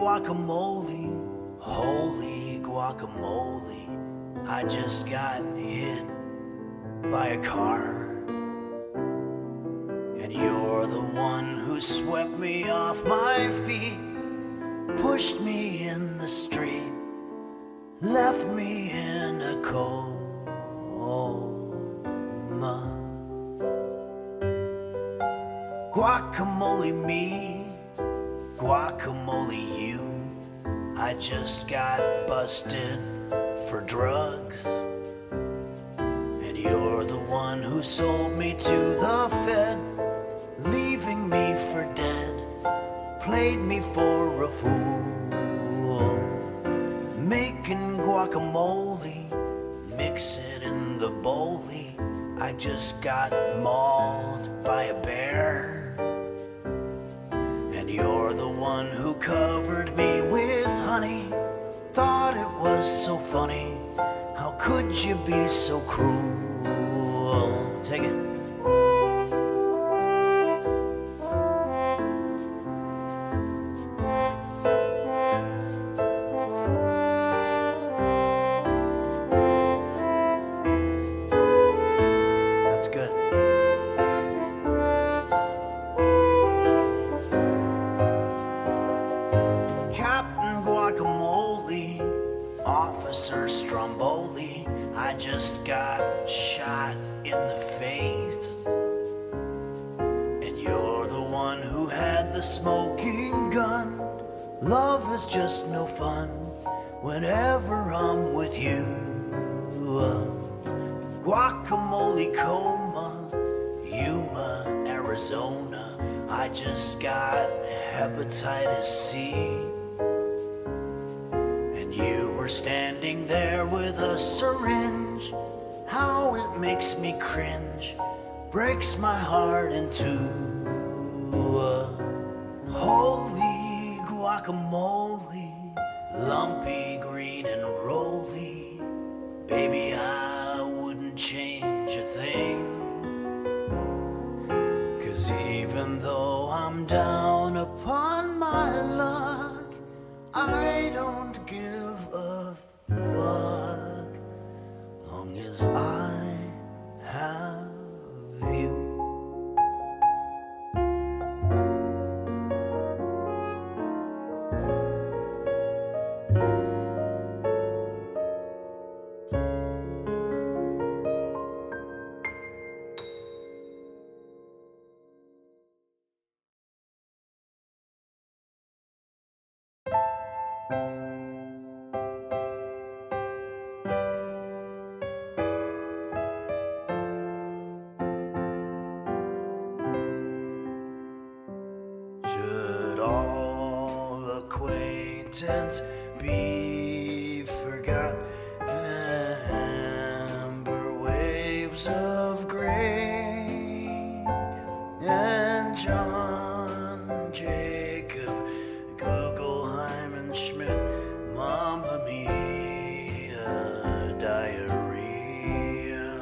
guacamole, holy guacamole. I just got hit by a car, and you're the one who swept me off my feet, pushed me in the street, left me in a coma. Guacamole me, guacamole you. I just got busted for drugs, and you're the one who sold me to the Fed, leaving me for dead, played me for a fool. Making guacamole, mix it in the bowlie. I just got mauled by a bear, and you're the one who covered me with honey. Thought it was so funny. How could you be so cruel? Take it. That's good. Captain Guacamole, Officer Stromboli, I just got shot in the face, and you're the one who had the smoking gun. Love is just no fun whenever I'm with you. Guacamole coma, Yuma, Arizona, I just got hepatitis C, and you were standing there with a syringe. How it makes me cringe, breaks my heart in two. Holy guacamole, lumpy, green and rolly. Baby, I wouldn't change a thing, 'cause even though I'm down upon my luck, I don't give a fuck, long as I have you. Should all acquaintance be forgot? Amber waves of grain, and John Jacob Guggenheim and Schmidt, Mamma Mia, diarrhea,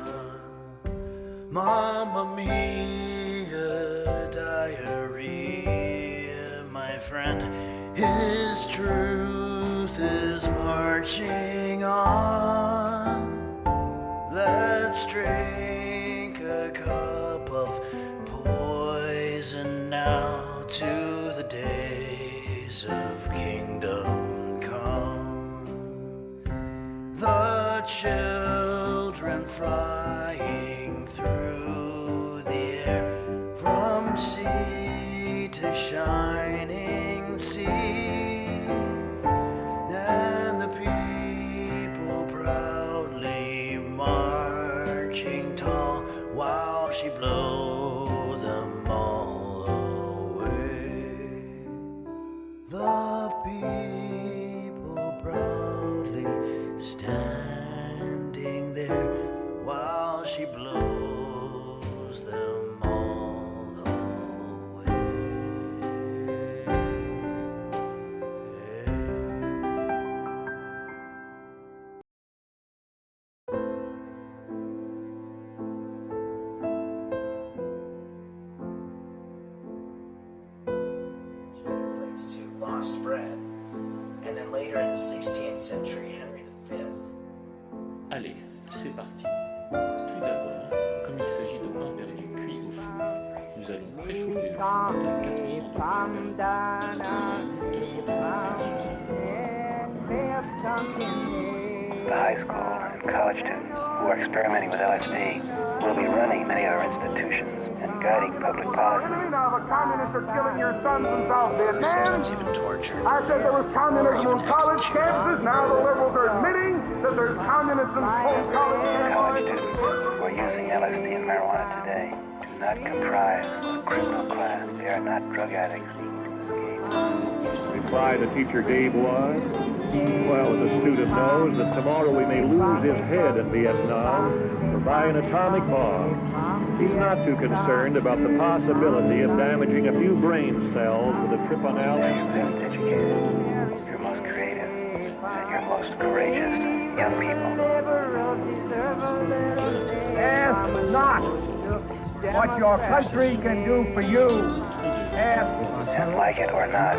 Mamma Mia, diarrhea. My friend, his truth is marching on. Let's drink a cup of poison now to the days of kingdom come. The children flying through the air from sea to shining sea, and the people proudly marching tall while she blow them all away. The people proudly standing there while she blows them all away. 16th century Henry V. Allez, c'est parti. Tout d'abord, comme il s'agit de pain perdu cuit au four, nous allons préchauffer le four à 400 degrés The high school and college students who are experimenting with LSD will be running many of our institutions and guiding public policy. Now the communists are killing your sons in South Vietnam. Sometimes even torture. I said there was communism on college campuses. Now the liberals are admitting that there's communism on college campuses. College students who are using LSD and marijuana today do not comprise a criminal class. They are not drug addicts. Reply the teacher gave was, well, the student knows that tomorrow we may lose his head in Vietnam or by an atomic bomb. He's not too concerned about the possibility of damaging a few brain cells with a trip on They're your LSD. best educated, your most creative, and your most courageous young people. Ask not what your country can do for you. Ask And like it or not,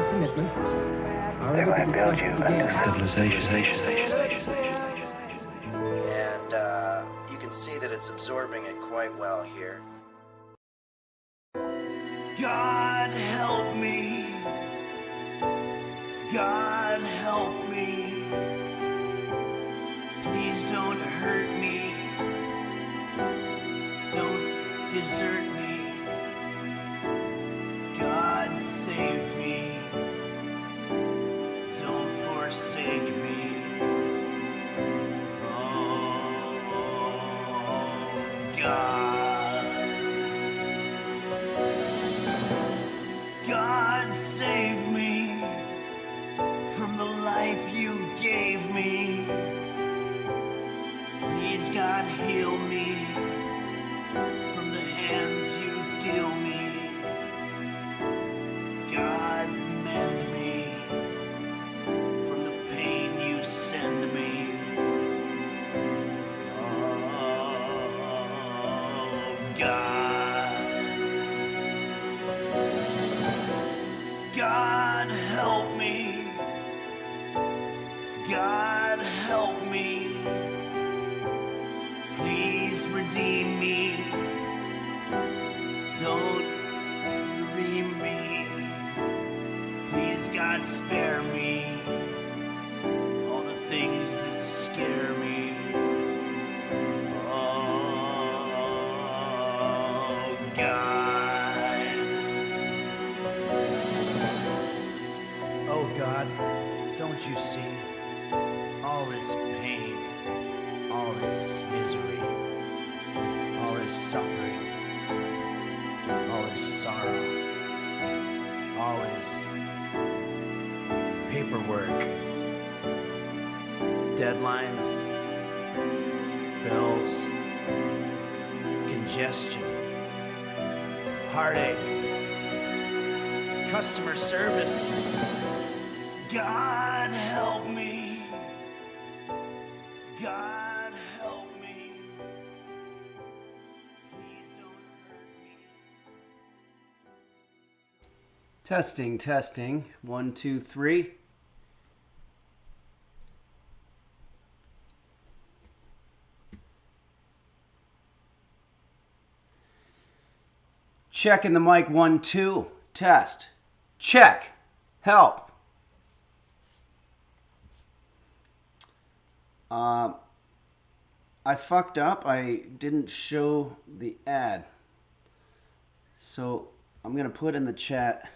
they're going to build you a new civilization. And you can see that it's absorbing it quite well here. God help me. God help me. Please don't hurt me. Don't desert me. God save me. Don't forsake me. Oh, God. God save me from the life you gave me. Please, God, heal me from the hands you deal me. God, mend me from the pain you send me. Oh, God. God, help me. God, help me. Please redeem me. Don't redeem me. Please, God, spare me all the things that scare me. Oh, God. Oh, God, don't you see all this pain, all this misery, all this suffering, all this sorrow, all this paperwork, deadlines, bills, congestion, heartache, customer service. God help me. God help me. Please don't hurt me. Testing, testing. 1, 2, 3. Checking the mic. 1, 2. Test. Check. Help. I fucked up. I didn't show the ad. So I'm going to put in the chat.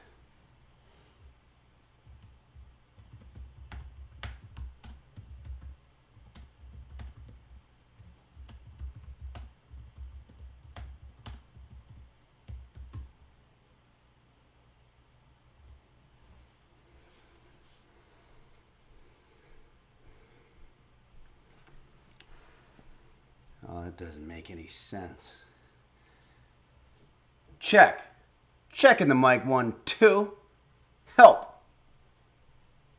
Oh, that doesn't make any sense. Check. Checking the mic. 1, 2. Help.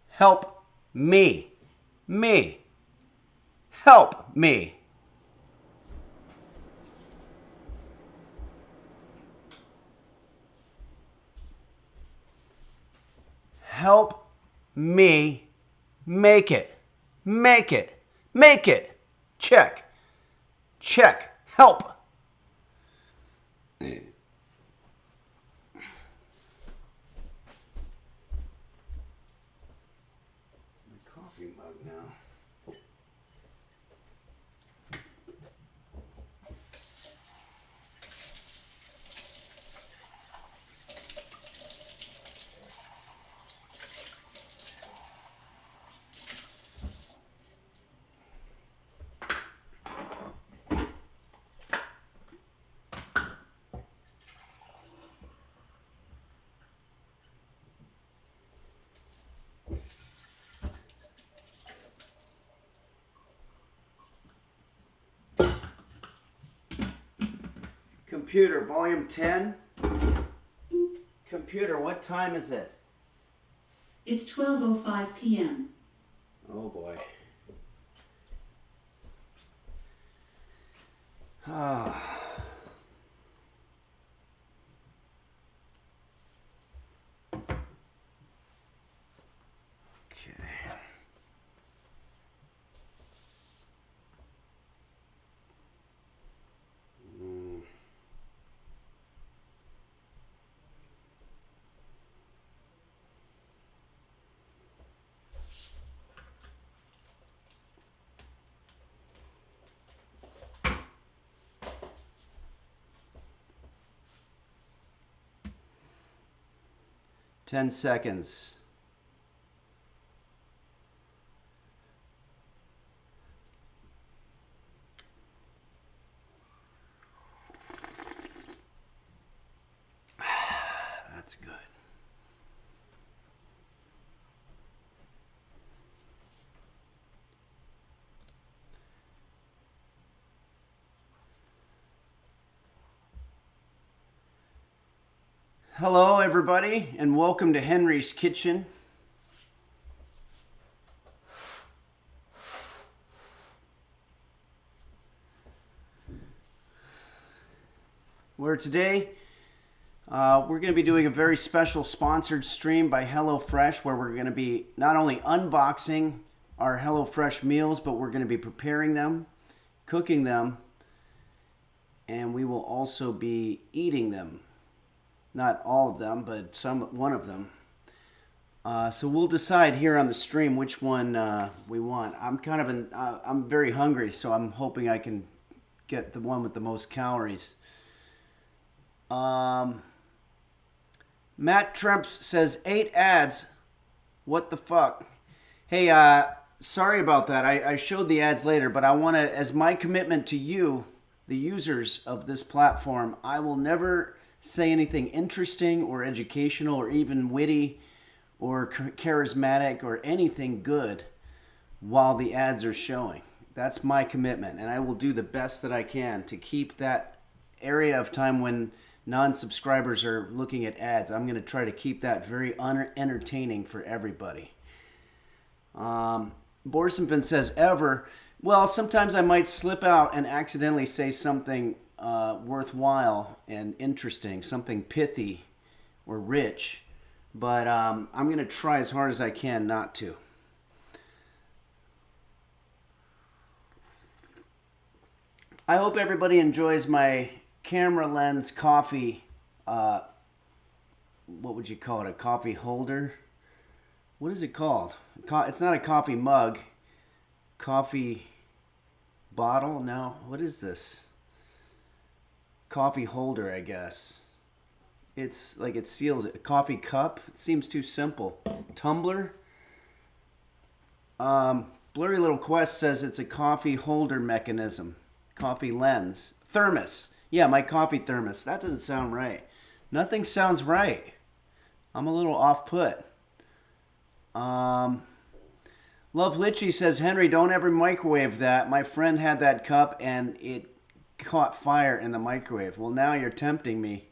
Help me. Me. Help me. Help me Make it. Make it. Make it. Check. Check. Help. Coffee mug now. 'Computer, volume 10. Computer, what time is it? It's 12:05 p.m. Oh boy. Ah. Okay. 10 seconds. That's good. Hello, everybody, and welcome to Henry's Kitchen. Where today we're going to be doing a very special sponsored stream by HelloFresh, where we're going to be not only unboxing our HelloFresh meals, but we're going to be preparing them, cooking them, and we will also be eating them. Not all of them, but one of them. So we'll decide here on the stream which one we want. I'm very hungry, so I'm hoping I can get the one with the most calories. Matt Tremps says 8 ads. What the fuck? Hey, sorry about that. I showed the ads later, but I want to, as my commitment to you, the users of this platform, I will never say anything interesting or educational or even witty or charismatic or anything good while the ads are showing. That's my commitment, and I will do the best that I can to keep that area of time when non-subscribers are looking at ads. I'm going to try to keep that very entertaining for everybody. Borsenfin says ever. Well, sometimes I might slip out and accidentally say something worthwhile and interesting, something pithy or rich, but I'm going to try as hard as I can not to. I hope everybody enjoys my camera lens coffee, what would you call it, a coffee holder? What is it called? It's not a coffee mug. Coffee bottle? No, what is this? Coffee holder, I guess. It's like it seals it. A coffee cup? It seems too simple. Tumbler? Blurry Little Quest says it's a coffee holder mechanism. Coffee lens. Thermos. Yeah, my coffee thermos. That doesn't sound right. Nothing sounds right. I'm a little off put. Love Litchy says, Henry, don't ever microwave that. My friend had that cup and it caught fire in the microwave. Well, now you're tempting me.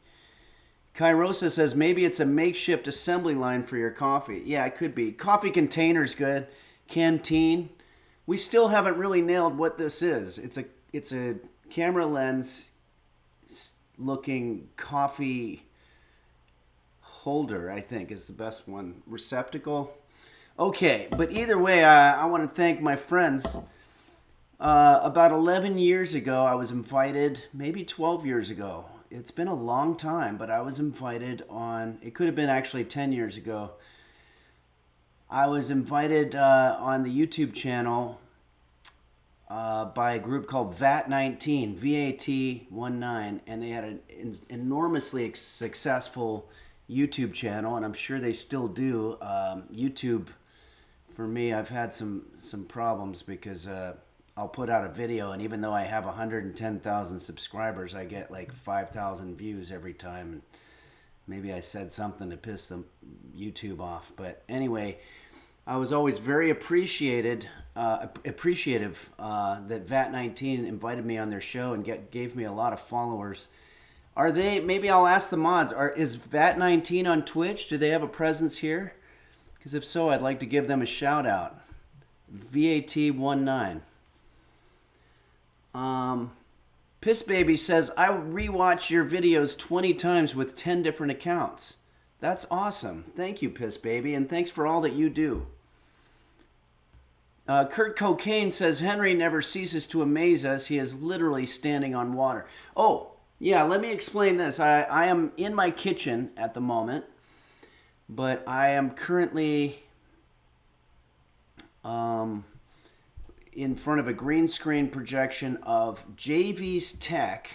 Kairosa says, maybe it's a makeshift assembly line for your coffee. Yeah, it could be. Coffee container's good. Canteen. We still haven't really nailed what this is. It's a camera lens looking coffee holder, I think is the best one. Receptacle. Okay, but either way, I want to thank my friends. About 11 years ago, I was invited, maybe 12 years ago. It's been a long time, but I was invited on, it could have been actually 10 years ago. I was invited on the YouTube channel by a group called VAT19, VAT19, and they had an enormously successful YouTube channel, and I'm sure they still do. YouTube, for me, I've had some problems because I'll put out a video, and even though I have 110,000 subscribers, I get like 5,000 views every time. And maybe I said something to piss them YouTube off, but anyway, I was always very appreciative that VAT19 invited me on their show and gave me a lot of followers. Are they? Maybe I'll ask the mods. Is VAT19 on Twitch? Do they have a presence here? Because if so, I'd like to give them a shout out. VAT19. Piss Baby says, I rewatch your videos 20 times with 10 different accounts. That's awesome. Thank you, Piss Baby, and thanks for all that you do. Kurt Cocaine says, Henry never ceases to amaze us. He is literally standing on water. Oh, yeah, let me explain this. I am in my kitchen at the moment, but I am currently in front of a green screen projection of JV's Tech.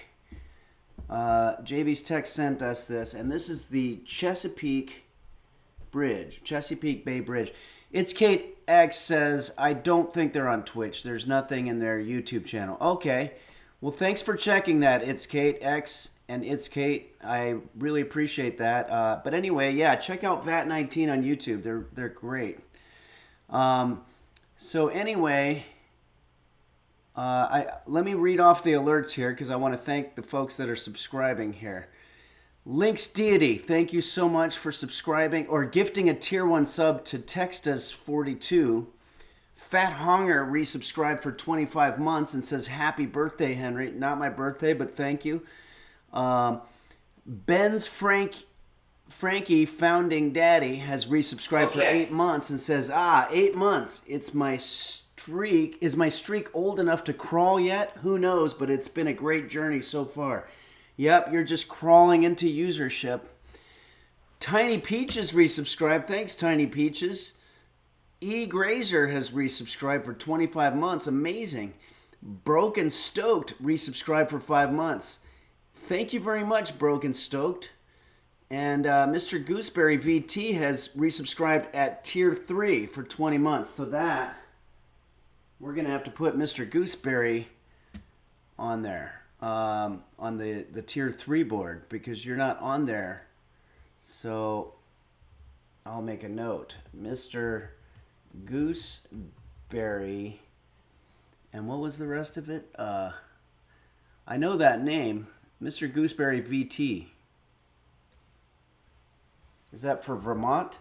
JV's Tech sent us this, and this is the Chesapeake Bay Bridge. It's Kate X says, I don't think they're on Twitch. There's nothing in their YouTube channel. Okay. Well, thanks for checking that. It's Kate X and It's Kate. I really appreciate that. But anyway, yeah, check out VAT19 on YouTube. They're great. So anyway, let me read off the alerts here because I want to thank the folks that are subscribing here. Link's Deity, thank you so much for subscribing or gifting a tier 1 sub to Textas42. Fat Honger resubscribed for 25 months and says, happy birthday, Henry. Not my birthday, but thank you. Ben's Frankie Founding Daddy has resubscribed for 8 months and says, 8 months. It's my streak. Is my streak old enough to crawl yet? Who knows, but it's been a great journey so far. Yep, you're just crawling into usership. Tiny Peaches resubscribed. Thanks, Tiny Peaches. E. Grazer has resubscribed for 25 months. Amazing. Broken Stoked resubscribed for 5 months. Thank you very much, Broken Stoked. And Mr. Gooseberry VT has resubscribed at tier 3 for 20 months. So that, we're going to have to put Mr. Gooseberry on there. On the tier 3 board because you're not on there. So I'll make a note. Mr. Gooseberry. And what was the rest of it? I know that name. Mr. Gooseberry VT. Is that for Vermont?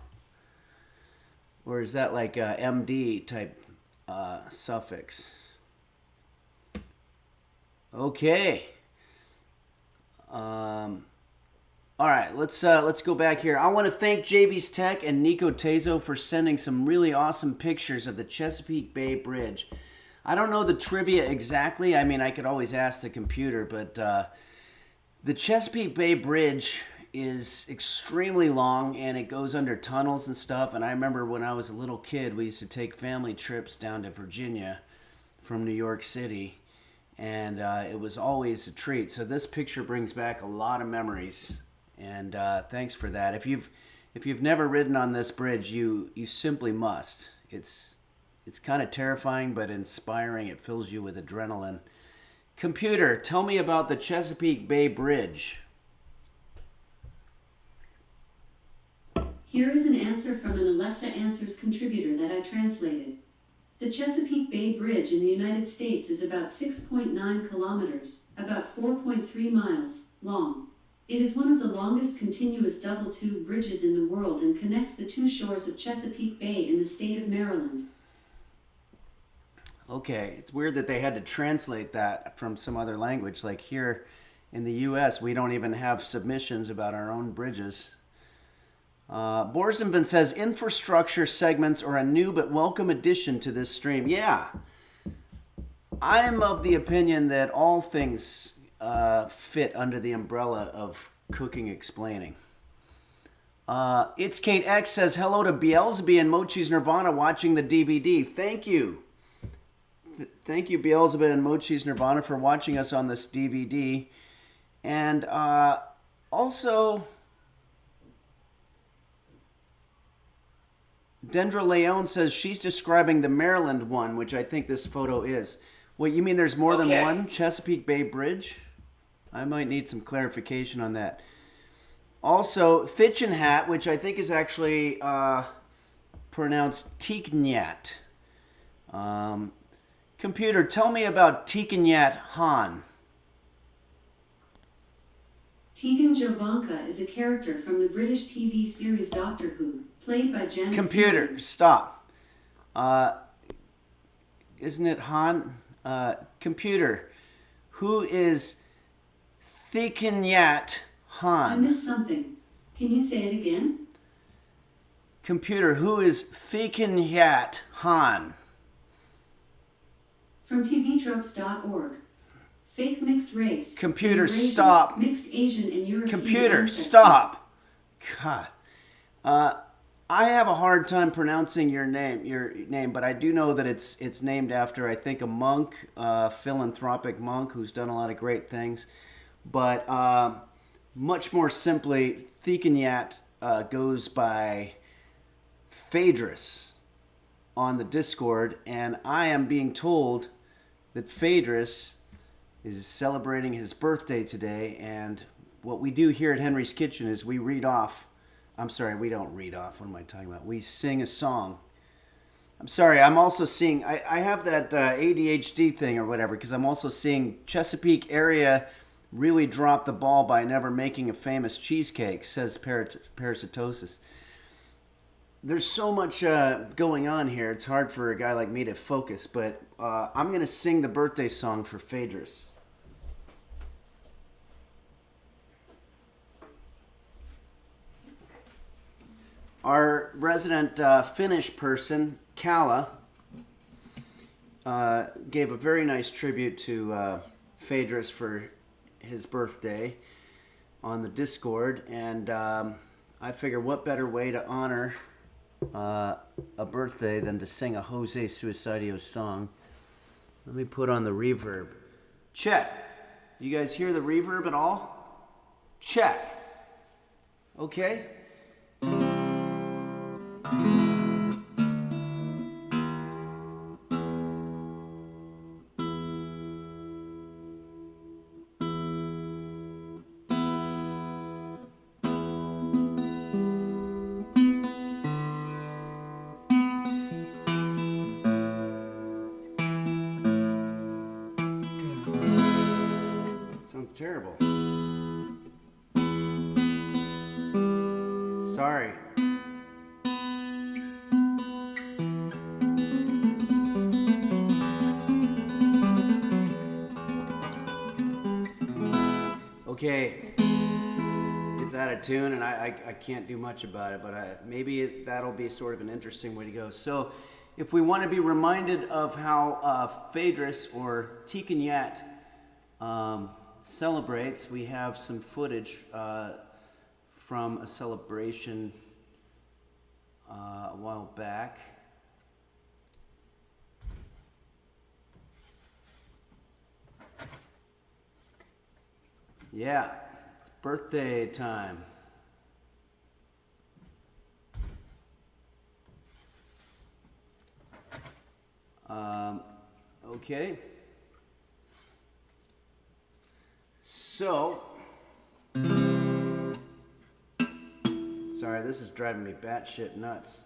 Or is that like a MD type suffix? Okay. All right, let's go back here. I want to thank JV's Tech and Nico Tezo for sending some really awesome pictures of the Chesapeake Bay Bridge. I don't know the trivia exactly. I mean, I could always ask the computer, but the Chesapeake Bay Bridge is extremely long, and it goes under tunnels and stuff. And I remember when I was a little kid, we used to take family trips down to Virginia from New York City. And it was always a treat. So this picture brings back a lot of memories, and thanks for that. If you've never ridden on this bridge, you simply must. It's kind of terrifying but inspiring. It fills you with adrenaline. Computer, tell me about the Chesapeake Bay Bridge. Here is an answer from an Alexa Answers contributor that I translated. The Chesapeake Bay Bridge in the United States is about 6.9 kilometers, about 4.3 miles, long. It is one of the longest continuous double-tube bridges in the world and connects the two shores of Chesapeake Bay in the state of Maryland. Okay, it's weird that they had to translate that from some other language. Like here in the U.S., we don't even have submissions about our own bridges. Borsenvin says infrastructure segments are a new but welcome addition to this stream. Yeah, I'm of the opinion that all things fit under the umbrella of cooking explaining. It's Kate X says hello to Beelzebub and Mochi's Nirvana watching the DVD. Thank you. Thank you, Beelzebub and Mochi's Nirvana, for watching us on this DVD. And also, Dendra Leone says she's describing the Maryland one, which I think this photo is. What, you mean there's more than one Chesapeake Bay Bridge? I might need some clarification on that. Also, Thichin Hat, which I think is actually pronounced Tiknyat. Computer, tell me about Tiknyat Han. Tegan Jovanka is a character from the British TV series Doctor Who, played by Janet. Computer, Phillips. stop. Isn't it Han? Computer, who is Thicnyat Han? I missed something. Can you say it again? Computer, who is Thicnyat Han? From TVTropes.org. Fake mixed race. Computer, Eurasian, stop. Mixed Asian and European. Computer, ancestry. stop. God. I have a hard time pronouncing your name, but I do know that it's named after, I think, a monk, philanthropic monk who's done a lot of great things. But much more simply, Thicanyat goes by Phaedrus on the Discord, and I am being told that Phaedrus is celebrating his birthday today, and what we do here at Henry's Kitchen is we read off. I'm sorry, we don't read off. What am I talking about? We sing a song. I'm sorry, I'm also seeing, I have that ADHD thing or whatever, because I'm also seeing Chesapeake area really drop the ball by never making a famous cheesecake, says Parasitosis. There's so much going on here, it's hard for a guy like me to focus, but I'm going to sing the birthday song for Phaedrus. Our resident Finnish person, Kala, gave a very nice tribute to Phaedrus for his birthday on the Discord, and I figure what better way to honor a birthday than to sing a Jose Suicidio song. Let me put on the reverb. Check. You guys hear the reverb at all? Check. Okay. Sounds terrible. Sorry. Okay, it's out of tune and I can't do much about it, but maybe that'll be sort of an interesting way to go. So if we want to be reminded of how Phaedrus or Tikanyat celebrates, we have some footage from a celebration a while back. Yeah, it's birthday time. Okay. So, sorry, this is driving me batshit nuts.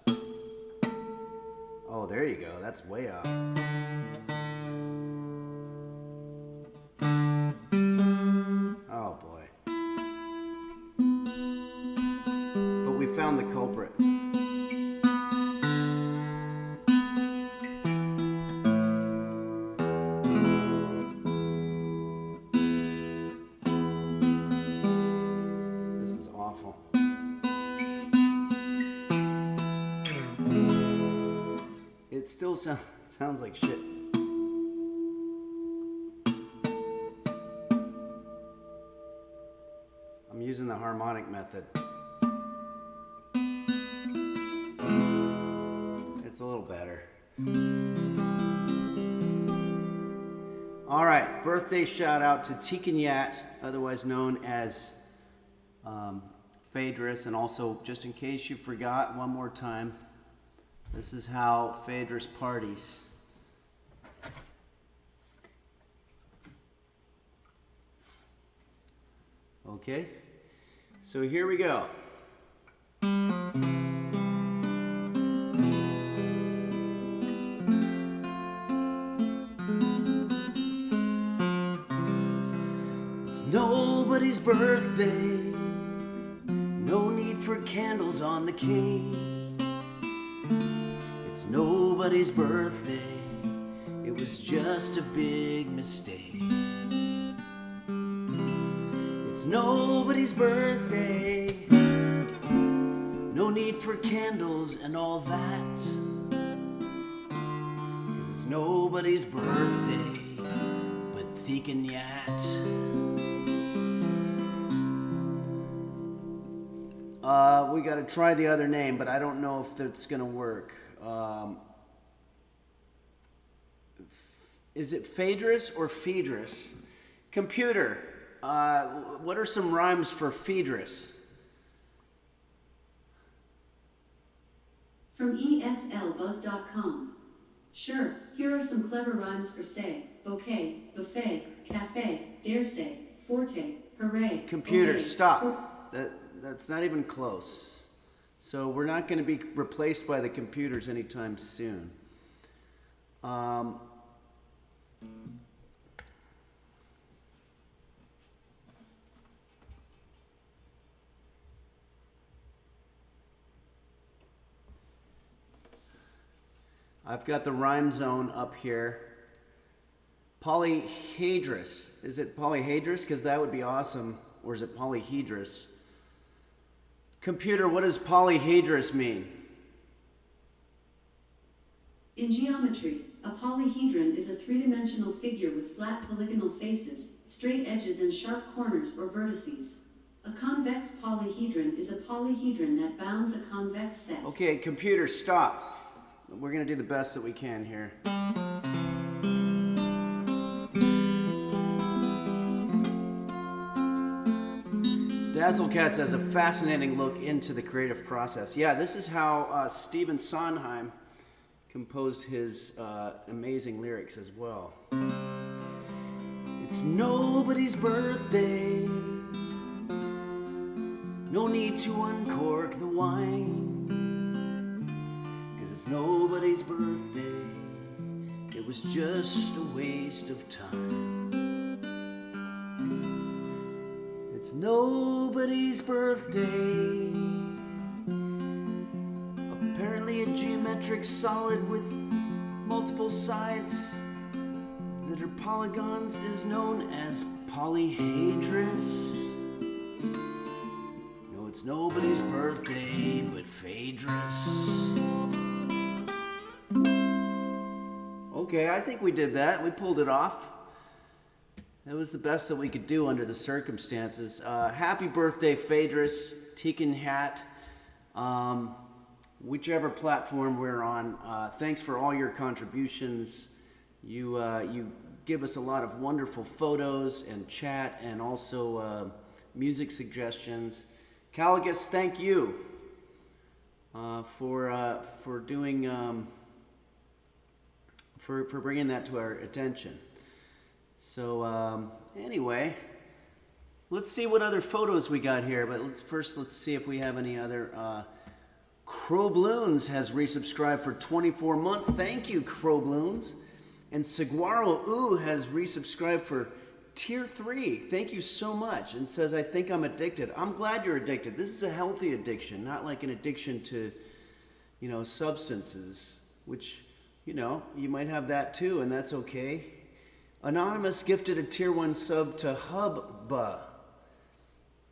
Oh, there you go. That's way off. Oh boy. But we found the culprit. This is awful. sounds like shit. I'm using the harmonic method. It's a little better. All right, birthday shout out to Tikan Yat, otherwise known as Phaedrus, and also, just in case you forgot, one more time, this is how Phaedrus parties. Okay, so here we go. It's nobody's birthday, no need for candles on the cake. It's nobody's birthday, it was just a big mistake. It's nobody's birthday, no need for candles and all that. 'Cause it's nobody's birthday but Thieken Yat. We gotta try the other name, but I don't know if that's gonna work. Is it Phaedrus or Phaedrus? Computer, what are some rhymes for Phaedrus? From ESLBuzz.com. Sure, here are some clever rhymes for say, bouquet, buffet, cafe, dare say, forte, hooray. Computer, obey, stop. That's not even close. So we're not going to be replaced by the computers anytime soon. I've got the rhyme zone up here. Polyhedrous. Is it polyhedrous? Because that would be awesome. Or is it polyhedrous? Computer, what does polyhedrous mean? In geometry, a polyhedron is a three-dimensional figure with flat polygonal faces, straight edges and sharp corners or vertices. A convex polyhedron is a polyhedron that bounds a convex set. Okay, computer, stop. We're going to do the best that we can here. Dazzlecats has a fascinating look into the creative process. Yeah, this is how Stephen Sondheim composed his amazing lyrics as well. It's nobody's birthday, no need to uncork the wine, 'cause it's nobody's birthday, it was just a waste of time. It's nobody's birthday, apparently a geometric solid with multiple sides that are polygons is known as polyhedrous. No, it's nobody's birthday but Phaedrus. Okay, I think we did that. We pulled it off. That was the best that we could do under the circumstances. Happy birthday, Phaedrus, Tikan Hat, whichever platform we're on. Thanks for all your contributions. You give us a lot of wonderful photos and chat, and also music suggestions. Caligus, thank you for doing for bringing that to our attention. So anyway, let's see what other photos we got here. But let's see if we have any other. Crowbloons has resubscribed for 24 months. Thank you, Crowbloons. And Saguaro Ooh has resubscribed for tier 3. Thank you so much. And says, I think I'm addicted. I'm glad you're addicted. This is a healthy addiction, not like an addiction to, substances, which, you might have that too, and that's okay. Anonymous gifted a tier 1 sub to Hubba.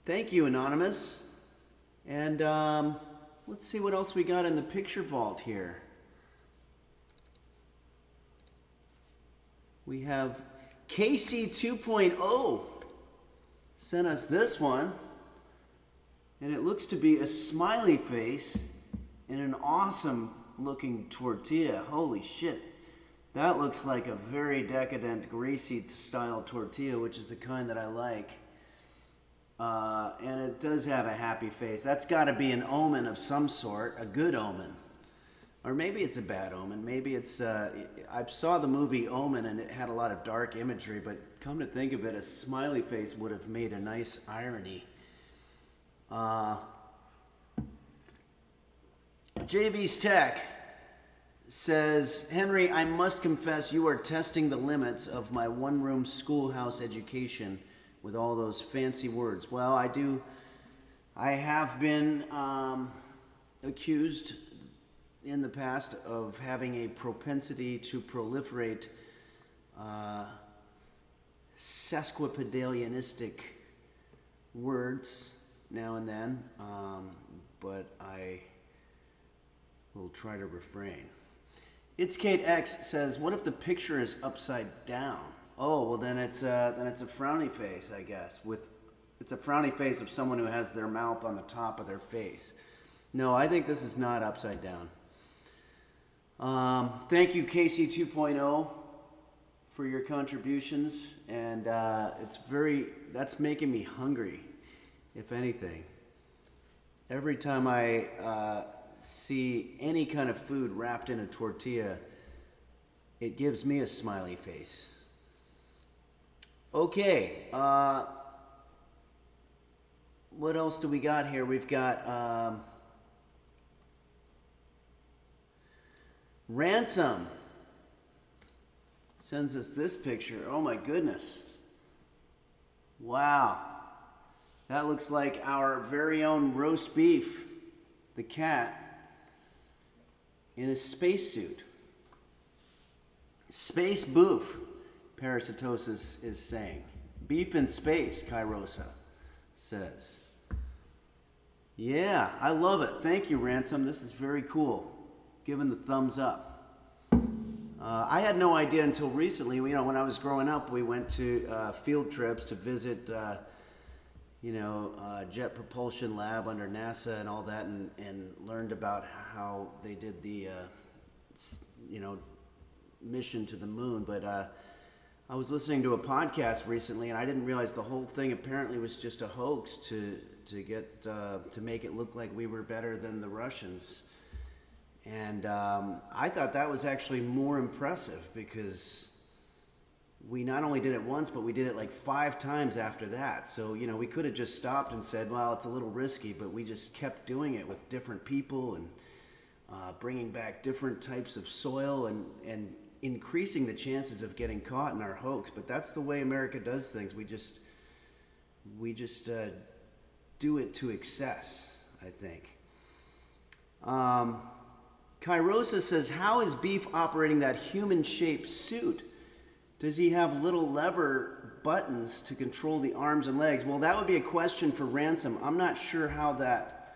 Thank you, Anonymous. And let's see what else we got in the picture vault here. We have Casey 2.0 sent us this one, and it looks to be a smiley face and an awesome looking tortilla. Holy shit. That looks like a very decadent, greasy style tortilla, which is the kind that I like. And it does have a happy face. That's got to be an omen of some sort, a good omen. Or maybe it's a bad omen. Maybe it's, I saw the movie Omen and it had a lot of dark imagery, but come to think of it, a smiley face would have made a nice irony. JV's Tech says, Henry, I must confess you are testing the limits of my one-room schoolhouse education with all those fancy words. Well, I have been accused in the past of having a propensity to proliferate sesquipedalianistic words now and then, but I will try to refrain. It's Kate X says, what if the picture is upside down? Oh, well then it's a frowny face, I guess. It's a frowny face of someone who has their mouth on the top of their face. No, I think this is not upside down. Thank you, Casey 2.0, for your contributions, and that's making me hungry, if anything. Every time I see any kind of food wrapped in a tortilla, it gives me a smiley face. Okay, what else do we got here? We've got Ransom sends us this picture. Oh my goodness. Wow. That looks like our very own roast beef, the cat, in a spacesuit. Space boof, Parasitosis is saying. Beef in space, Kairosa says. Yeah, I love it. Thank you, Ransom. This is very cool. Giving the thumbs up. I had no idea until recently. You know, when I was growing up, we went to field trips to visit, Jet Propulsion Lab under NASA and all that, and learned about how they did the, mission to the moon. But I was listening to a podcast recently, and I didn't realize the whole thing apparently was just a hoax to get to make it look like we were better than the Russians. And I thought that was actually more impressive because we not only did it once, but we did it like 5 times after that. So, we could have just stopped and said, well, it's a little risky, but we just kept doing it with different people and bringing back different types of soil and increasing the chances of getting caught in our hoax. But that's the way America does things. We just do it to excess, I think. Kairosa says, how is Beef operating that human-shaped suit? Does he have little lever buttons to control the arms and legs? Well, that would be a question for Ransom. I'm not sure how that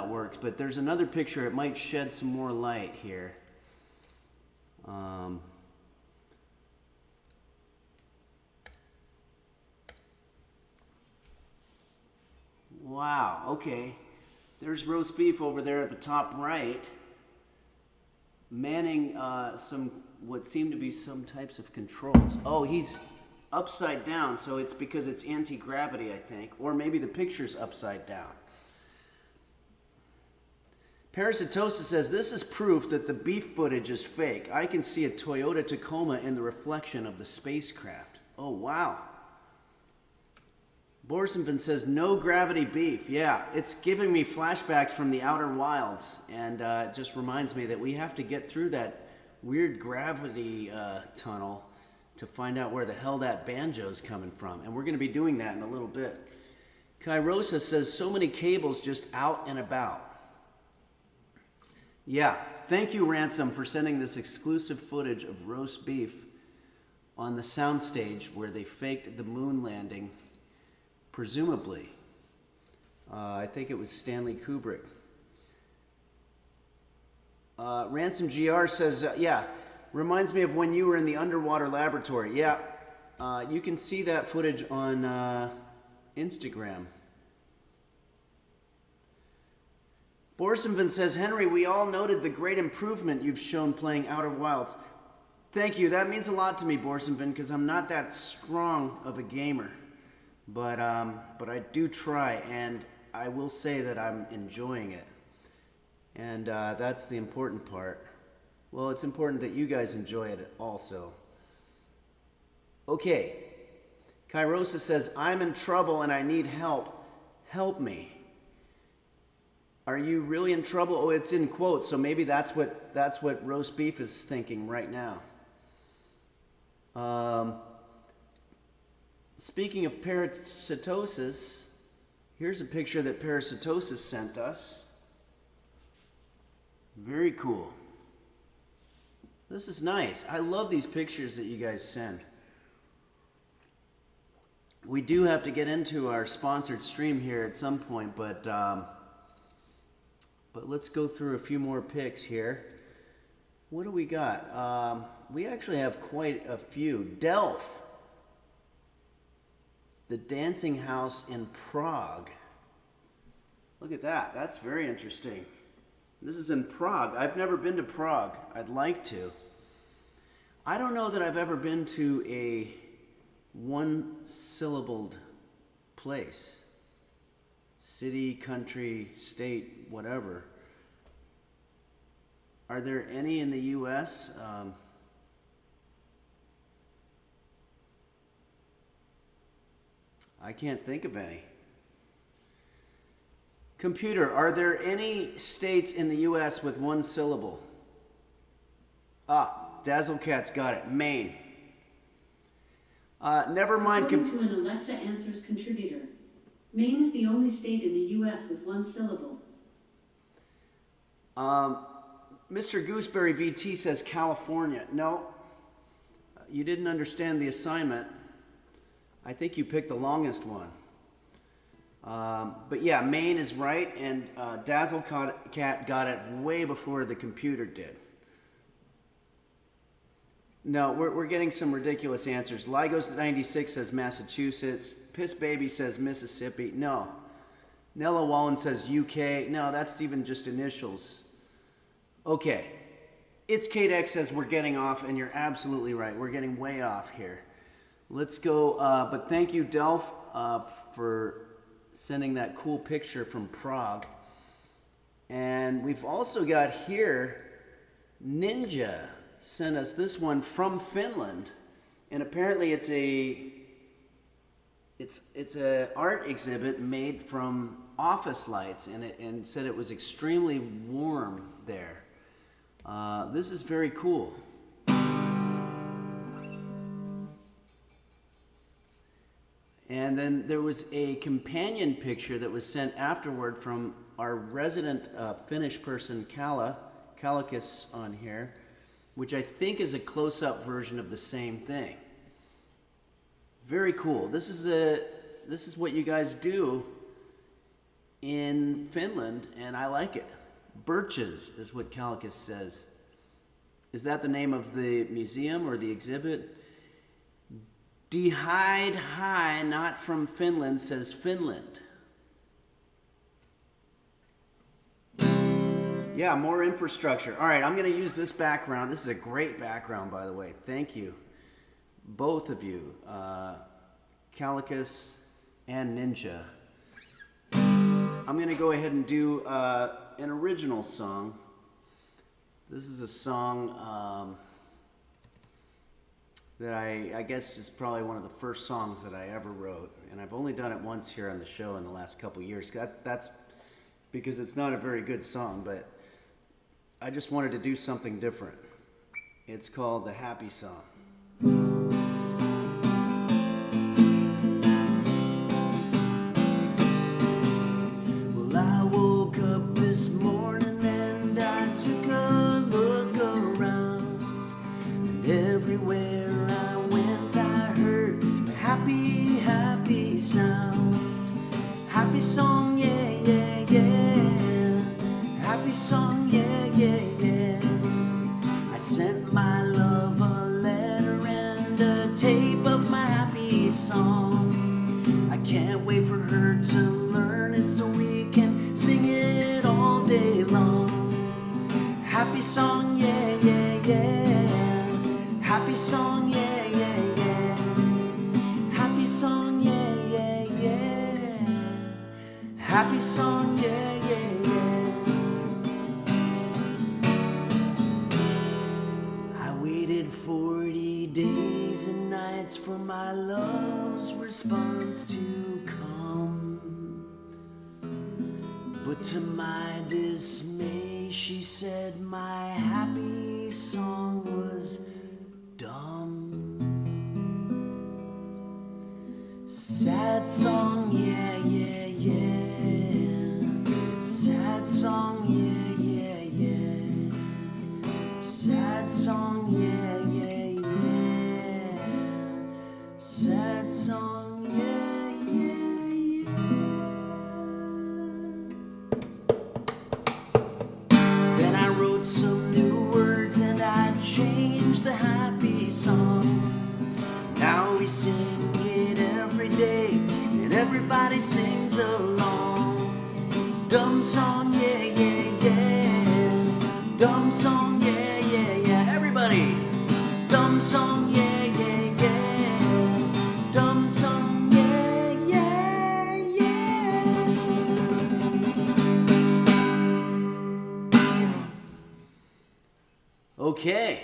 works, but there's another picture. It might shed some more light here. Wow, okay. There's roast beef over there at the top right, manning what seem to be some types of controls. Oh, he's upside down, so it's because it's anti-gravity, I think. Or maybe the picture's upside down. Parasitosis says, this is proof that the beef footage is fake. I can see a Toyota Tacoma in the reflection of the spacecraft. Oh, wow. Borsenvin says, no gravity beef. Yeah, it's giving me flashbacks from the Outer Wilds, and it just reminds me that we have to get through that weird gravity tunnel to find out where the hell that banjo's coming from, and we're going to be doing that in a little bit. Kairosa says, so many cables just out and about. Yeah, thank you, Ransom, for sending this exclusive footage of roast beef on the soundstage where they faked the moon landing. Presumably. I think it was Stanley Kubrick. Ransom GR says, Reminds me of when you were in the underwater laboratory. Yeah, you can see that footage on Instagram. Borsenvin says, Henry, we all noted the great improvement you've shown playing Outer Wilds. Thank you. That means a lot to me, Borsenvin, because I'm not that strong of a gamer. But I do try, and I will say that I'm enjoying it. And that's the important part. Well, it's important that you guys enjoy it also. Okay. Kairosa says, I'm in trouble and I need help. Help me. Are you really in trouble? Oh, it's in quotes, so maybe that's what roast beef is thinking right now. Speaking of parasitosis, here's a picture that Parasitosis sent us. Very cool. This is nice. I love these pictures that you guys send. We do have to get into our sponsored stream here at some point, but let's go through a few more pics here. What do we got? We actually have quite a few. Delph, the dancing house in Prague. Look at that. That's very interesting. This is in Prague. I've never been to Prague. I'd like to. I don't know that I've ever been to a one-syllabled place. City, country, state, whatever. Are there any in the U.S.? I can't think of any. Computer, are there any states in the U.S. with one syllable? Dazzlecat's got it. Maine. Never mind. According to an Alexa Answers contributor, Maine is the only state in the U.S. with one syllable. Mr. Gooseberry VT says California. No, you didn't understand the assignment. I think you picked the longest one. But yeah, Maine is right, and Dazzlecat got it way before the computer did. No, we're getting some ridiculous answers. Ligos96 says Massachusetts. Piss Baby says Mississippi. No. Nella Wallen says UK. No, that's even just initials. Okay. It's Kate X says we're getting off, and you're absolutely right. We're getting way off here. Let's go. But thank you, Delph, for sending that cool picture from Prague. And we've also got here Ninja sent us this one from Finland, and apparently it's a art exhibit made from office lights, and said it was extremely warm there. This is very cool. And then there was a companion picture that was sent afterward from our resident Finnish person, Kalakis on here, which I think is a close-up version of the same thing. Very cool. This is what you guys do in Finland, and I like it. Birches is what Kalakis says. Is that the name of the museum or the exhibit? Dehide High, not from Finland, says Finland. Yeah, more infrastructure. All right, I'm going to use this background. This is a great background, by the way. Thank you, both of you, Kalakis and Ninja. I'm going to go ahead and do an original song. This is a song that I guess is probably one of the first songs that I ever wrote. And I've only done it once here on the show in the last couple years. That's because it's not a very good song, but I just wanted to do something different. It's called The Happy Song. Well, I woke up this morning and I took a look around, and everywhere I went I heard a happy, happy sound. Happy song, yeah, yeah, yeah. Happy song, yeah, yeah, yeah. I sent my love happy song, yeah, yeah, yeah. I waited 40 days and nights for my love's response to come. But to my dismay, she said my happy song was dumb. Sad song, yeah, yeah, yeah. Sad song, yeah, yeah, yeah. Sad song, yeah, yeah, yeah. Sad song, yeah, yeah, yeah. Then I wrote some new words and I changed the happy song. Now we sing it every day, and everybody sings along. Dumb song, yeah, yeah, yeah. Dumb song, yeah, yeah, yeah. Everybody. Dumb song, yeah, yeah, yeah. Dumb song, yeah, yeah, yeah. Okay,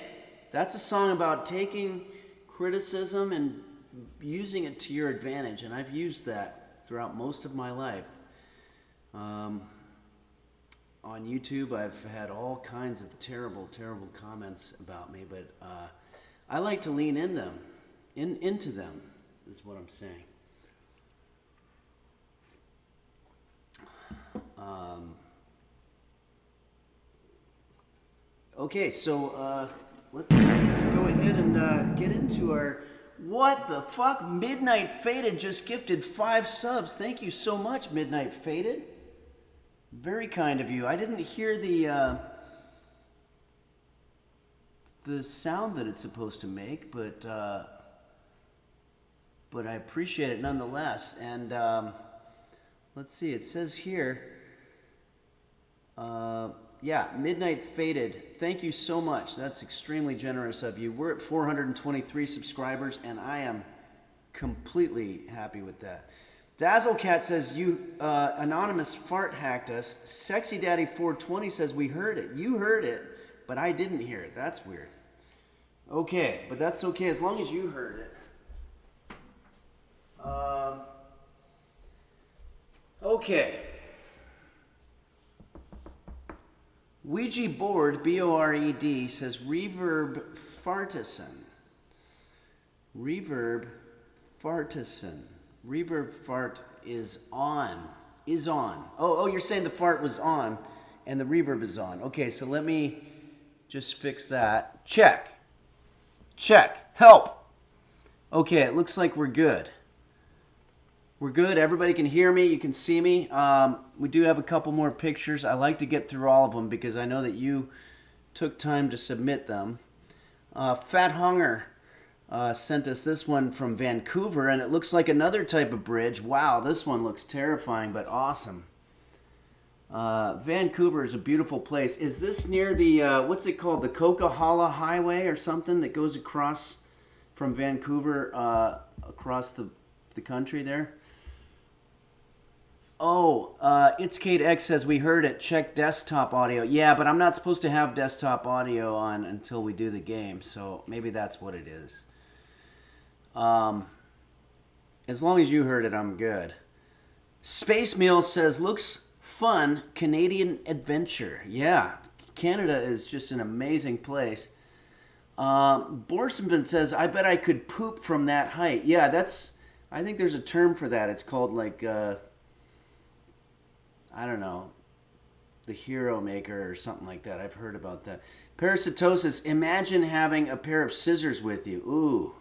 that's a song about taking criticism and using it to your advantage, and I've used that throughout most of my life. On YouTube, I've had all kinds of terrible comments about me, but I like to lean into them, is what I'm saying. Okay, so let's go ahead and get into our... What the fuck? Midnight Faded just gifted 5 subs. Thank you so much, Midnight Faded. Very kind of you. I didn't hear the sound that it's supposed to make, but I appreciate it nonetheless. And let's see, it says here... yeah, Midnight Faded. Thank you so much. That's extremely generous of you. We're at 423 subscribers, and I am completely happy with that. Dazzlecat says, you anonymous fart hacked us. Sexy Daddy 420 says, we heard it. You heard it, but I didn't hear it. That's weird. Okay, but that's okay as long as you heard it. Okay. Ouija Board, B-O-R-E-D, says Reverb Fartison. Reverb Fartison. Reverb Fart is on. Is on. Oh, you're saying the fart was on and the reverb is on. Okay, so let me just fix that. Check. Help. Okay, it looks like we're good. We're good. Everybody can hear me. You can see me. We do have a couple more pictures. I like to get through all of them because I know that you took time to submit them. Fat Hunger sent us this one from Vancouver, and it looks like another type of bridge. Wow, this one looks terrifying but awesome. Vancouver is a beautiful place. Is this near the, what's it called, the Coquihalla Highway or something that goes across from Vancouver across the country there? Oh, It's Kate X says, we heard it. Check desktop audio. Yeah, but I'm not supposed to have desktop audio on until we do the game, so maybe that's what it is. As long as you heard it, I'm good. Space Meal says, looks fun, Canadian adventure. Yeah, Canada is just an amazing place. Borsenvin says, I bet I could poop from that height. Yeah, I think there's a term for that. It's called like... I don't know, the Hero Maker or something like that. I've heard about that. Parasitosis, imagine having a pair of scissors with you. Ooh,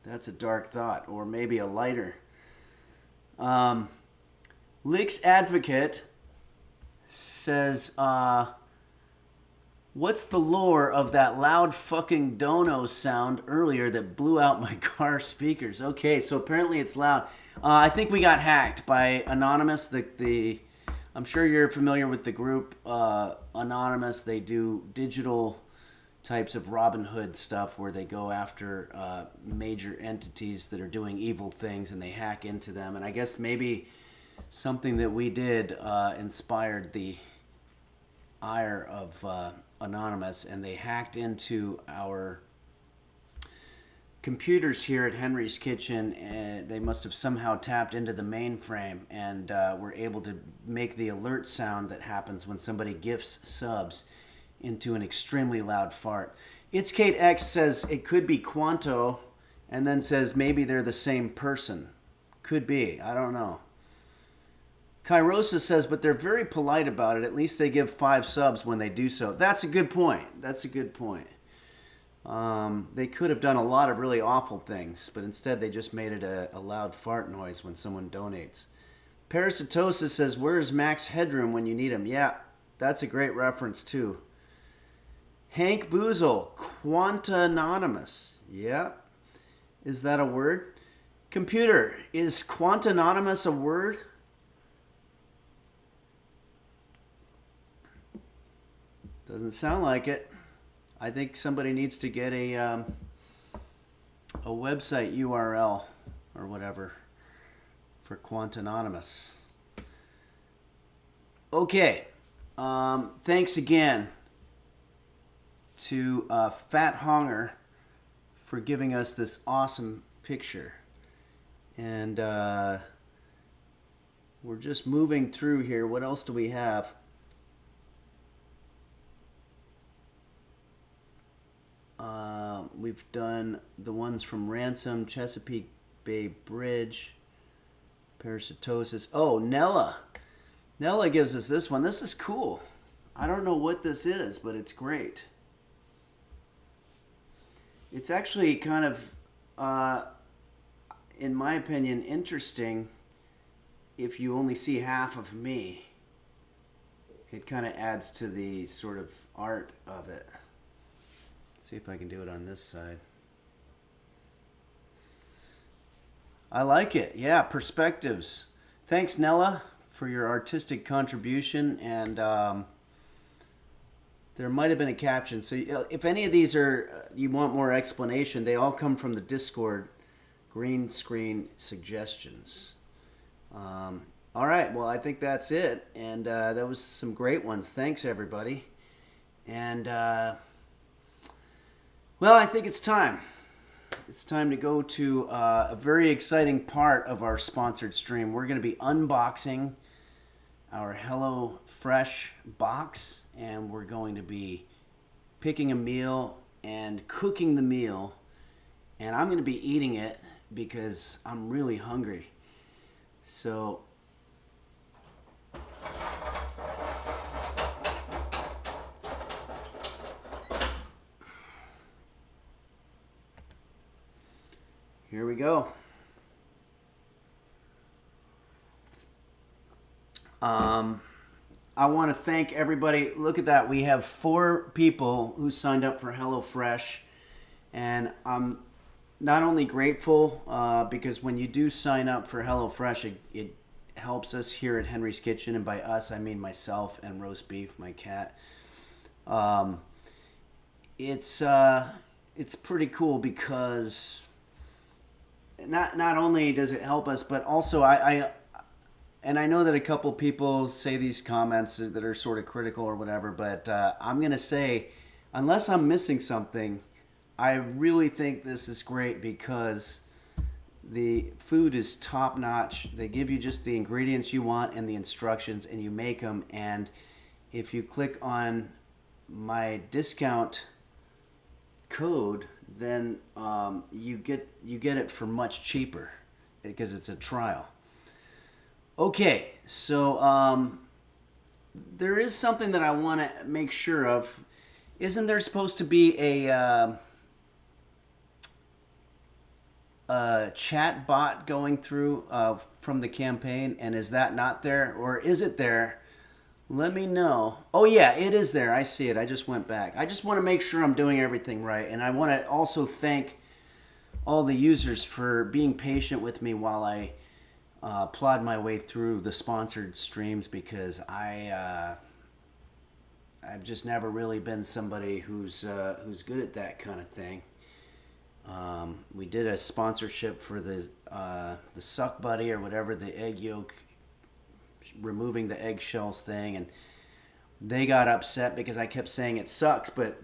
that's a dark thought. Or maybe a lighter. Leaks Advocate says, what's the lore of that loud fucking dono sound earlier that blew out my car speakers? Okay, so apparently it's loud. I think we got hacked by Anonymous, I'm sure you're familiar with the group Anonymous. They do digital types of Robin Hood stuff where they go after major entities that are doing evil things and they hack into them. And I guess maybe something that we did inspired the ire of Anonymous, and they hacked into our computers here at Henry's Kitchen, and they must have somehow tapped into the mainframe and were able to make the alert sound that happens when somebody gifts subs into an extremely loud fart. It's Kate X says it could be Quanto, and then says maybe they're the same person. Could be. I don't know. Kairosa says, but they're very polite about it. At least they give 5 subs when they do so. That's a good point. That's a good point. They could have done a lot of really awful things, but instead they just made it a loud fart noise when someone donates. Parasitosis says, where's Max Headroom when you need him? Yeah, that's a great reference too. Hank Boozle, Quantanonymous. Yeah. Is that a word? Computer, is Quantanonymous a word? Doesn't sound like it. I think somebody needs to get a website URL or whatever for Quantanonymous. Okay. Thanks again to Fat Honger for giving us this awesome picture. And we're just moving through here. What else do we have? We've done the ones from Ransom, Chesapeake Bay Bridge, Parasitosis. Oh, Nella. Nella gives us this one. This is cool. I don't know what this is, but it's great. It's actually kind of, in my opinion, interesting if you only see half of me. It kind of adds to the sort of art of it. See if I can do it on this side. I like it. Yeah, perspectives. Thanks, Nella, for your artistic contribution. And there might have been a caption. So if any of these are you want more explanation, they all come from the Discord green screen suggestions. All right. Well, I think that's it. And that was some great ones. Thanks, everybody. And... well, I think it's time. It's time to go to a very exciting part of our sponsored stream. We're going to be unboxing our Hello Fresh box, and we're going to be picking a meal and cooking the meal, and I'm going to be eating it because I'm really hungry. So... here we go. I want to thank everybody. Look at that. We have 4 people who signed up for HelloFresh. And I'm not only grateful because when you do sign up for HelloFresh, it helps us here at Henry's Kitchen. And by us, I mean myself and Roast Beef, my cat. It's pretty cool because... Not only does it help us, but also I know that a couple people say these comments that are sort of critical or whatever, but I'm going to say, unless I'm missing something, I really think this is great because the food is top notch. They give you just the ingredients you want and the instructions, and you make them. And if you click on my discount code, then you get it for much cheaper because it's a trial. Okay, so there is something that I want to make sure of. Isn't there supposed to be a chat bot going through from the campaign, and is that not there, or is it there? Let me know. Oh, yeah, it is there. I see it. I just went back. I just want to make sure I'm doing everything right. And I want to also thank all the users for being patient with me while I plod my way through the sponsored streams, because I've just never really been somebody who's good at that kind of thing. We did a sponsorship for the Suck Buddy or whatever, the egg yolk removing the eggshells thing, and they got upset because I kept saying it sucks, but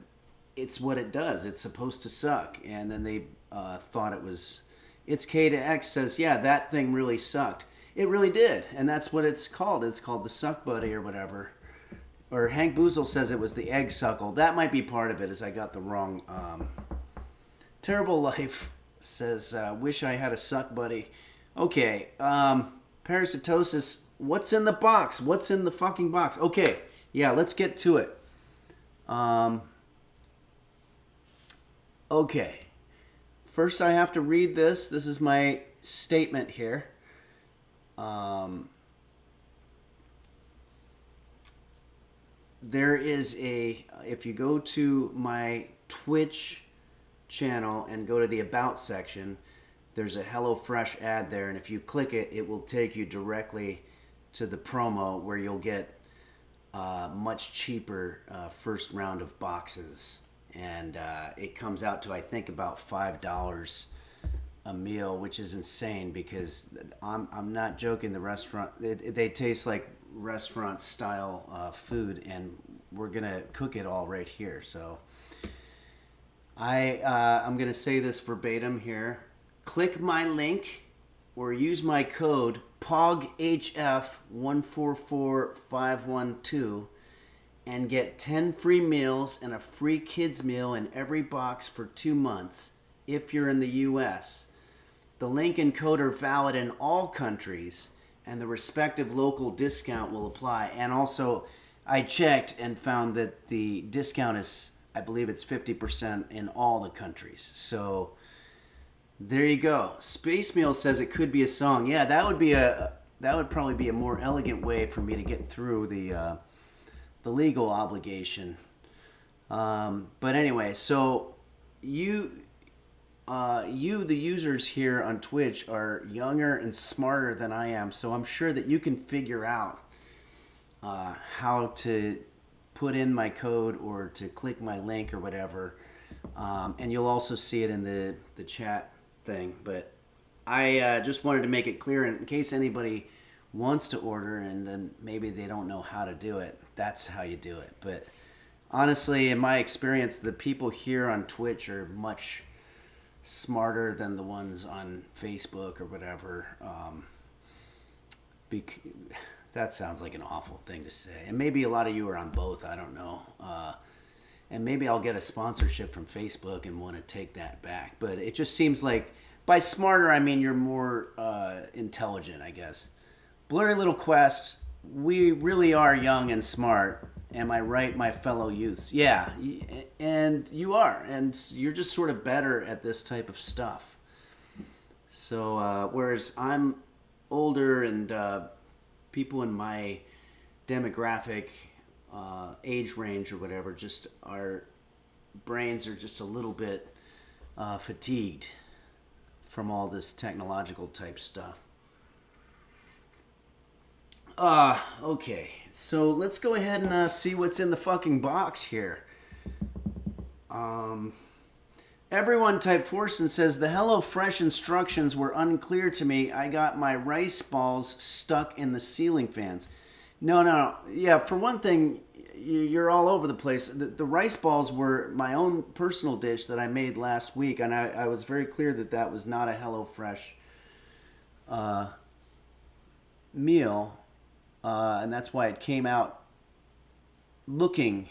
it's what it does. It's supposed to suck. And then they thought it was... It's K to X says, yeah, that thing really sucked. It really did, and that's what it's called. It's called the Suck Buddy or whatever. Or Hank Boozle says it was the Egg Suckle. That might be part of it, as I got the wrong... Terrible Life says, wish I had a Suck Buddy. Okay, Parasitosis, what's in the box? What's in the fucking box? Okay, yeah, let's get to it. Okay. First, I have to read this. This is my statement here. There is if you go to my Twitch channel and go to the About section, there's a HelloFresh ad there, and if you click it, it will take you directly to the promo where you'll get much cheaper first round of boxes. And it comes out to, I think, about $5 a meal, which is insane because I'm not joking. The restaurant, they taste like restaurant style food, and we're gonna cook it all right here. So I'm gonna say this verbatim here. Click my link or use my code POGHF144512 and get 10 free meals and a free kids meal in every box for 2 months if you're in the US. The link and code are valid in all countries, and the respective local discount will apply. And also, I checked and found that the discount is, I believe it's 50% in all the countries. So there you go. Space Meal says it could be a song. Yeah, that would probably be a more elegant way for me to get through the legal obligation. But anyway, so you, the users here on Twitch, are younger and smarter than I am, so I'm sure that you can figure out how to put in my code or to click my link or whatever. And you'll also see it in the chat thing. But I just wanted to make it clear in case anybody wants to order and then maybe they don't know how to do it. That's how you do it. But honestly, in my experience, the people here on Twitch are much smarter than the ones on Facebook or whatever. That sounds like an awful thing to say. And maybe a lot of you are on both. I don't know. And maybe I'll get a sponsorship from Facebook and want to take that back. But it just seems like by smarter, I mean you're more intelligent, I guess. Blurry Little Quest, we really are young and smart. Am I right, my fellow youths? Yeah, and you are. And you're just sort of better at this type of stuff. So, whereas I'm older and people in my demographic age range or whatever, just our brains are just a little bit fatigued from all this technological type stuff. Okay, so let's go ahead and see what's in the fucking box here. Everyone type Forson says the HelloFresh instructions were unclear to me. I got my rice balls stuck in the ceiling fans. No. Yeah, for one thing, you're all over the place. The rice balls were my own personal dish that I made last week, and I was very clear that that was not a HelloFresh meal. And that's why it came out looking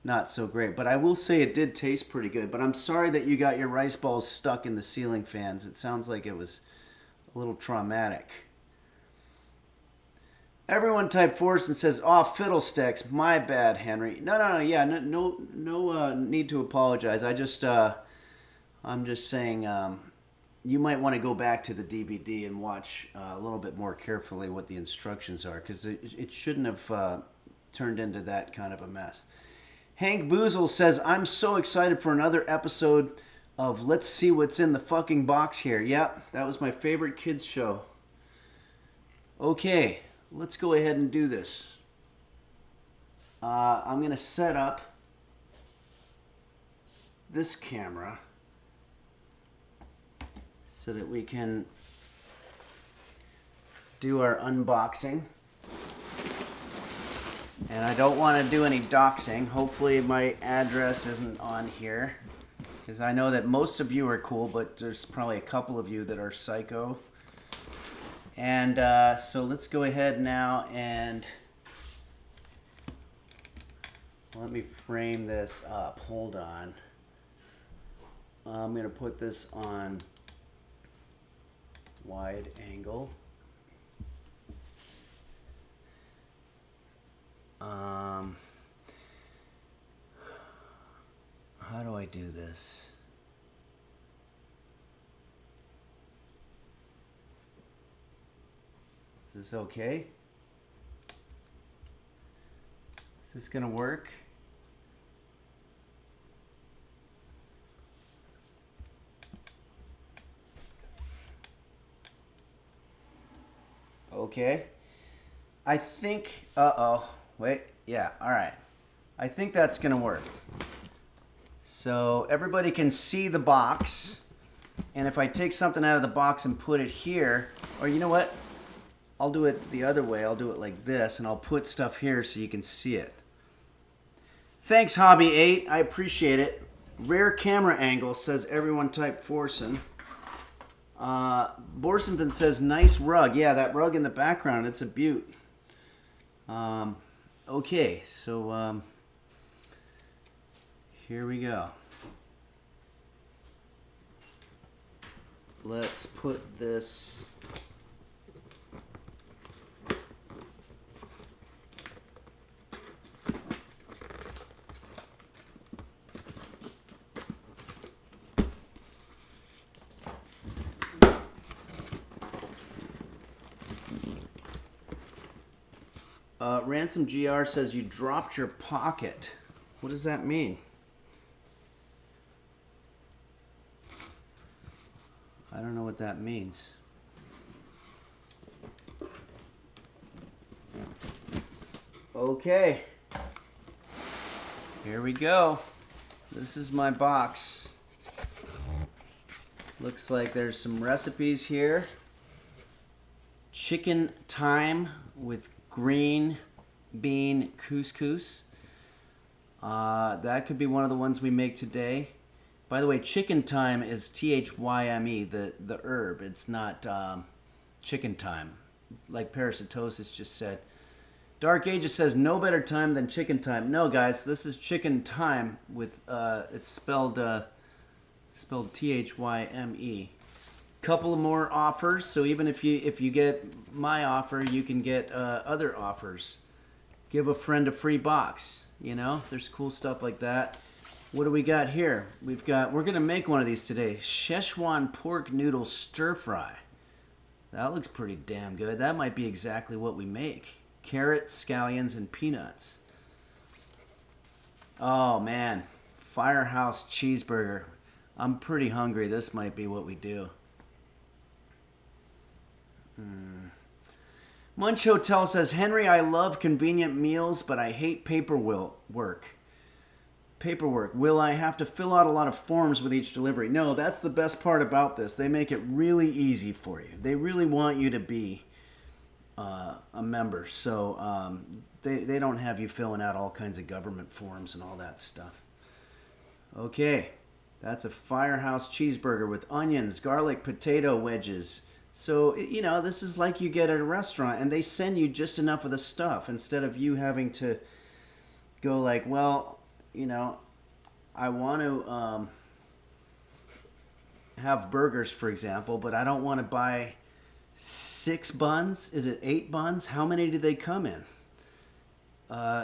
not so great. But I will say it did taste pretty good. But I'm sorry that you got your rice balls stuck in the ceiling fans. It sounds like it was a little traumatic. Everyone type Force and says, "Oh, fiddlesticks, my bad, Henry." No. Yeah, no need to apologize. I'm just saying. You might want to go back to the DVD and watch a little bit more carefully what the instructions are, because it shouldn't have turned into that kind of a mess. Hank Boozle says, I'm so excited for another episode of Let's See What's in the Fucking Box Here. Yep, that was my favorite kids show. Okay, let's go ahead and do this. I'm going to set up this camera so that we can do our unboxing. And I don't want to do any doxing. Hopefully my address isn't on here. Because I know that most of you are cool, but there's probably a couple of you that are psycho. And so let's go ahead now and let me frame this up. Hold on. I'm going to put this on wide angle. How do I do this? Is this okay? Is this gonna work? Okay. I think, wait, yeah, all right. I think that's gonna work. So everybody can see the box. And if I take something out of the box and put it here, or you know what? I'll do it the other way. I'll do it like this, and I'll put stuff here so you can see it. Thanks, Hobby 8. I appreciate it. Rare camera angle, says everyone type Forsen. Borsenvin says, nice rug. Yeah, that rug in the background, it's a beaut. Okay, so here we go. Let's put this... Ransom GR says you dropped your pocket. What does that mean? I don't know what that means. Okay. Here we go. This is my box. Looks like there's some recipes here. Chicken thyme with green bean couscous. That could be one of the ones we make today. By the way, chicken thyme is T-H-Y-M-E, the herb. It's not chicken thyme, like Parasitosis just said. Dark Ages says, no better time than chicken thyme. No, guys, this is chicken thyme with, it's spelled T-H-Y-M-E. Couple of more offers, so even if you get my offer, you can get other offers. Give a friend a free box, you know? There's cool stuff like that. What do we got here? We're gonna make one of these today. Szechuan pork noodle stir fry. That looks pretty damn good. That might be exactly what we make. Carrot, scallions, and peanuts. Oh man, Firehouse cheeseburger. I'm pretty hungry. This might be what we do. Munch Hotel says, Henry, I love convenient meals, but I hate paperwork. Will I have to fill out a lot of forms with each delivery? No, that's the best part about this. They make it really easy for you. They really want you to be a member. So they don't have you filling out all kinds of government forms and all that stuff. Okay, that's a Firehouse cheeseburger with onions, garlic, potato wedges. So, you know, this is like you get at a restaurant, and they send you just enough of the stuff instead of you having to go like, well, you know, I want to have burgers, for example, but I don't want to buy 6 buns. Is it 8 buns? How many do they come in?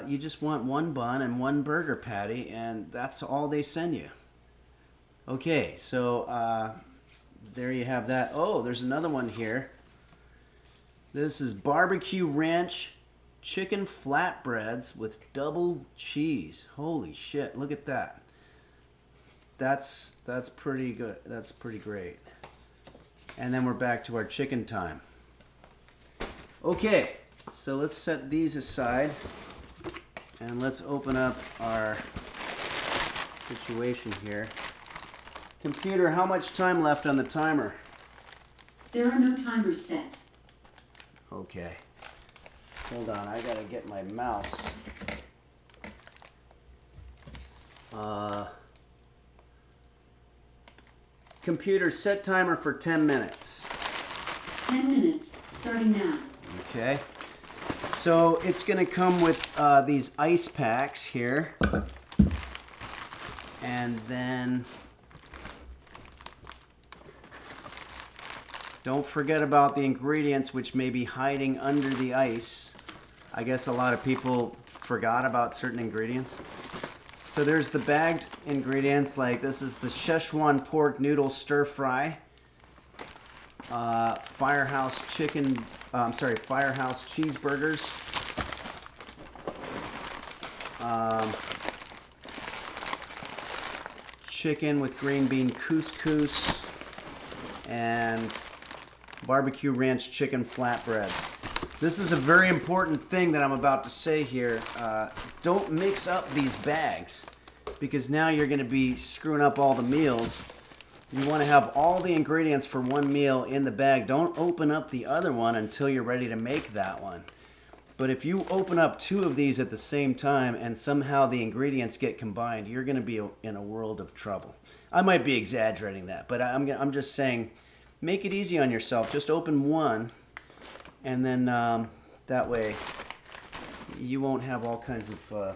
You just want 1 bun and 1 burger patty, and that's all they send you. Okay, so... there you have that. Oh, there's another one here. This is barbecue ranch chicken flatbreads with double cheese. Holy shit, look at that. That's pretty good. That's pretty great. And then we're back to our chicken time. Okay, so let's set these aside and let's open up our situation here. Computer, how much time left on the timer? There are no timers set. Okay. Hold on, I gotta get my mouse. Computer, set timer for 10 minutes. 10 minutes, starting now. Okay. So it's going to come with these ice packs here. And then don't forget about the ingredients which may be hiding under the ice. I guess a lot of people forgot about certain ingredients. So there's the bagged ingredients, like this is the Szechuan pork noodle stir fry, Firehouse cheeseburgers, chicken with green bean couscous, and barbecue ranch chicken flatbreads. This is a very important thing that I'm about to say here. Don't mix up these bags, because now you're going to be screwing up all the meals. You want to have all the ingredients for one meal in the bag. Don't open up the other one until you're ready to make that one. But if you open up two of these at the same time and somehow the ingredients get combined, you're going to be in a world of trouble. I might be exaggerating that, but I'm just saying, make it easy on yourself. Just open one, and then that way you won't have all kinds of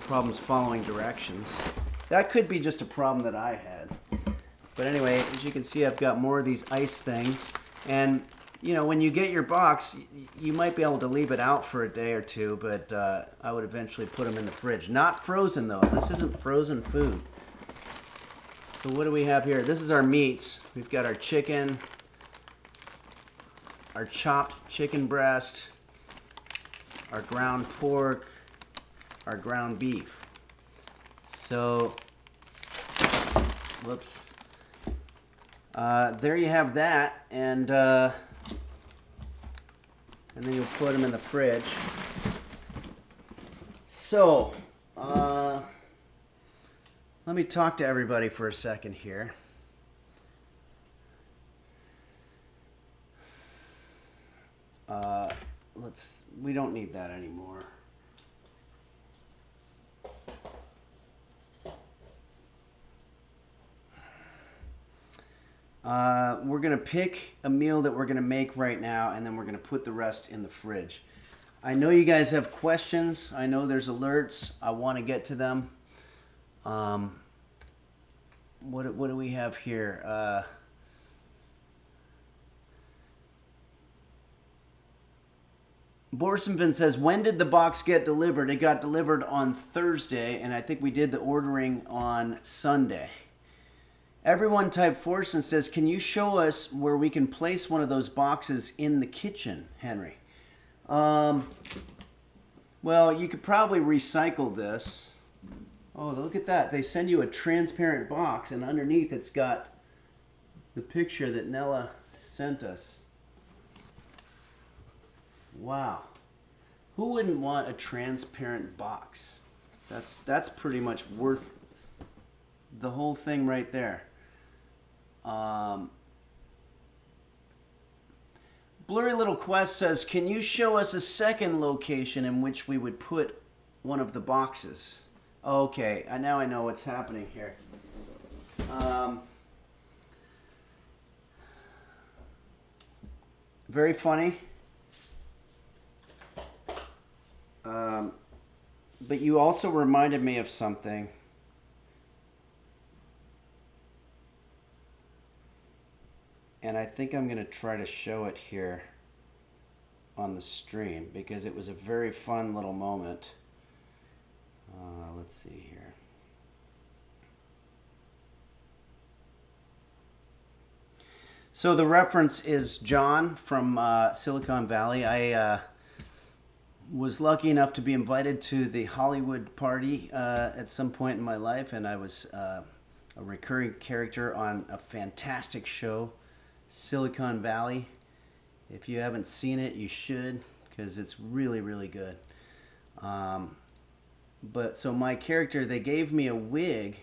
problems following directions. That could be just a problem that I had. But anyway, as you can see, I've got more of these ice things. And, you know, when you get your box, you might be able to leave it out for a day or two, but I would eventually put them in the fridge. Not frozen, though. This isn't frozen food. So what do we have here? This is our meats. We've got our chicken, our chopped chicken breast, our ground pork, our ground beef. So, whoops. There you have that, and then you'll put them in the fridge. So, let me talk to everybody for a second here. We don't need that anymore. We're going to pick a meal that we're going to make right now, and then we're going to put the rest in the fridge. I know you guys have questions. I know there's alerts. I want to get to them. What do we have here? Borsenvin says, when did the box get delivered? It got delivered on Thursday, and I think we did the ordering on Sunday. Everyone type Forsen says, can you show us where we can place one of those boxes in the kitchen, Henry? Well, you could probably recycle this. Oh, look at that. They send you a transparent box, and underneath it's got the picture that Nella sent us. Wow. Who wouldn't want a transparent box? That's pretty much worth the whole thing right there. Blurry Little Quest says, can you show us a second location in which we would put one of the boxes? Okay, now I know what's happening here. Very funny. But you also reminded me of something. And I think I'm going to try to show it here on the stream because it was a very fun little moment. Let's see here. So the reference is John from Silicon Valley. I was lucky enough to be invited to the Hollywood party at some point in my life, and I was a recurring character on a fantastic show, Silicon Valley. If you haven't seen it, you should, because it's really, really good. But so my character, they gave me a wig,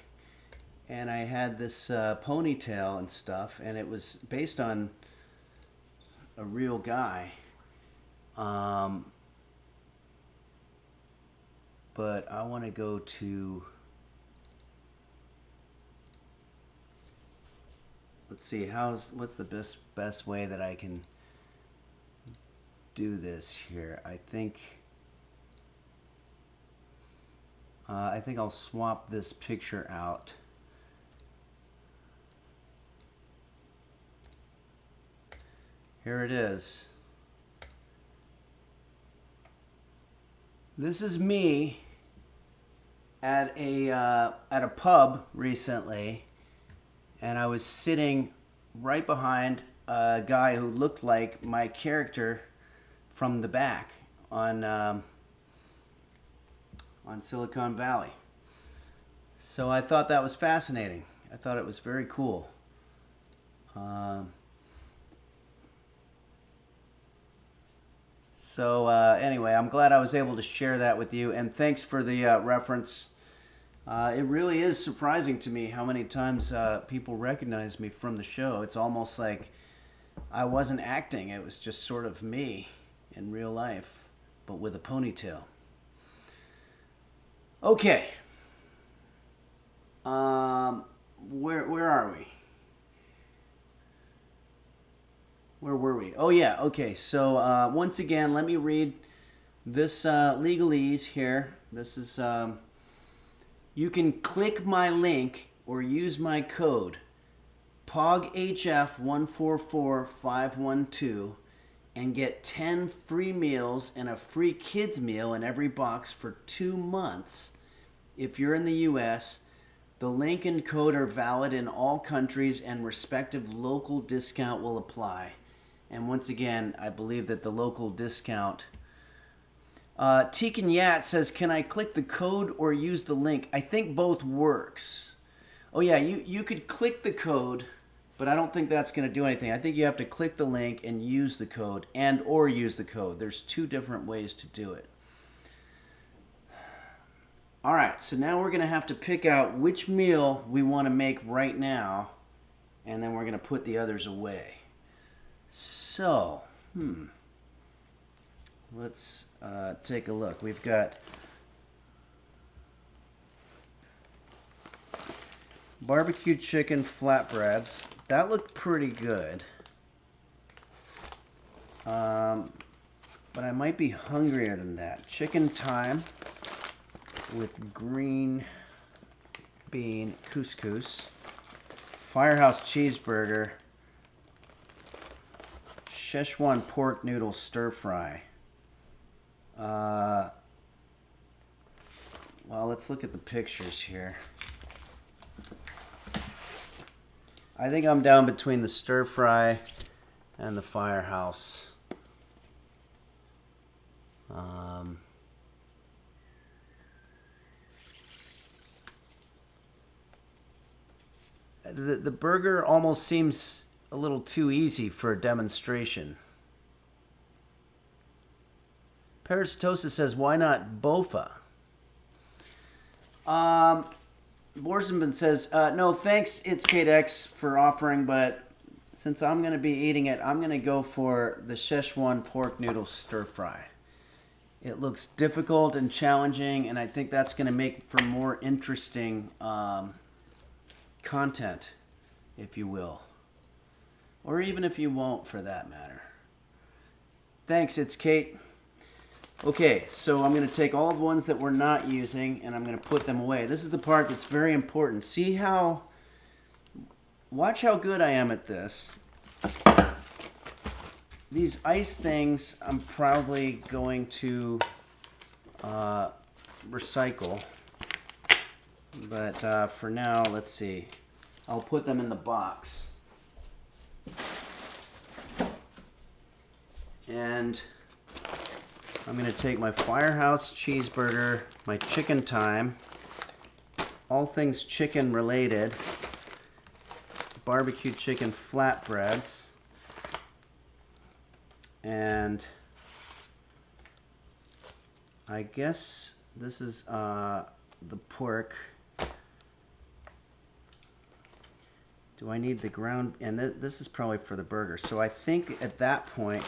and I had this ponytail and stuff, and it was based on a real guy. But I want to go to, let's see, what's the best way that I can do this here? I think I'll swap this picture out. Here it is. This is me at a pub recently, and I was sitting right behind a guy who looked like my character from the back on Silicon Valley. So I thought that was fascinating. I thought it was very cool. Anyway, I'm glad I was able to share that with you, and thanks for the reference. It really is surprising to me how many times people recognize me from the show. It's almost like I wasn't acting. It was just sort of me in real life, but with a ponytail. Okay. Where are we? Where were we? Oh yeah, okay. So once again, let me read this legalese here. This is, you can click my link or use my code POGHF144512 and get 10 free meals and a free kids meal in every box for 2 months. If you're in the US, the link and code are valid in all countries and respective local discount will apply. And once again, I believe that the local discount... Tekin Yat says, can I click the code or use the link? I think both works. Oh yeah, you could click the code, but I don't think that's going to do anything. I think you have to click the link and use the code, and or use the code. There's 2 different ways to do it. All right, so now we're going to have to pick out which meal we want to make right now, and then we're going to put the others away. So, let's take a look. We've got barbecue chicken flatbreads. That looked pretty good. But I might be hungrier than that. Chicken thyme with green bean couscous. Firehouse cheeseburger. Szechuan pork noodle stir fry. Well, let's look at the pictures here. I think I'm down between the stir fry and the firehouse. The burger almost seems a little too easy for a demonstration. Parasitosis says, why not Bofa? Borsenman says, no, thanks, it's Kate X for offering, but since I'm going to be eating it, I'm going to go for the Szechuan pork noodle stir fry. It looks difficult and challenging, and I think that's going to make for more interesting content, if you will. Or even if you won't, for that matter. Thanks, it's Kate. Okay, so I'm going to take all the ones that we're not using, and I'm going to put them away. This is the part that's very important. See how... Watch how good I am at this. These ice things, I'm probably going to recycle. But for now, let's see. I'll put them in the box. And I'm going to take my Firehouse cheeseburger, my chicken thyme, all things chicken related, barbecue chicken flatbreads, and I guess this is the pork. Do I need the ground? And this is probably for the burger. So I think at that point,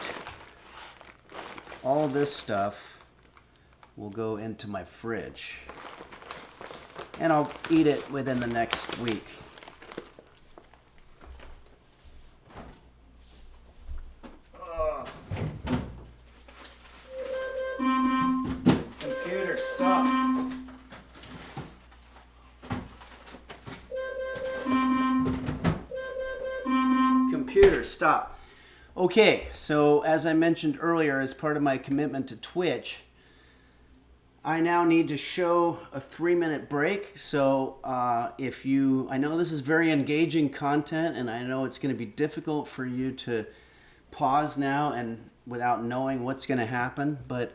all this stuff will go into my fridge. And I'll eat it within the next week. Computer, stop. Computer, stop. Okay, so as I mentioned earlier, as part of my commitment to Twitch, I now need to show a 3-minute break. So I know this is very engaging content, and I know it's going to be difficult for you to pause now and without knowing what's going to happen, but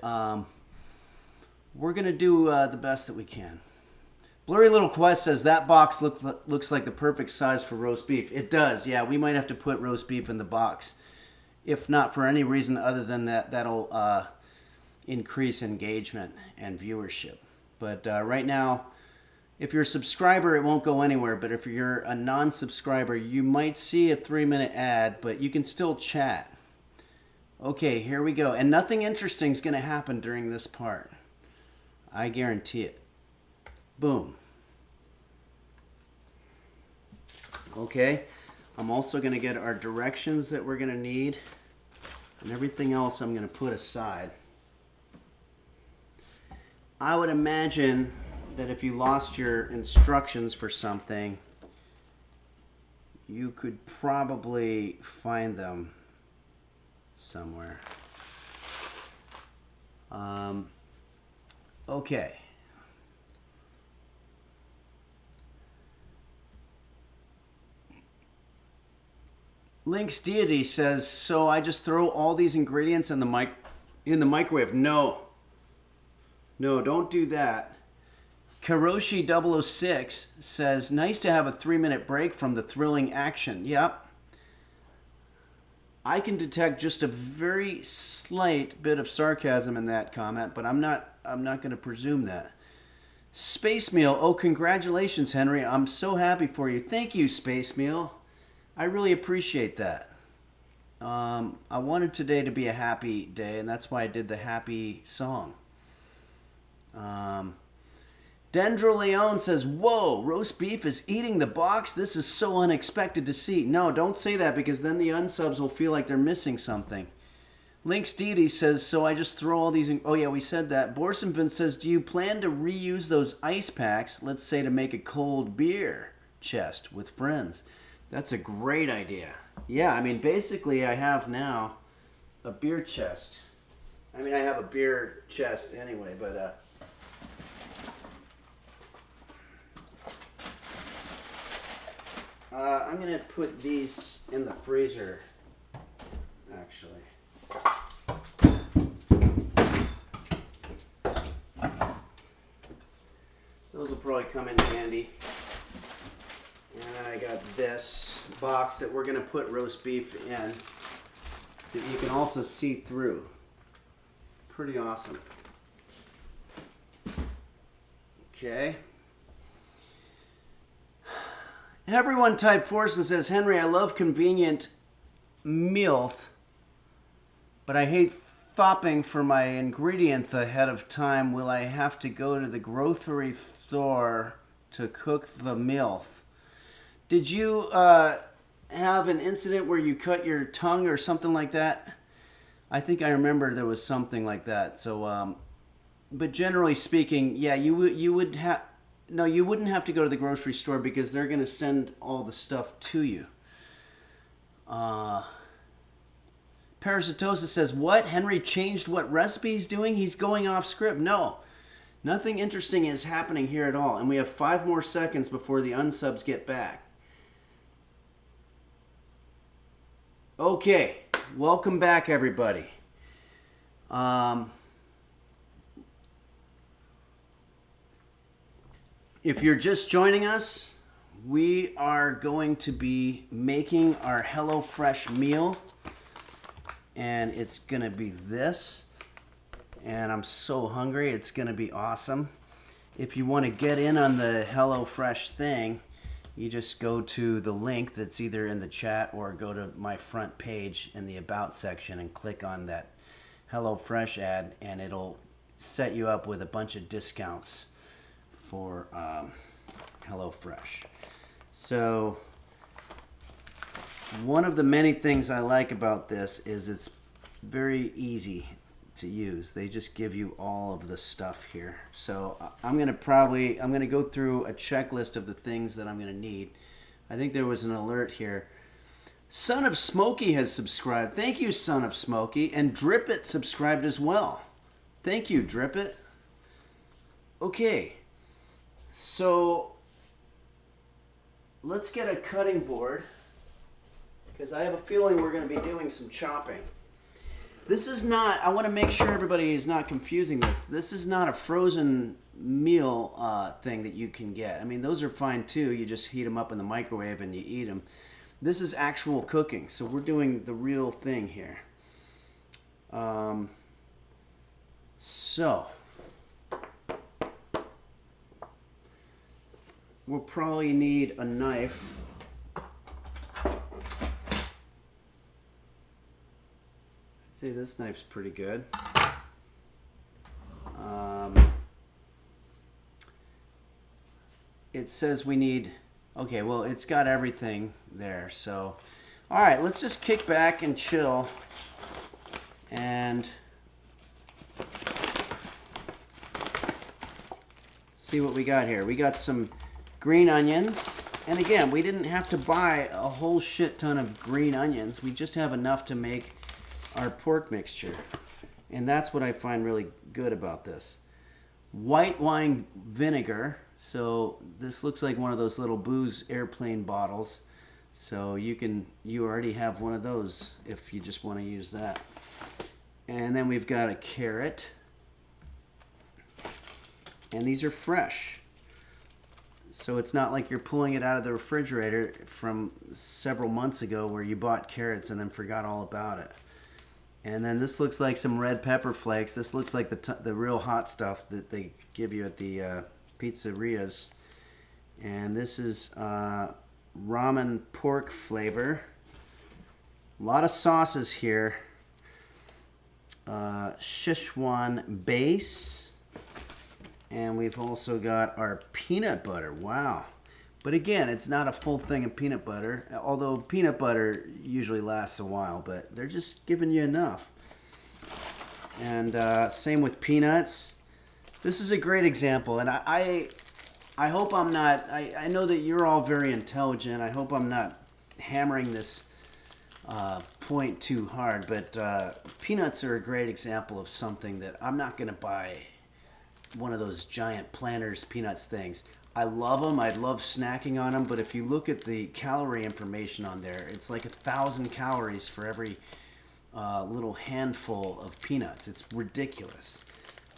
we're going to do the best that we can. Blurry Little Quest says that box looks like the perfect size for roast beef. It does, yeah. We might have to put roast beef in the box, if not for any reason other than that'll increase engagement and viewership. But right now, if you're a subscriber, it won't go anywhere. But if you're a non-subscriber, you might see a 3-minute ad, but you can still chat. Okay, here we go. And nothing interesting is going to happen during this part. I guarantee it. Boom. Okay, I'm also going to get our directions that we're going to need, and everything else I'm going to put aside. I would imagine that if you lost your instructions for something, you could probably find them somewhere. Okay. Link's Deity says, so I just throw all these ingredients in the microwave. No, don't do that. Karoshi 006 says, nice to have a 3-minute break from the thrilling action. Yep. I can detect just a very slight bit of sarcasm in that comment, but I'm not going to presume that. Space Meal, oh, congratulations, Henry. I'm so happy for you. Thank you, Space Meal. I really appreciate that. I wanted today to be a happy day, and that's why I did the happy song. Dendro Leone says, whoa, roast beef is eating the box? This is so unexpected to see. No, don't say that, because then the unsubs will feel like they're missing something. Link's Deity says, so I just throw all these in... Oh, yeah, we said that. Borsenvin says, do you plan to reuse those ice packs, let's say to make a cold beer chest with friends? That's a great idea. Yeah, I mean, basically I have now a beer chest. I mean, I have a beer chest anyway, but... I'm going to put these in the freezer, actually. Those will probably come in handy. And I got this box that we're going to put roast beef in that you can also see through. Pretty awesome. Okay. Everyone type Forson says, Henry, I love convenient mealth, but I hate thopping for my ingredients ahead of time. Will I have to go to the grocery store to cook the mealth? Did you have an incident where you cut your tongue or something like that? I think I remember there was something like that. So, but generally speaking, yeah, you would have... No, you wouldn't have to go to the grocery store because they're going to send all the stuff to you. Parasitosis says, what? Henry changed what recipe he's doing? He's going off script. No, nothing interesting is happening here at all. And we have 5 more seconds before the unsubs get back. Okay, welcome back, everybody. If you're just joining us, we are going to be making our HelloFresh meal. And it's going to be this. And I'm so hungry. It's going to be awesome. If you want to get in on the HelloFresh thing, you just go to the link that's either in the chat or go to my front page in the About section and click on that HelloFresh ad, and it'll set you up with a bunch of discounts for HelloFresh. So one of the many things I like about this is it's very easy to use. They just give you all of the stuff here. So I'm gonna go through a checklist of the things that I'm gonna need. I think there was an alert here. Son of Smokey has subscribed. Thank you, Son of Smokey. And Drip It subscribed as well. Thank you, Drip It. Okay, so let's get a cutting board, because I have a feeling we're going to be doing some chopping. This is not, I want to make sure everybody is not confusing this. This is not a frozen meal thing that you can get. I mean, those are fine too. You just heat them up in the microwave and you eat them. This is actual cooking, so we're doing the real thing here. So we'll probably need a knife. I'd say this knife's pretty good. It says we need, okay, well, it's got everything there. So, all right, let's just kick back and chill and see what we got here. We got some green onions. And again, we didn't have to buy a whole shit ton of green onions. We just have enough to make our pork mixture. And that's what I find really good about this. White wine vinegar. So this looks like one of those little booze airplane bottles. So you already have one of those if you just want to use that. And then we've got a carrot. And these are fresh. So it's not like you're pulling it out of the refrigerator from several months ago where you bought carrots and then forgot all about it. And then this looks like some red pepper flakes. This looks like the real hot stuff that they give you at the pizzerias. And this is ramen pork flavor. A lot of sauces here. Szechuan base. And we've also got our peanut butter. Wow. But again, it's not a full thing of peanut butter. Although peanut butter usually lasts a while. But they're just giving you enough. And same with peanuts. This is a great example. And I hope I'm not... I know that you're all very intelligent. I hope I'm not hammering this point too hard. But peanuts are a great example of something that I'm not going to buy... one of those giant Planters peanuts things. I love them. I love snacking on them. But if you look at the calorie information on there, it's like 1,000 calories for every little handful of peanuts. It's ridiculous.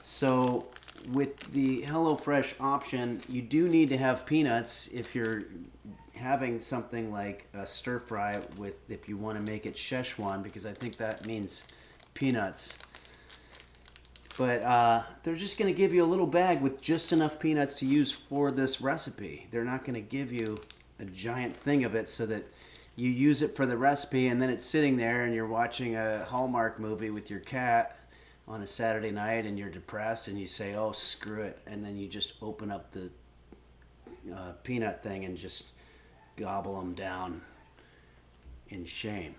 So with the HelloFresh option, you do need to have peanuts if you're having something like a stir fry with, if you want to make it Szechuan, because I think that means peanuts. But they're just going to give you a little bag with just enough peanuts to use for this recipe. They're not going to give you a giant thing of it so that you use it for the recipe and then it's sitting there and you're watching a Hallmark movie with your cat on a Saturday night and you're depressed and you say, oh, screw it. And then you just open up the peanut thing and just gobble them down in shame.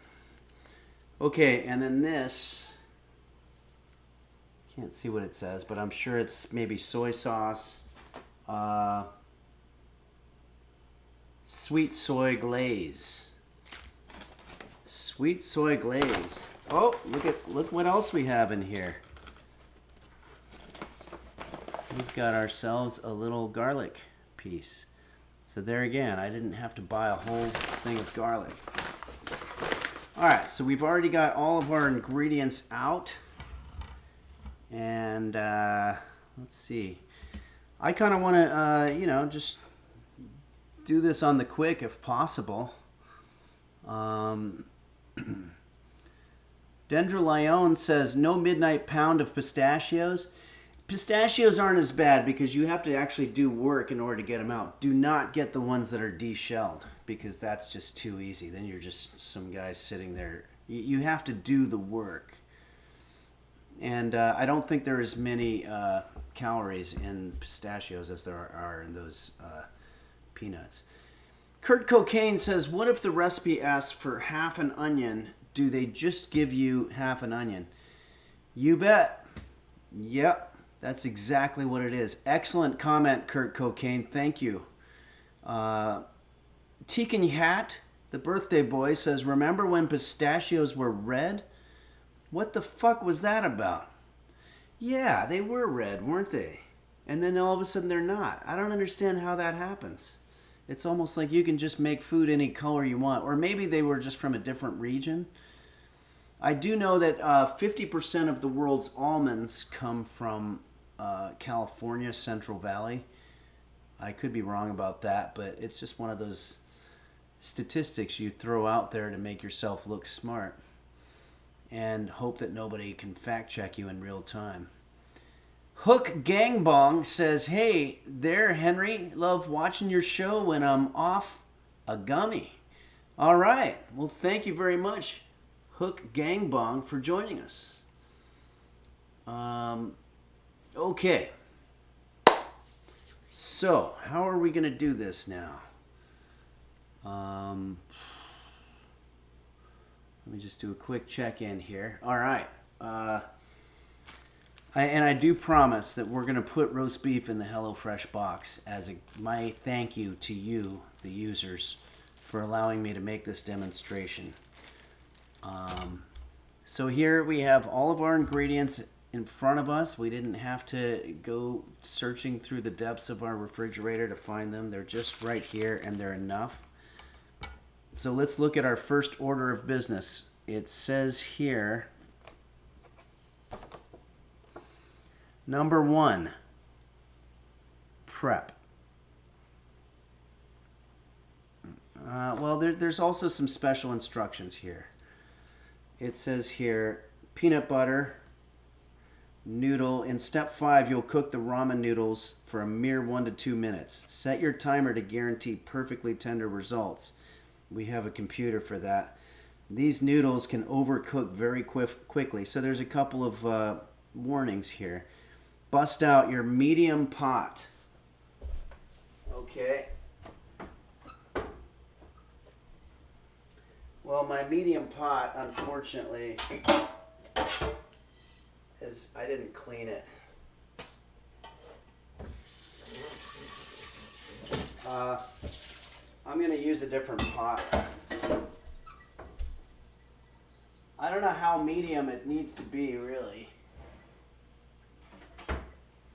Okay, and then this... can't see what it says, but I'm sure it's maybe soy sauce, sweet soy glaze. Sweet soy glaze. Oh, look what else we have in here. We've got ourselves a little garlic piece. So there again, I didn't have to buy a whole thing of garlic. All right, so we've already got all of our ingredients out. And let's see. I kind of want to, just do this on the quick if possible. Dendrolion says, no midnight pound of pistachios. Pistachios aren't as bad because you have to actually do work in order to get them out. Do not get the ones that are deshelled because that's just too easy. Then you're just some guy sitting there. You have to do the work. And I don't think there are as many calories in pistachios as there are in those peanuts. Kurt Cocaine says, what if the recipe asks for half an onion? Do they just give you half an onion? You bet. Yep, that's exactly what it is. Excellent comment, Kurt Cocaine. Thank you. Tekin Hat, the birthday boy, says, remember when pistachios were red? What the fuck was that about? Yeah, they were red, weren't they? And then all of a sudden they're not. I don't understand how that happens. It's almost like you can just make food any color you want. Or maybe they were just from a different region. I do know that 50% of the world's almonds come from California, Central Valley. I could be wrong about that, but it's just one of those statistics you throw out there to make yourself look smart and hope that nobody can fact check you in real time. Hook Gangbong says, hey there, Henry. Love watching your show when I'm off a gummy. All right. Well, thank you very much, Hook Gangbong, for joining us. Okay. So, how are we going to do this now? Let me just do a quick check-in here. All right. I do promise that we're going to put roast beef in the HelloFresh box as my thank you to you, the users, for allowing me to make this demonstration. So here we have all of our ingredients in front of us. We didn't have to go searching through the depths of our refrigerator to find them. They're just right here, and they're enough. So let's look at our first order of business. It says here, number 1, prep. Well, there's also some special instructions here. It says here, peanut butter, noodle. In step 5, you'll cook the ramen noodles for a mere 1 to 2 minutes. Set your timer to guarantee perfectly tender results. We have a computer for that. These noodles can overcook very quickly. So there's a couple of warnings here. Bust out your medium pot. Okay. Well, my medium pot, unfortunately, I didn't clean it. I'm going to use a different pot. I don't know how medium it needs to be, really.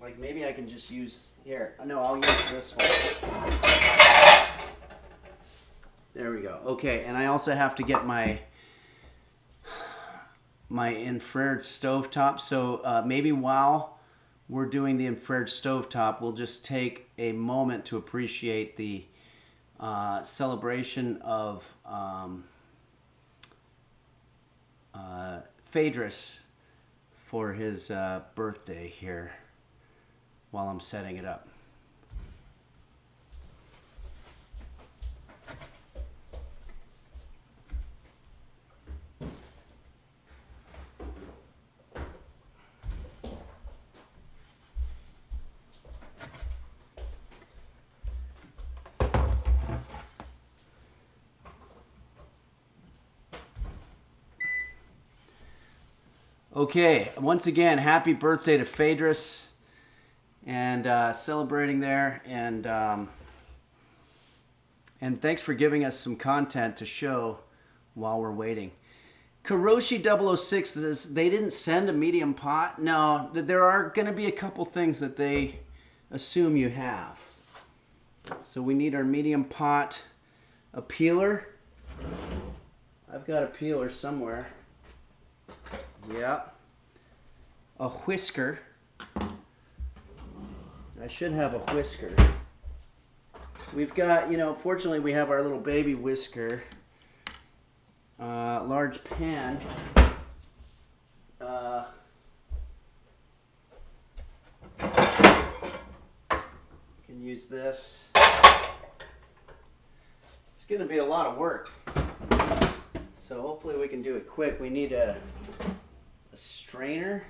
Like, maybe I can just use... Here. No, I'll use this one. There we go. Okay, and I also have to get my infrared stovetop. So maybe while we're doing the infrared stovetop, we'll just take a moment to appreciate the celebration of Phaedrus for his birthday here while I'm setting it up. Okay, once again, happy birthday to Phaedrus, and celebrating there, and thanks for giving us some content to show while we're waiting. Karoshi 006 says they didn't send a medium pot. No, there are going to be a couple things that they assume you have. So we need our medium pot, a peeler. I've got a peeler somewhere. Yeah. A whisker. I should have a whisker. We've got, fortunately we have our little baby whisker. Large pan. Can use this. It's going to be a lot of work. So hopefully we can do it quick. We need a strainer.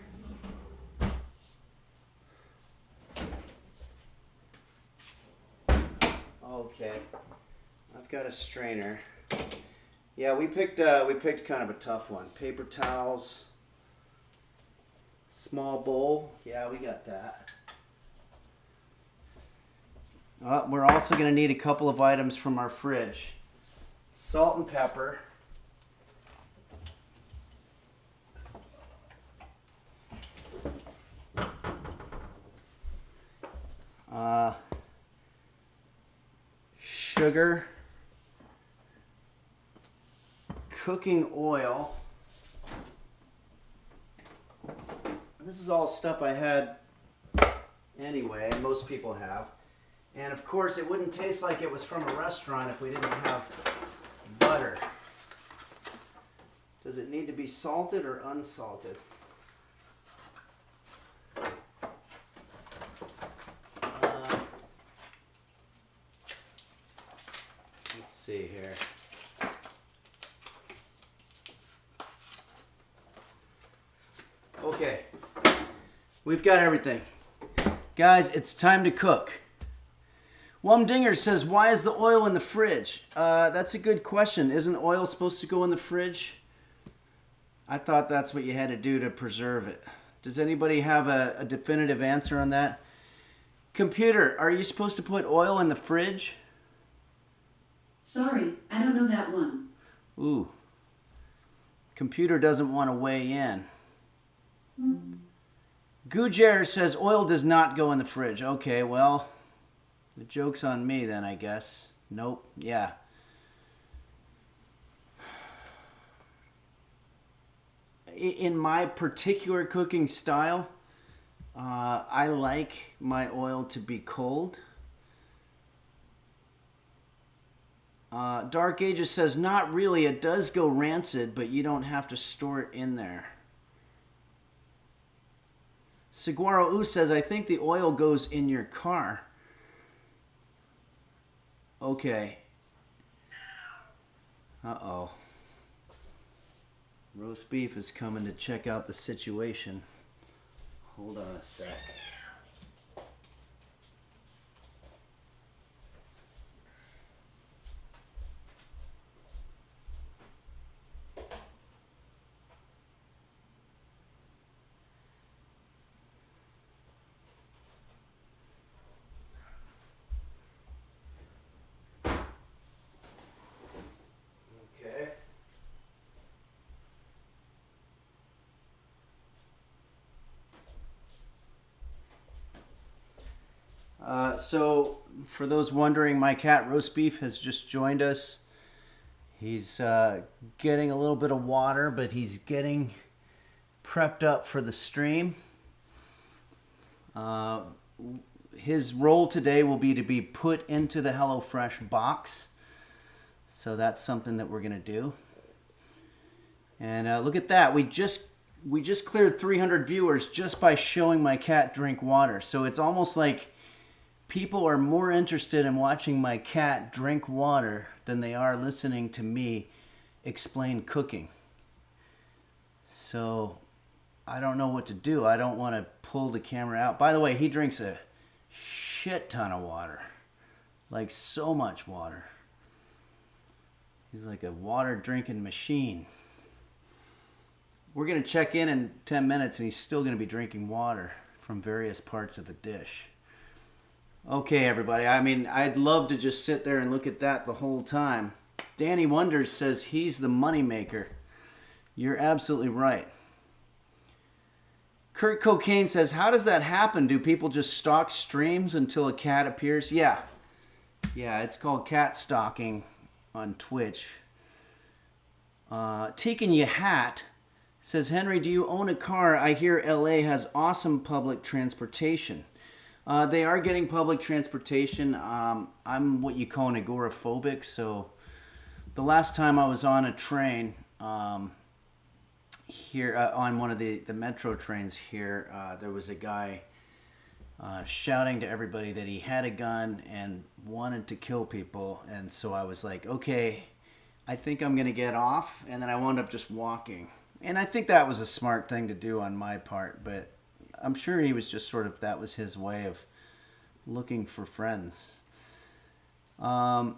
Okay. I've got a strainer. Yeah, we picked kind of a tough one. Paper towels, small bowl. Yeah, we got that. We're also going to need a couple of items from our fridge. Salt and pepper. Sugar. Cooking oil. This is all stuff I had anyway, most people have. And of course, it wouldn't taste like it was from a restaurant if we didn't have butter. Does it need to be salted or unsalted? Let's see here. Okay, we've got everything. Guys, it's time to cook. Wumdinger says, why is the oil in the fridge? That's a good question. Isn't oil supposed to go in the fridge? I thought that's what you had to do to preserve it. Does anybody have a definitive answer on that? Computer, are you supposed to put oil in the fridge? Sorry, I don't know that one. Ooh. Computer doesn't want to weigh in. Gujar says oil does not go in the fridge. Okay, well, the joke's on me then, I guess. Nope, yeah. In my particular cooking style, I like my oil to be cold. Dark Ages says, not really. It does go rancid, but you don't have to store it in there. Saguaro U says, I think the oil goes in your car. Okay. Uh-oh. Roast beef is coming to check out the situation. Hold on a sec. So, for those wondering, my cat Roast Beef has just joined us. He's getting a little bit of water, but he's getting prepped up for the stream. His role today will be to be put into the HelloFresh box. So that's something that we're going to do. And look at that. We just cleared 300 viewers just by showing my cat drink water. So it's almost like people are more interested in watching my cat drink water than they are listening to me explain cooking. So I don't know what to do. I don't want to pull the camera out. By the way, he drinks a shit ton of water. Like so much water. He's like a water drinking machine. We're going to check in 10 minutes and he's still going to be drinking water from various parts of the dish. Okay, everybody. I mean, I'd love to just sit there and look at that the whole time. Danny Wonders says he's the moneymaker. You're absolutely right. Kurt Cocaine says, how does that happen? Do people just stalk streams until a cat appears? Yeah. Yeah, it's called cat stalking on Twitch. Tekin Yahat says, Henry, do you own a car? I hear LA has awesome public transportation. They are getting public transportation. I'm what you call an agoraphobic, so the last time I was on a train here on one of the metro trains here, there was a guy shouting to everybody that he had a gun and wanted to kill people, and so I was like, okay, I think I'm gonna get off, and then I wound up just walking, and I think that was a smart thing to do on my part, but I'm sure he was just sort of, that was his way of looking for friends. Okay,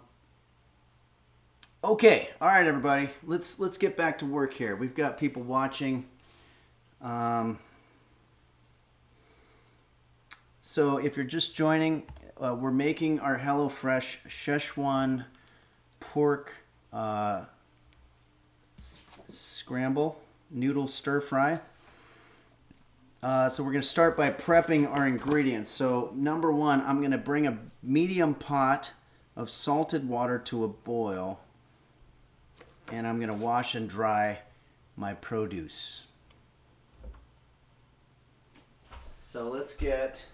all right, everybody. Let's get back to work here. We've got people watching. So if you're just joining, we're making our HelloFresh Szechuan pork scramble noodle stir fry. So we're going to start by prepping our ingredients. So number one, I'm going to bring a medium pot of salted water to a boil. And I'm going to wash and dry my produce. So let's get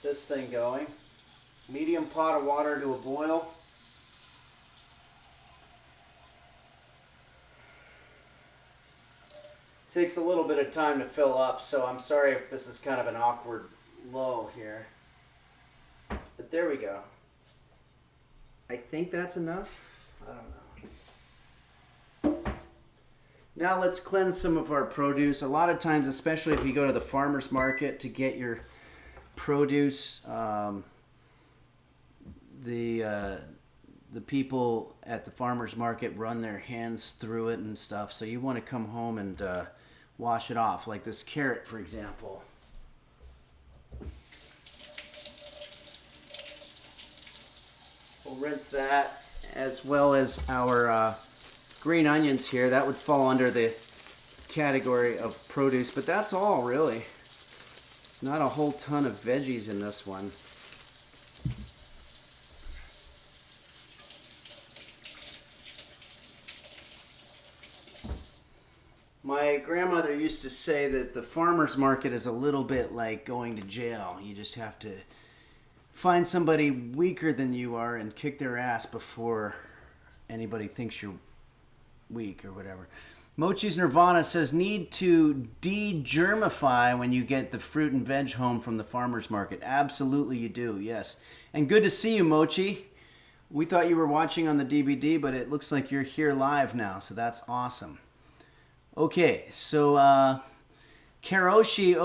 this thing going. Medium pot of water to a boil. Takes a little bit of time to fill up, so I'm sorry if this is kind of an awkward lull here. But there we go. I think that's enough. I don't know. Now let's cleanse some of our produce. A lot of times, especially if you go to the farmer's market to get your produce, the people at the farmer's market run their hands through it and stuff. So you want to come home and wash it off, like this carrot, for example. We'll rinse that, as well as our green onions here. That would fall under the category of produce, but that's all really. It's not a whole ton of veggies in this one. My grandmother used to say that the farmer's market is a little bit like going to jail. You just have to find somebody weaker than you are and kick their ass before anybody thinks you're weak or whatever. Mochi's Nirvana says, need to de-germify when you get the fruit and veg home from the farmer's market. Absolutely you do, yes. And good to see you, Mochi. We thought you were watching on the DVD, but it looks like you're here live now, so that's awesome. Okay, so Karoshi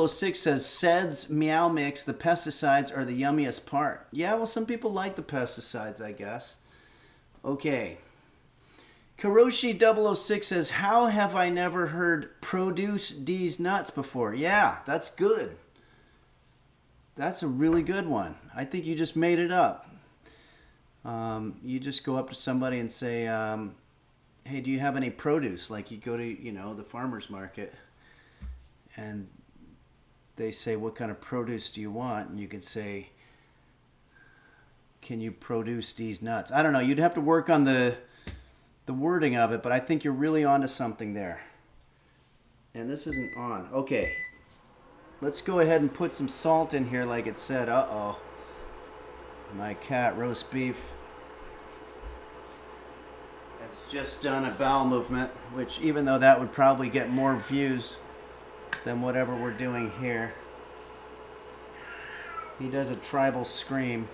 006 says, SEDS Meow Mix, the pesticides are the yummiest part. Yeah, well, some people like the pesticides, I guess. Okay. Karoshi 006 says, how have I never heard produce these nuts before? Yeah, that's good. That's a really good one. I think you just made it up. You just go up to somebody and say, hey, do you have any produce? Like you go to, the farmer's market and they say, what kind of produce do you want? And you can say, can you produce these nuts? I don't know. You'd have to work on the wording of it, but I think you're really onto something there. And this isn't on. Okay. Let's go ahead and put some salt in here like it said. Uh-oh. My cat roast beef has just done a bowel movement, which even though that would probably get more views than whatever we're doing here, he does a tribal scream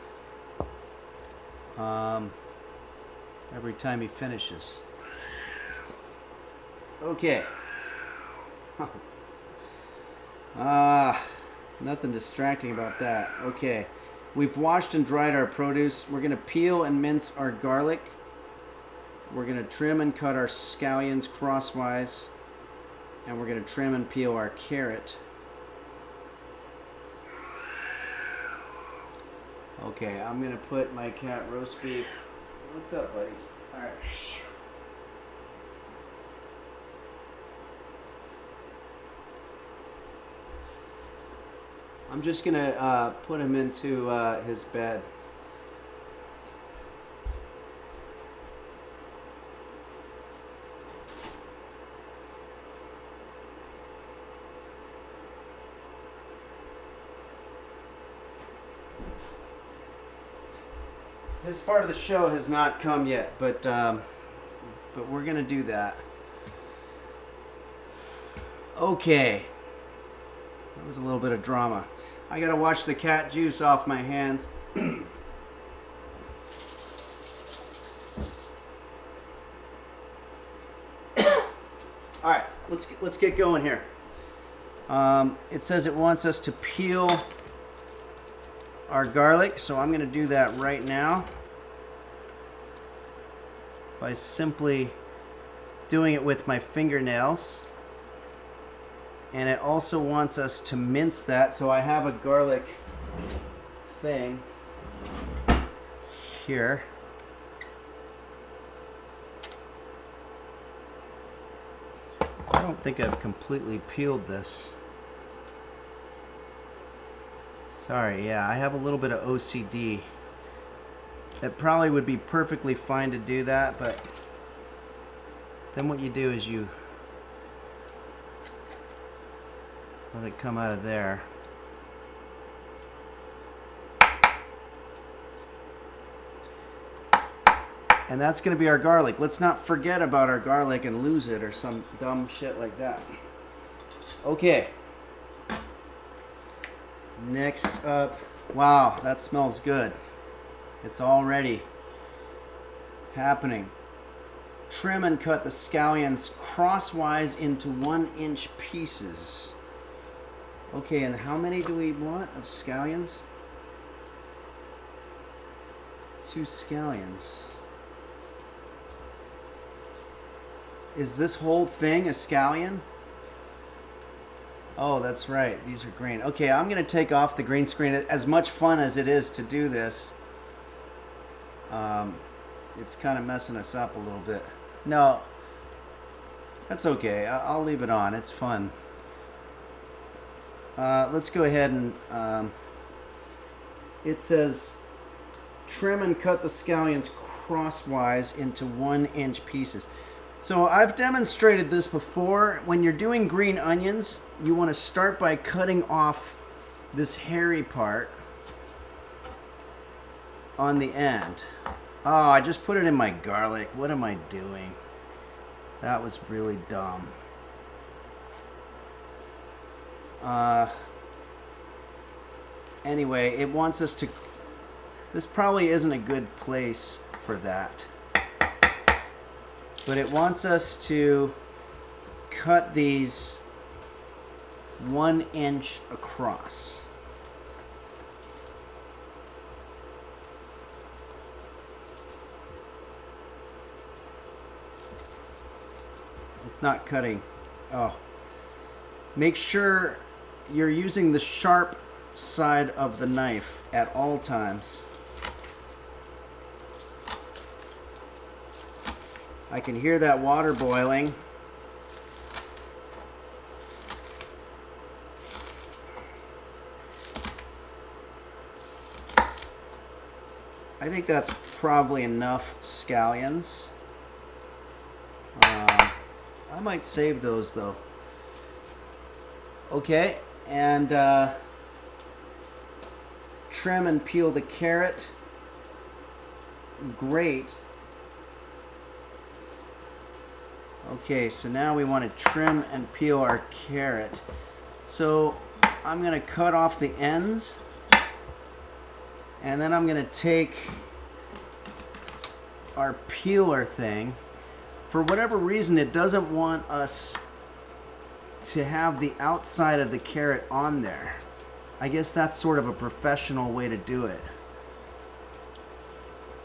every time he finishes. Okay. Nothing distracting about that. Okay. We've washed and dried our produce. We're going to peel and mince our garlic. We're going to trim and cut our scallions crosswise. And we're going to trim and peel our carrot. Okay, I'm going to put my cat roast beef. What's up, buddy? All right. I'm just going to put him into his bed. This part of the show has not come yet, but we're going to do that. Okay. That was a little bit of drama. I gotta wash the cat juice off my hands. All right, let's get going here. It says it wants us to peel our garlic, so I'm going to do that right now by simply doing it with my fingernails. And it also wants us to mince that, so I have a garlic thing here. I don't think I've completely peeled this. Sorry, yeah, I have a little bit of OCD. It probably would be perfectly fine to do that, but then what you do is you let it come out of there. And that's going to be our garlic. Let's not forget about our garlic and lose it or some dumb shit like that. Okay. Next up, wow, that smells good. It's already happening. Trim and cut the scallions crosswise into 1-inch pieces. Okay, and how many do we want of scallions? 2 scallions. Is this whole thing a scallion? Oh, that's right. These are green. Okay, I'm going to take off the green screen. As much fun as it is to do this, it's kind of messing us up a little bit. No, that's okay. I'll leave it on. It's fun. Let's go ahead and... it says, trim and cut the scallions crosswise into 1-inch pieces. So I've demonstrated this before. When you're doing green onions, you want to start by cutting off this hairy part on the end. Oh, I just put it in my garlic. What am I doing? That was really dumb. Anyway, it wants us to... This probably isn't a good place for that. But it wants us to cut these 1 inch across. It's not cutting. Oh. Make sure you're using the sharp side of the knife at all times. I can hear that water boiling. I think that's probably enough scallions. I might save those though. Okay, and trim and peel the carrot. Great. Okay, so now we want to trim and peel our carrot. So I'm going to cut off the ends, and then I'm going to take our peeler thing. For whatever reason, it doesn't want us to have the outside of the carrot on there. I guess that's sort of a professional way to do it.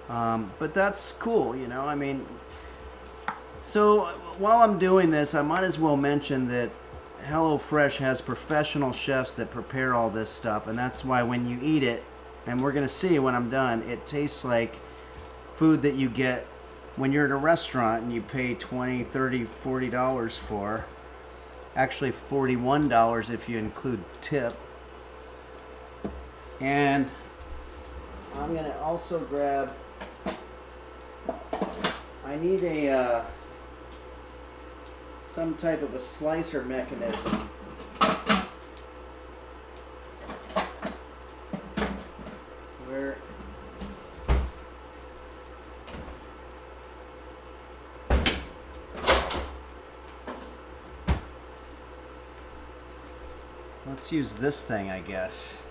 But that's cool, you know, I mean... So while I'm doing this, I might as well mention that HelloFresh has professional chefs that prepare all this stuff, and that's why when you eat it, and we're going to see when I'm done, it tastes like food that you get when you're at a restaurant and you pay $20, $30, $40 for. Actually $41 if you include tip. And I'm going to also grab... I need a... some type of a slicer mechanism. Where let's use this thing, I guess.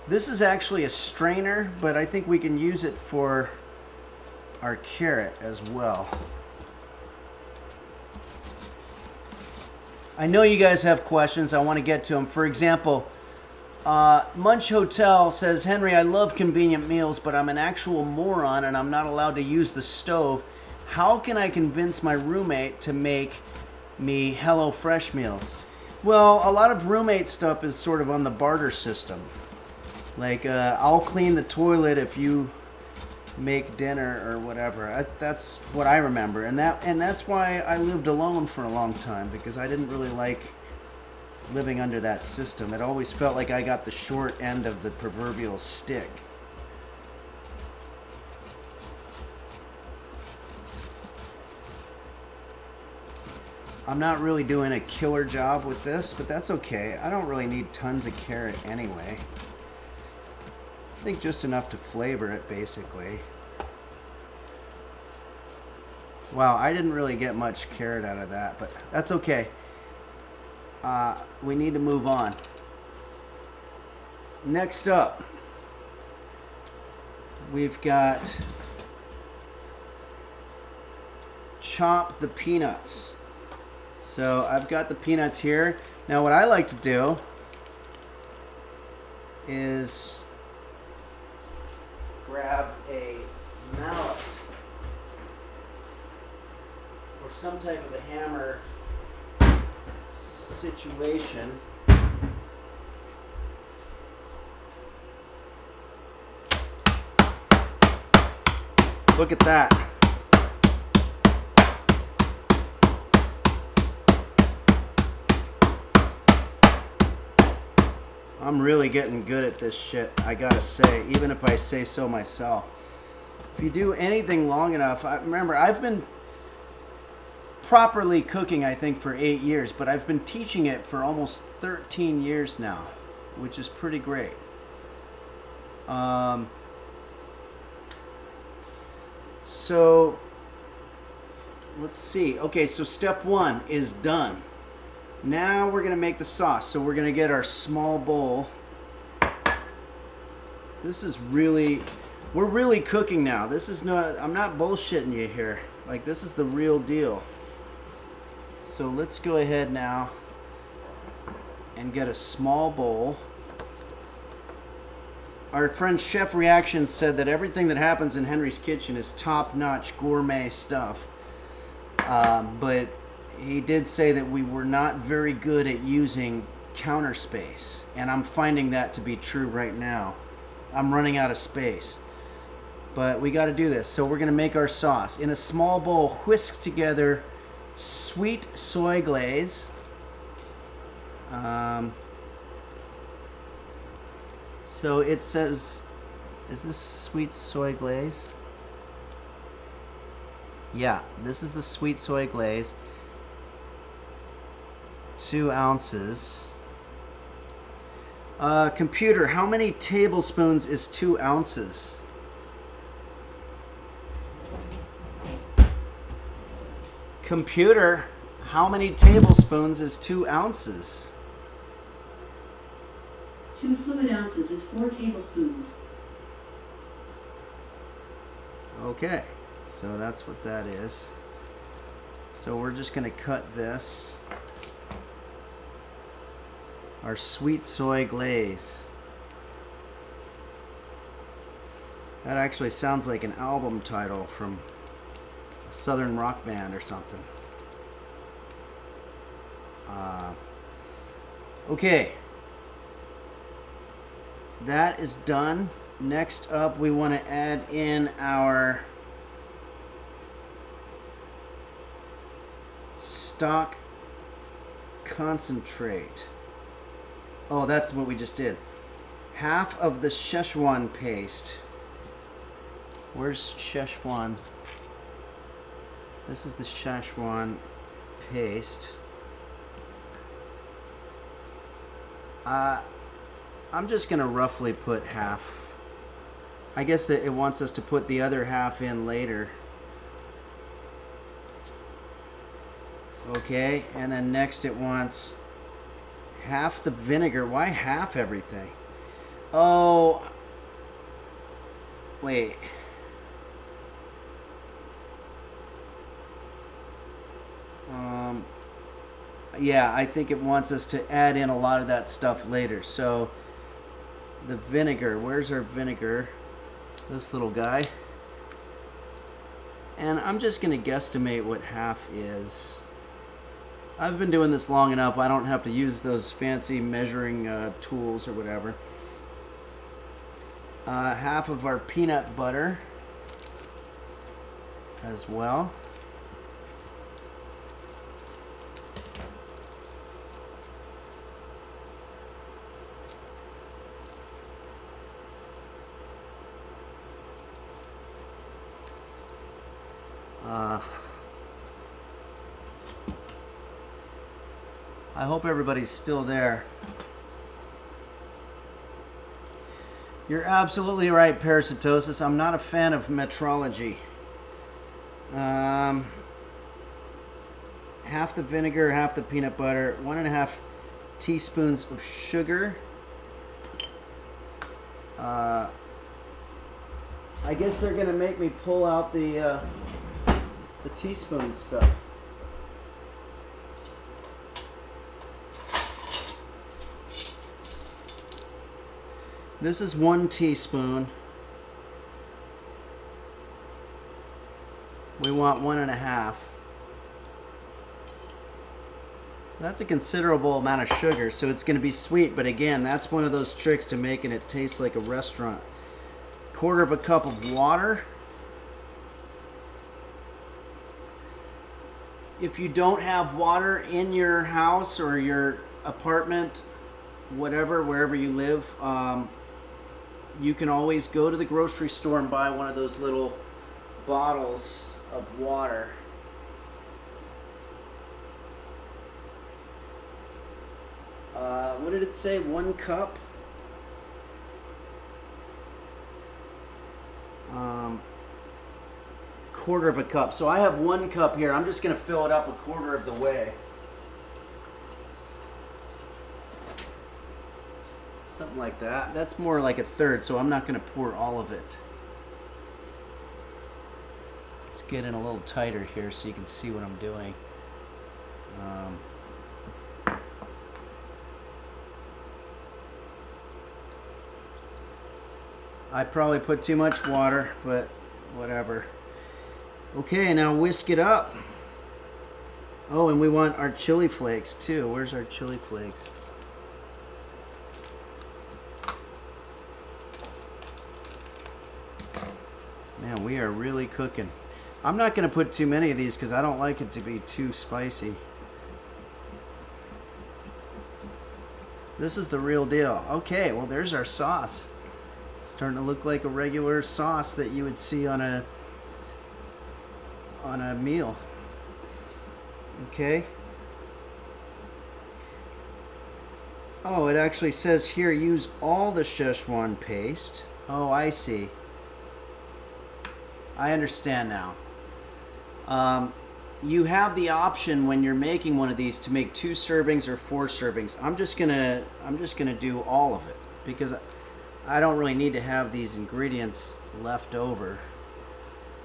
This is actually a strainer, but I think we can use it for our carrot as well. I know you guys have questions. I want to get to them. For example, Munch Hotel says, Henry, I love convenient meals, but I'm an actual moron and I'm not allowed to use the stove. How can I convince my roommate to make me HelloFresh meals? Well, a lot of roommate stuff is sort of on the barter system. Like, I'll clean the toilet if you make dinner or whatever. That's what I remember, and that's why I lived alone for a long time, because I didn't really like living under that system. It always felt like I got the short end of the proverbial stick. I'm not really doing a killer job with this, but that's okay. I don't really need tons of carrot anyway. I think just enough to flavor it, basically. Wow, I didn't really get much carrot out of that, but that's okay. We need to move on. Next up, we've got chop the peanuts. So I've got the peanuts here. Now what I like to do is grab a mallet or some type of a hammer situation. Look at that. I'm really getting good at this shit, I gotta say, even if I say so myself. If you do anything long enough, remember, I've been properly cooking, I think, for 8 years, but I've been teaching it for almost 13 years now, which is pretty great. So, let's see. Okay, so step 1 is done. Now we're going to make the sauce. So we're going to get our small bowl. This is really, we're really cooking now. This is not, I'm not bullshitting you here. Like, this is the real deal. So let's go ahead now and get a small bowl. Our friend Chef Reactions said that everything that happens in Henry's kitchen is top-notch gourmet stuff. But he did say that we were not very good at using counter space, and I'm finding that to be true right now. I'm running out of space, but we got to do this. So we're going to make our sauce. In a small bowl, whisk together sweet soy glaze, so it says, is this sweet soy glaze? Yeah, this is the sweet soy glaze. 2 ounces. Computer, how many tablespoons is 2 ounces? Computer, how many tablespoons is 2 ounces? 2 fluid ounces is 4 tablespoons. Okay, so that's what that is. So we're just going to cut this. Our sweet soy glaze. That actually sounds like an album title from a southern rock band or something. Okay. That is done. Next up, we want to add in our stock concentrate. Oh, that's what we just did. Half of the Szechuan paste. Where's Szechuan? This is the Szechuan paste. I'm just going to roughly put half. I guess that it wants us to put the other half in later. Okay, and then next it wants half the vinegar. Why half everything? Oh, wait. Yeah, I think it wants us to add in a lot of that stuff later. So the vinegar. Where's our vinegar? This little guy. And I'm just going to guesstimate what half is. I've been doing this long enough. I don't have to use those fancy measuring tools or whatever. Half of our peanut butter as well. I hope everybody's still there. You're absolutely right, Parasitosis. I'm not a fan of metrology. Half the vinegar, half the peanut butter, 1.5 teaspoons of sugar. I guess they're gonna make me pull out the teaspoon stuff. This is 1 teaspoon. We want 1.5. So that's a considerable amount of sugar. So it's going to be sweet, but again, that's one of those tricks to making it taste like a restaurant. 1/4 cup of water. If you don't have water in your house or your apartment, whatever, wherever you live, you can always go to the grocery store and buy one of those little bottles of water. What did it say? 1 cup? 1/4 cup. So I have 1 cup here. I'm just going to fill it up 1/4 of the way. Something like that. That's more like 1/3, so I'm not going to pour all of it. Let's get in a little tighter here so you can see what I'm doing. I probably put too much water, but whatever. Okay, now whisk it up. Oh, and we want our chili flakes too. Where's our chili flakes? Man, we are really cooking. I'm not going to put too many of these because I don't like it to be too spicy. This is the real deal. Okay, well there's our sauce. It's starting to look like a regular sauce that you would see on a meal. Okay. Oh, it actually says here use all the Szechuan paste. Oh, I see. I understand now. You have the option when you're making one of these to make 2 servings or 4 servings. I'm just gonna do all of it because I don't really need to have these ingredients left over.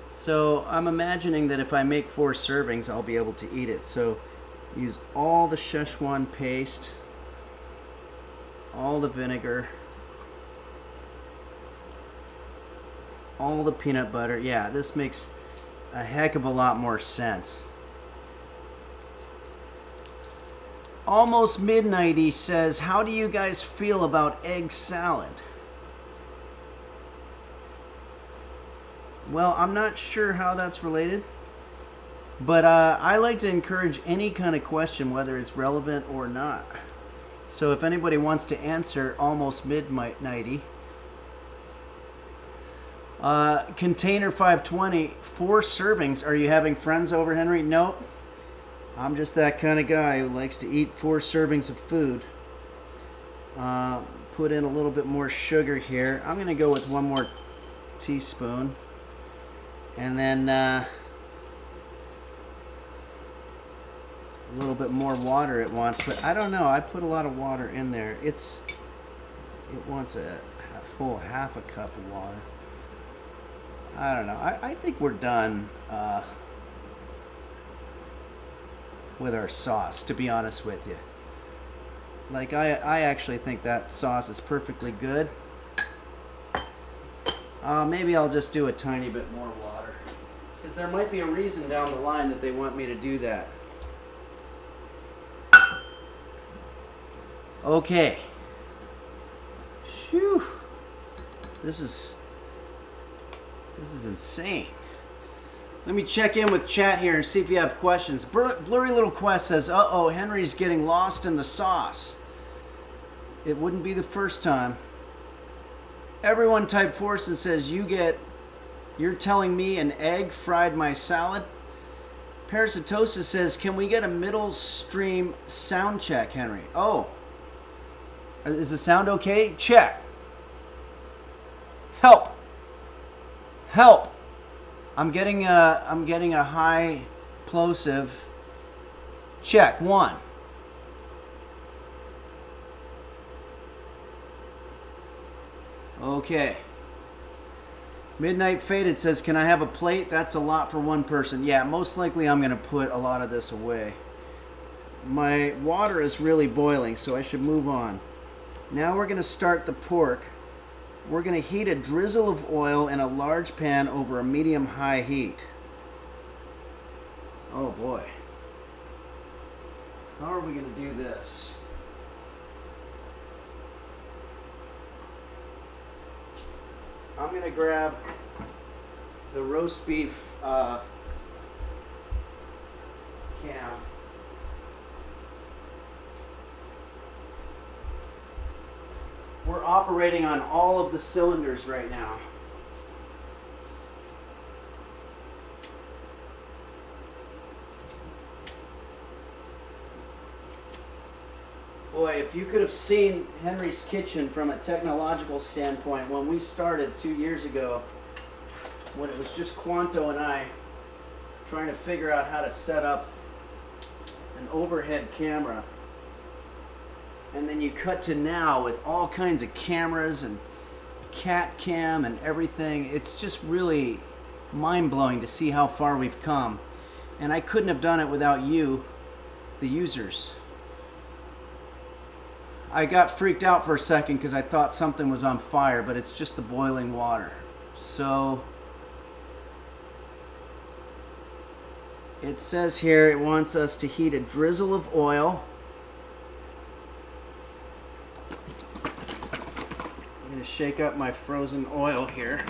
So I'm imagining that if I make 4 servings, I'll be able to eat it. So use all the Szechuan paste, all the vinegar, all the peanut butter. Yeah, this makes a heck of a lot more sense. Almost Midnight, he says, how do you guys feel about egg salad? Well, I'm not sure how that's related, but I like to encourage any kind of question, whether it's relevant or not. So if anybody wants to answer Almost Midnighty, Container 520, 4 servings. Are you having friends over, Henry? Nope. I'm just that kind of guy who likes to eat 4 servings of food. Put in a little bit more sugar here. I'm going to go with 1 more teaspoon. And then a little bit more water it wants. But I don't know. I put a lot of water in there. It wants a full 1/2 cup of water. I don't know. I think we're done with our sauce, to be honest with you. Like, I actually think that sauce is perfectly good. Maybe I'll just do a tiny bit more water. Because there might be a reason down the line that they want me to do that. Okay. Phew. This is insane. Let me check in with chat here and see if you have questions. Blurry Little Quest says, uh-oh, Henry's getting lost in the sauce. It wouldn't be the first time. Everyone type Forson says, you're telling me an egg fried my salad? Parasitosis says, can we get a middle stream sound check, Henry? Oh. Is the sound okay? Check. Help. Help. I'm getting a high plosive. Check. 1. Okay. Midnight Faded says, can I have a plate? That's a lot for one person. Yeah, most likely I'm going to put a lot of this away. My water is really boiling, so I should move on. Now we're going to start the pork. We're going to heat a drizzle of oil in a large pan over a medium-high heat. Oh boy. How are we going to do this? I'm going to grab the roast beef cam. We're operating on all of the cylinders right now. Boy, if you could have seen Henry's kitchen from a technological standpoint when we started 2 years ago, when it was just Quanto and I trying to figure out how to set up an overhead camera. And then you cut to now with all kinds of cameras and cat cam and everything. It's just really mind-blowing to see how far we've come. And I couldn't have done it without you, the users. I got freaked out for a second because I thought something was on fire, but it's just the boiling water. So it says here it wants us to heat a drizzle of oil. I'm going to shake up my frozen oil here.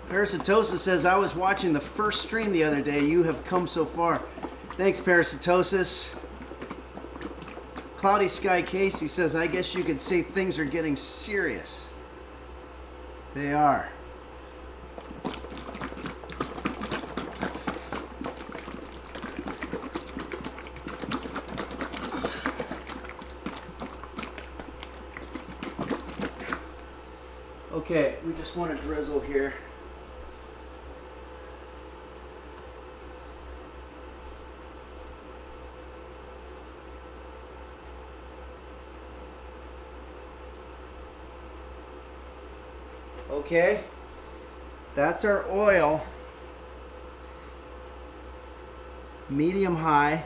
Parasitosis says, I was watching the first stream the other day. You have come so far. Thanks, Parasitosis. Cloudy Sky Casey says, I guess you could say things are getting serious. They are. Okay, we just want to drizzle here. Okay, that's our oil, medium high,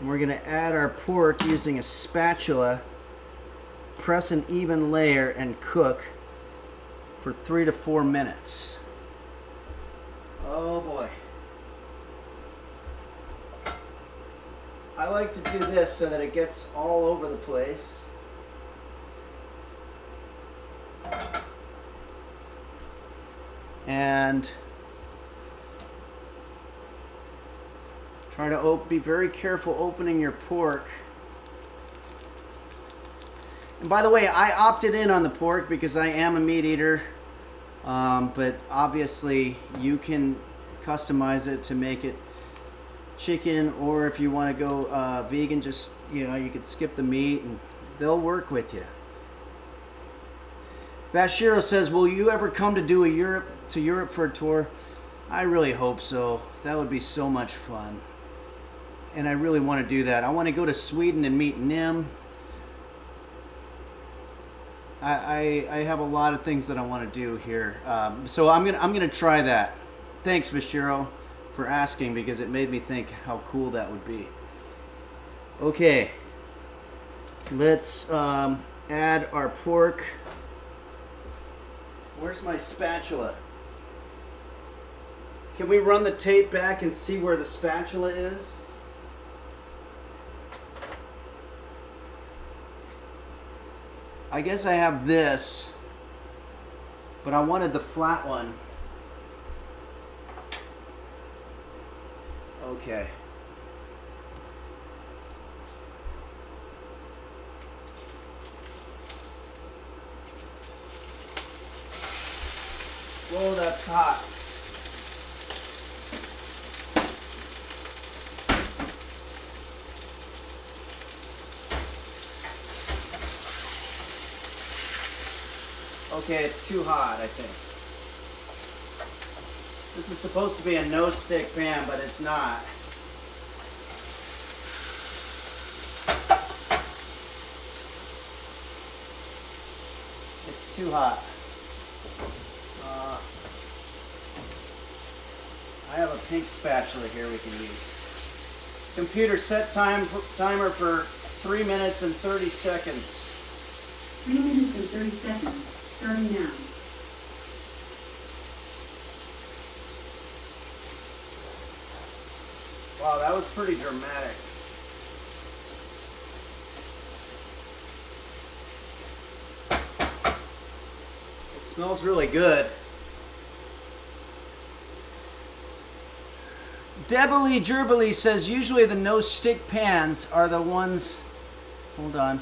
and we're going to add our pork using a spatula, press an even layer, and cook for 3 to 4 minutes. Oh boy. I like to do this so that it gets all over the place. And try to be very careful opening your pork. And by the way, I opted in on the pork because I am a meat eater. But obviously you can customize it to make it chicken, or if you want to go vegan, just, you could skip the meat and they'll work with you. Vashiro says, will you ever come to Europe for a tour? I really hope so. That would be so much fun. And I really want to do that. I want to go to Sweden and meet Nim. I have a lot of things that I want to do here. So I'm gonna try that. Thanks, Vashiro, for asking, because it made me think how cool that would be. Okay. Let's add our pork. Where's my spatula? Can we run the tape back and see where the spatula is? I guess I have this, but I wanted the flat one. Okay. Whoa, that's hot. Okay, it's too hot, I think. This is supposed to be a no-stick pan, but it's not. It's too hot. I have a pink spatula here we can use. Computer, set timer for 3 minutes and 30 seconds. 3 minutes and 30 seconds, starting now. Wow, that was pretty dramatic. It smells really good. Debily Gerbily says usually the no-stick pans are the ones, hold on,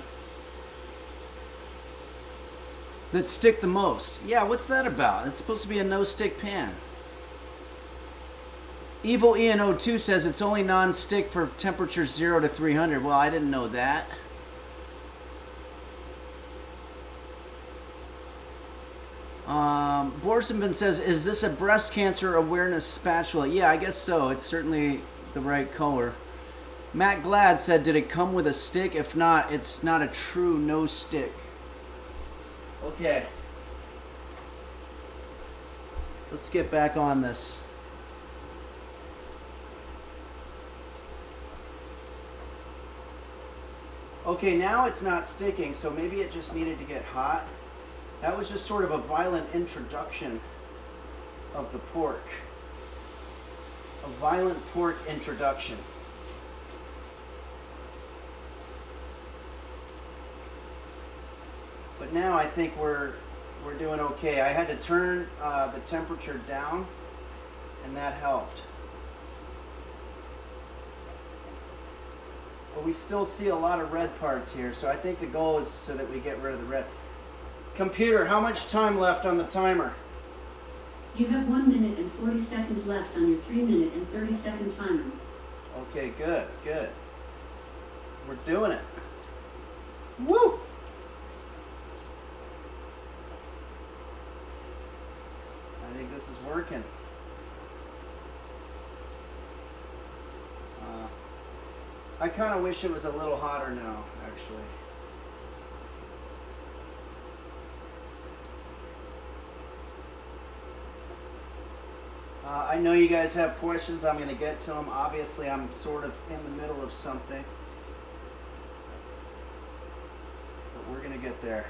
that stick the most. Yeah, what's that about? It's supposed to be a no-stick pan. Evil Ian02 says it's only non-stick for temperatures 0 to 300. Well, I didn't know that. Borsenben says, is this a breast cancer awareness spatula? Yeah, I guess so. It's certainly the right color. Matt Glad said, did it come with a stick? If not, it's not a true no stick. Okay. Let's get back on this. Okay, now it's not sticking, so maybe it just needed to get hot. That was just sort of a violent introduction of the pork. A violent pork introduction. But now I think we're doing okay. I had to turn the temperature down, and that helped. But we still see a lot of red parts here, so I think the goal is so that we get rid of the red. Computer, how much time left on the timer? You have 1 minute and 40 seconds left on your 3 minute and 30 second timer. Okay, good, good. We're doing it. Woo! I think this is working. I kind of wish it was a little hotter now, actually. I know you guys have questions. I'm going to get to them. Obviously, I'm sort of in the middle of something. But we're going to get there.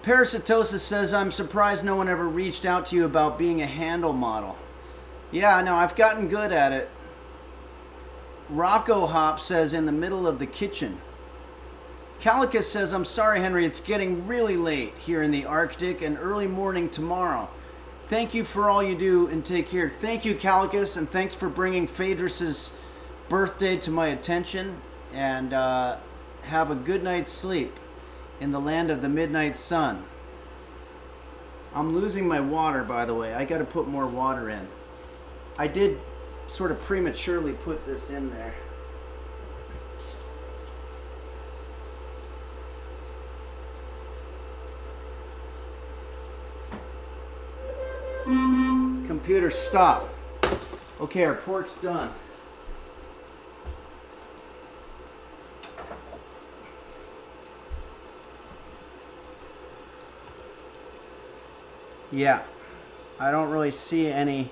Parasitosis says, I'm surprised no one ever reached out to you about being a handle model. Yeah, no, I've gotten good at it. Rocco Hop says, in the middle of the kitchen. Calicus says, I'm sorry, Henry, it's getting really late here in the Arctic and early morning tomorrow. Thank you for all you do and take care. Thank you, Calicus, and thanks for bringing Phaedrus's birthday to my attention. And have a good night's sleep in the land of the midnight sun. I'm losing my water, by the way. I got to put more water in. I did sort of prematurely put this in there. Computer, stop. Okay, our pork's done. Yeah, I don't really see any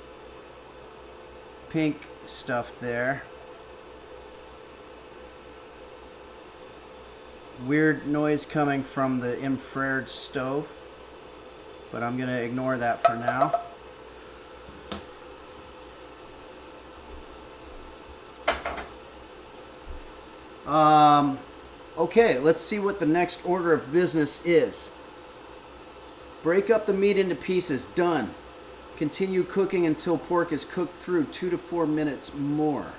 pink stuff there. Weird noise coming from the infrared stove, but I'm going to ignore that for now. Okay, let's see what the next order of business is. Break up the meat into pieces. Done. Continue cooking until pork is cooked through 2 to 4 minutes more.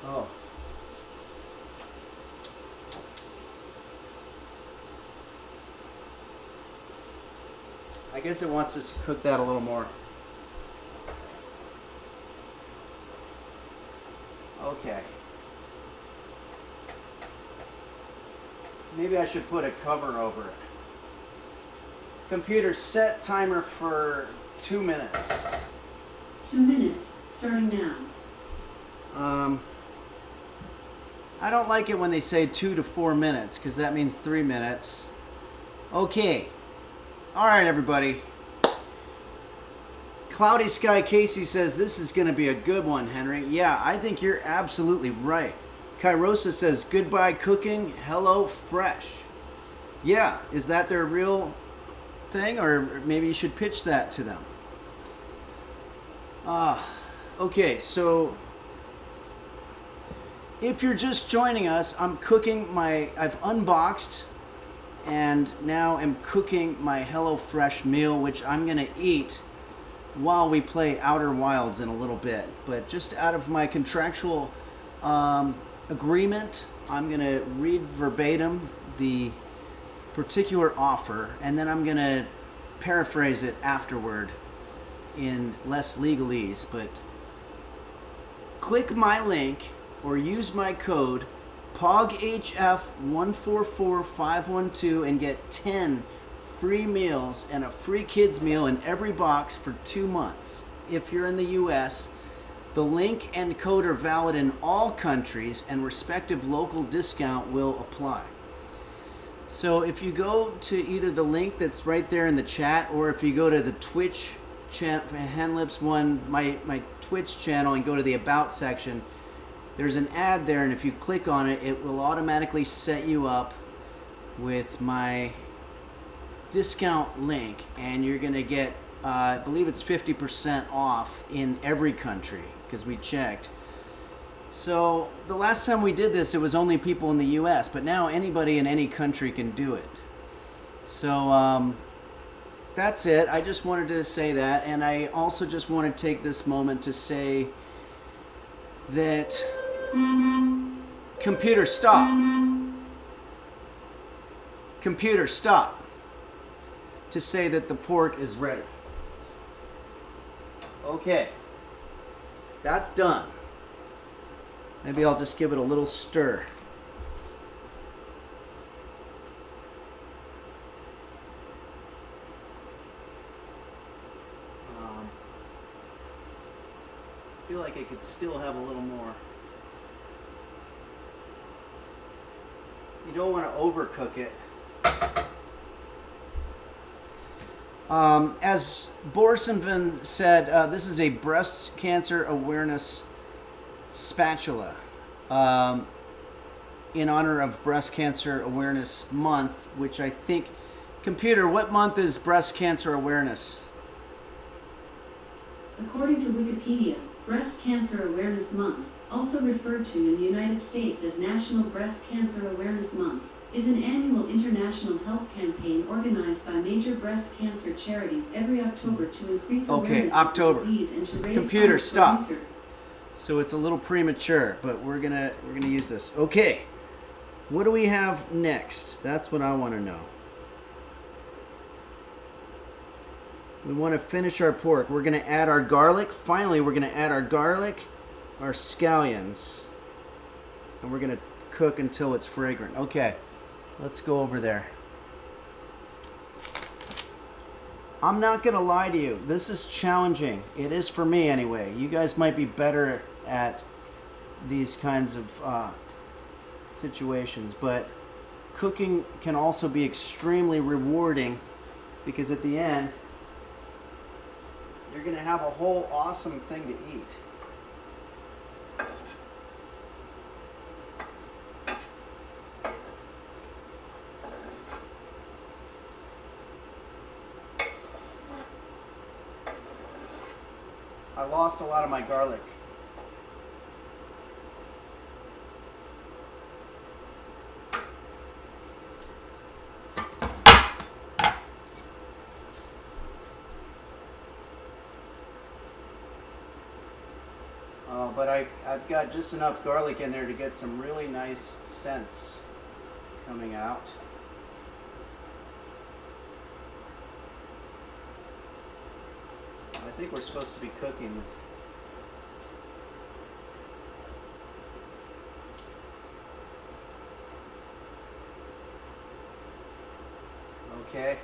Oh. I guess it wants us to cook that a little more. Okay. Maybe I should put a cover over it. Computer, set timer for 2 minutes. 2 minutes, starting now. I don't like it when they say 2 to 4 minutes, because that means 3 minutes. Okay. Alright, everybody. Cloudy Sky Casey says, this is going to be a good one, Henry. Yeah, I think you're absolutely right. Kairosa says, goodbye cooking, hello fresh. Yeah, is that their real thing? Or maybe you should pitch that to them. Okay, so if you're just joining us, I'm cooking I've unboxed and now am cooking my HelloFresh meal, which I'm going to eat while we play Outer Wilds in a little bit. But just out of my contractual agreement, I'm going to read verbatim the particular offer, and then I'm going to paraphrase it afterward in less legalese. But click my link or use my code POGHF144512 and get 10 free meals and a free kids meal in every box for 2 months. If you're in the US, the link and code are valid in all countries and respective local discount will apply. So if you go to either the link that's right there in the chat, or if you go to the Twitch channel, Henlips1, my Twitch channel, and go to the About section, there's an ad there, and if you click on it, it will automatically set you up with my discount link, and you're going to get, I believe it's 50% off in every country, because we checked. So the last time we did this, it was only people in the US, but now anybody in any country can do it. So that's it. I just wanted to say that, and I also just want to take this moment to say that computer, stop. Computer, stop. To say that the pork is ready. Okay. That's done. Maybe I'll just give it a little stir. I feel like I could still have a little more. You don't want to overcook it. As Borsenvin said, this is a breast cancer awareness spatula in honor of Breast Cancer Awareness Month, which I think, computer, what month is Breast Cancer Awareness? According to Wikipedia, Breast Cancer Awareness Month, also referred to in the United States as National Breast Cancer Awareness Month, is an annual international health campaign organized by major breast cancer charities every October to increase awareness of the disease and to raise Computer, funds for stop. research. So it's a little premature, but we're gonna use this. Okay, what do we have next? That's what I want to know. We want to finish our pork. We're gonna add our garlic. Finally, we're gonna add our garlic, our scallions, and we're gonna cook until it's fragrant. Okay, let's go over there. I'm not gonna lie to you, this is challenging. It is for me anyway. You guys might be better at these kinds of situations, but cooking can also be extremely rewarding because at the end, you're going to have a whole awesome thing to eat. I lost a lot of my garlic. But I've got just enough garlic in there to get some really nice scents coming out. I think we're supposed to be cooking this. Okay.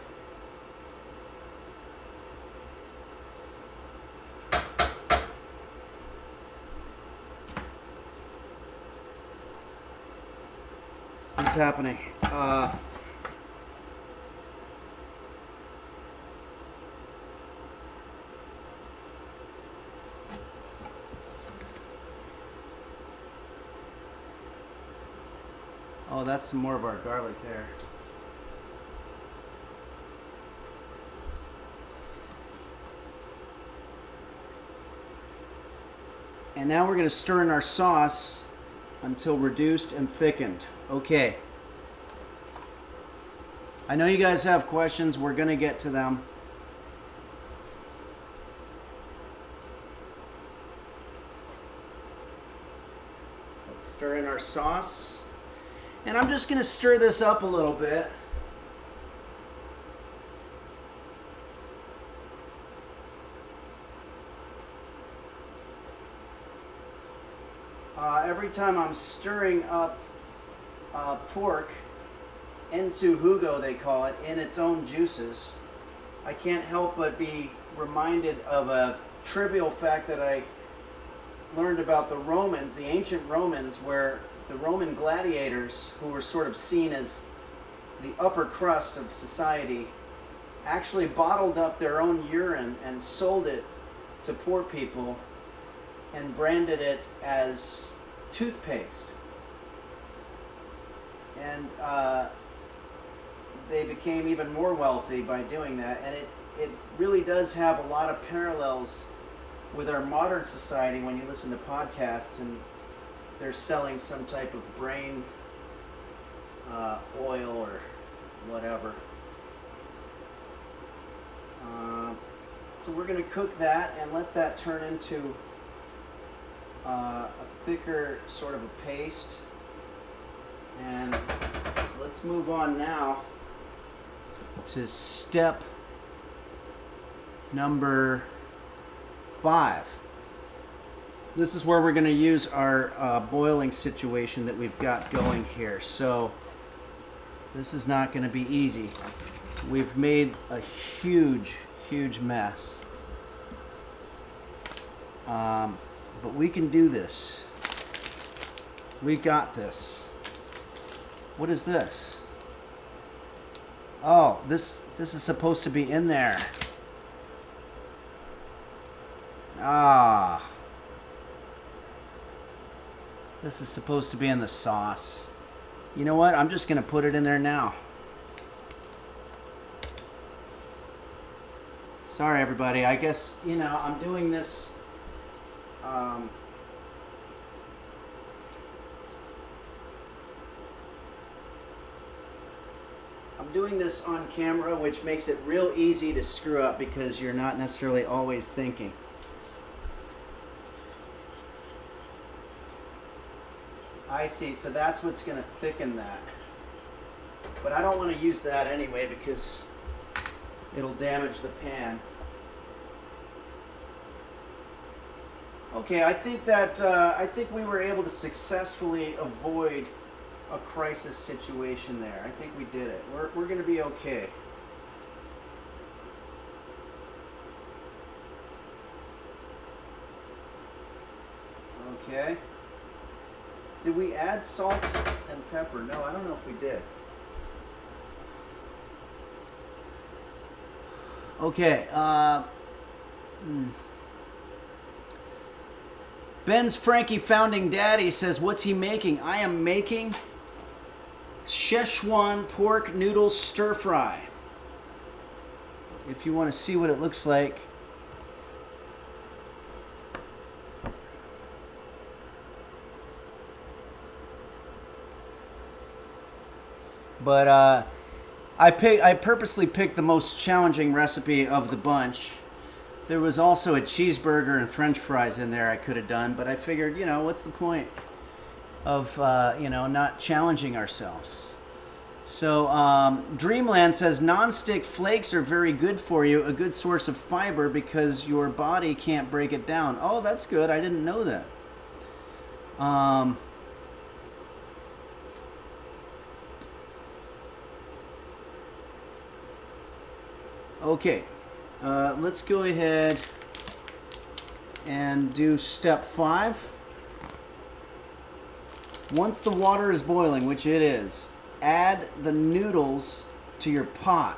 What's happening? Oh, that's some more of our garlic there. And now we're going to stir in our sauce until reduced and thickened. Okay. I know you guys have questions. We're going to get to them. Let's stir in our sauce. And I'm just going to stir this up a little bit. Every time I'm stirring up pork, en su jugo they call it, in its own juices, I can't help but be reminded of a trivial fact that I learned about the Romans, the ancient Romans, where the Roman gladiators, who were sort of seen as the upper crust of society, actually bottled up their own urine and sold it to poor people and branded it as toothpaste. And they became even more wealthy by doing that. And it really does have a lot of parallels with our modern society when you listen to podcasts and they're selling some type of brain oil or whatever. So we're going to cook that and let that turn into a thicker sort of a paste. And let's move on now to step number 5. This is where we're going to use our boiling situation that we've got going here. So this is not going to be easy. We've made a huge mess. But we can do this. We got this. What is this? Oh, this is supposed to be in there. Ah. This is supposed to be in the sauce. You know what? I'm just going to put it in there now. Sorry, everybody. I guess, I'm doing this... I'm doing this on camera, which makes it real easy to screw up because you're not necessarily always thinking. I see, so that's what's going to thicken that. But I don't want to use that anyway because it'll damage the pan. Okay, I think we were able to successfully avoid a crisis situation there. I think we did it. We're going to be okay. Okay. Did we add salt and pepper? No, I don't know if we did. Okay. Ben's Frankie Founding Daddy says, what's he making? I am making Szechuan pork noodle stir fry. If you want to see what it looks like. But I purposely picked the most challenging recipe of the bunch. There was also a cheeseburger and French fries in there I could have done, but I figured, what's the point of not challenging ourselves? So Dreamland says non-stick flakes are very good for you, a good source of fiber because your body can't break it down. Oh, that's good. I didn't know that. Okay, let's go ahead and do step 5. Once the water is boiling, which it is, add the noodles to your pot.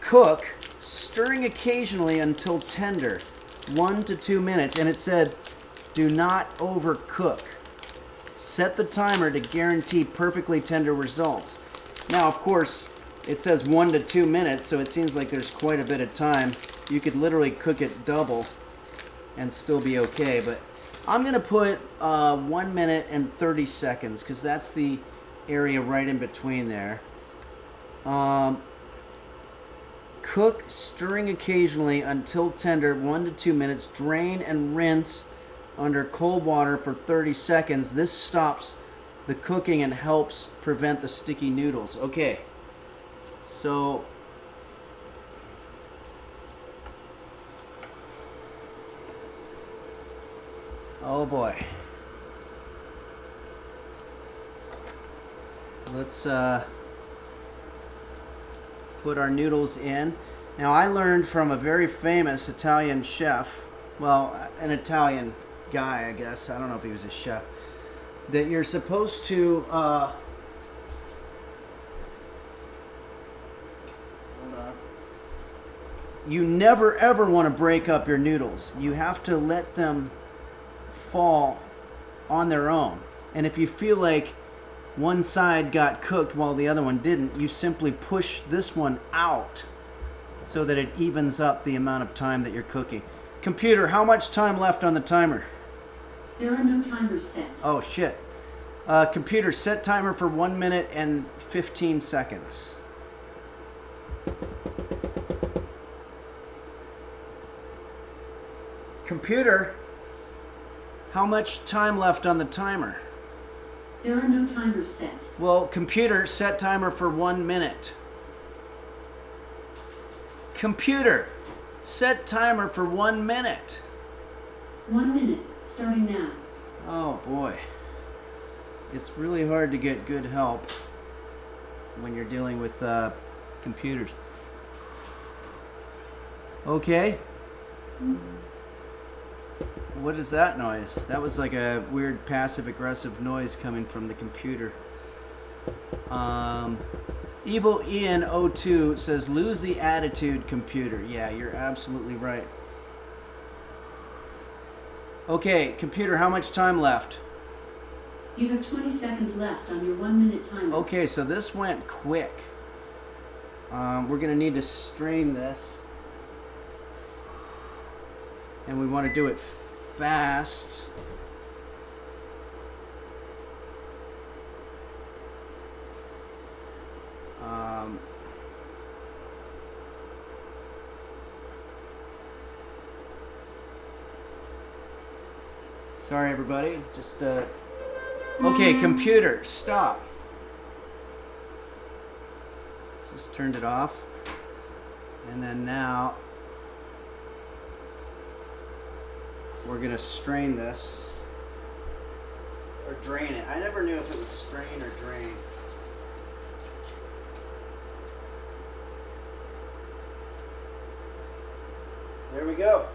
Cook, stirring occasionally until tender, 1 to 2 minutes. And it said, do not overcook. Set the timer to guarantee perfectly tender results. Now, of course, it says 1 to 2 minutes, so it seems like there's quite a bit of time. You could literally cook it double and still be okay, but I'm going to put 1 minute and 30 seconds because that's the area right in between there. Cook, stirring occasionally until tender, 1 to 2 minutes. Drain and rinse under cold water for 30 seconds. This stops the cooking and helps prevent the sticky noodles. Okay, so oh boy, let's put our noodles in. Now, I learned from a very famous Italian chef, well, an Italian guy, I guess, I don't know if he was a chef, that you're supposed to hold on. You never ever want to break up your noodles. You have to let them fall on their own. And if you feel like one side got cooked while the other one didn't, you simply push this one out so that it evens up the amount of time that you're cooking. Computer, how much time left on the timer? There are no timers set. Oh, shit. Computer, set timer for 1 minute and 15 seconds. Computer, how much time left on the timer? There are no timers set. Well, computer, set timer for 1 minute. Computer, set timer for 1 minute. 1 minute, starting now. Oh boy. It's really hard to get good help when you're dealing with computers. Okay. What is that noise? That was like a weird passive-aggressive noise coming from the computer. Evil Ian 02 says, lose the attitude, computer. Yeah, you're absolutely right. Okay, computer, how much time left? You have 20 seconds left on your 1 minute timer. Okay, so this went quick. We're going to need to strain this. And we want to do it fast. Sorry, everybody. Just okay, computer, stop. Just turned it off. And then now we're gonna strain this. Or drain it. I never knew if it was strain or drain. There we go.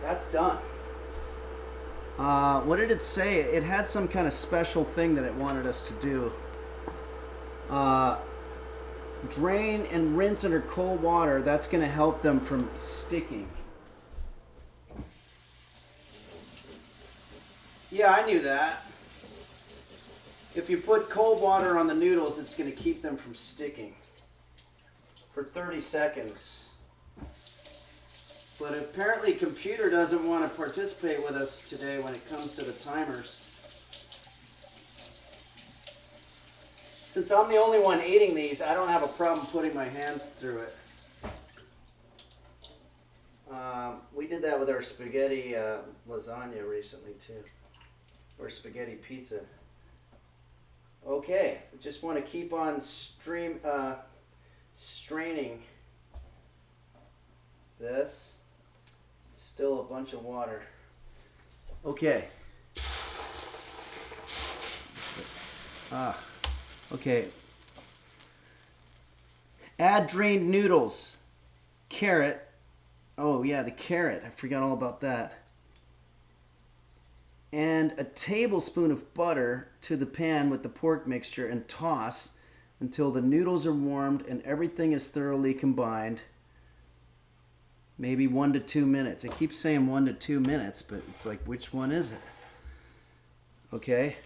That's done. What did it say? It had some kind of special thing that it wanted us to do. Drain and rinse under cold water. That's going to help them from sticking. Yeah, I knew that. If you put cold water on the noodles, it's going to keep them from sticking for 30 seconds. But apparently computer doesn't want to participate with us today when it comes to the timers. Since I'm the only one eating these, I don't have a problem putting my hands through it. We did that with our spaghetti lasagna recently too. Or spaghetti pizza. Okay, just want to keep on straining this. Still a bunch of water. Okay. Okay. Add drained noodles. Carrot. Oh yeah, the carrot. I forgot all about that. And a tablespoon of butter to the pan with the pork mixture and toss until the noodles are warmed and everything is thoroughly combined. Maybe 1 to 2 minutes. It keeps saying 1 to 2 minutes, but it's like, which one is it? Okay.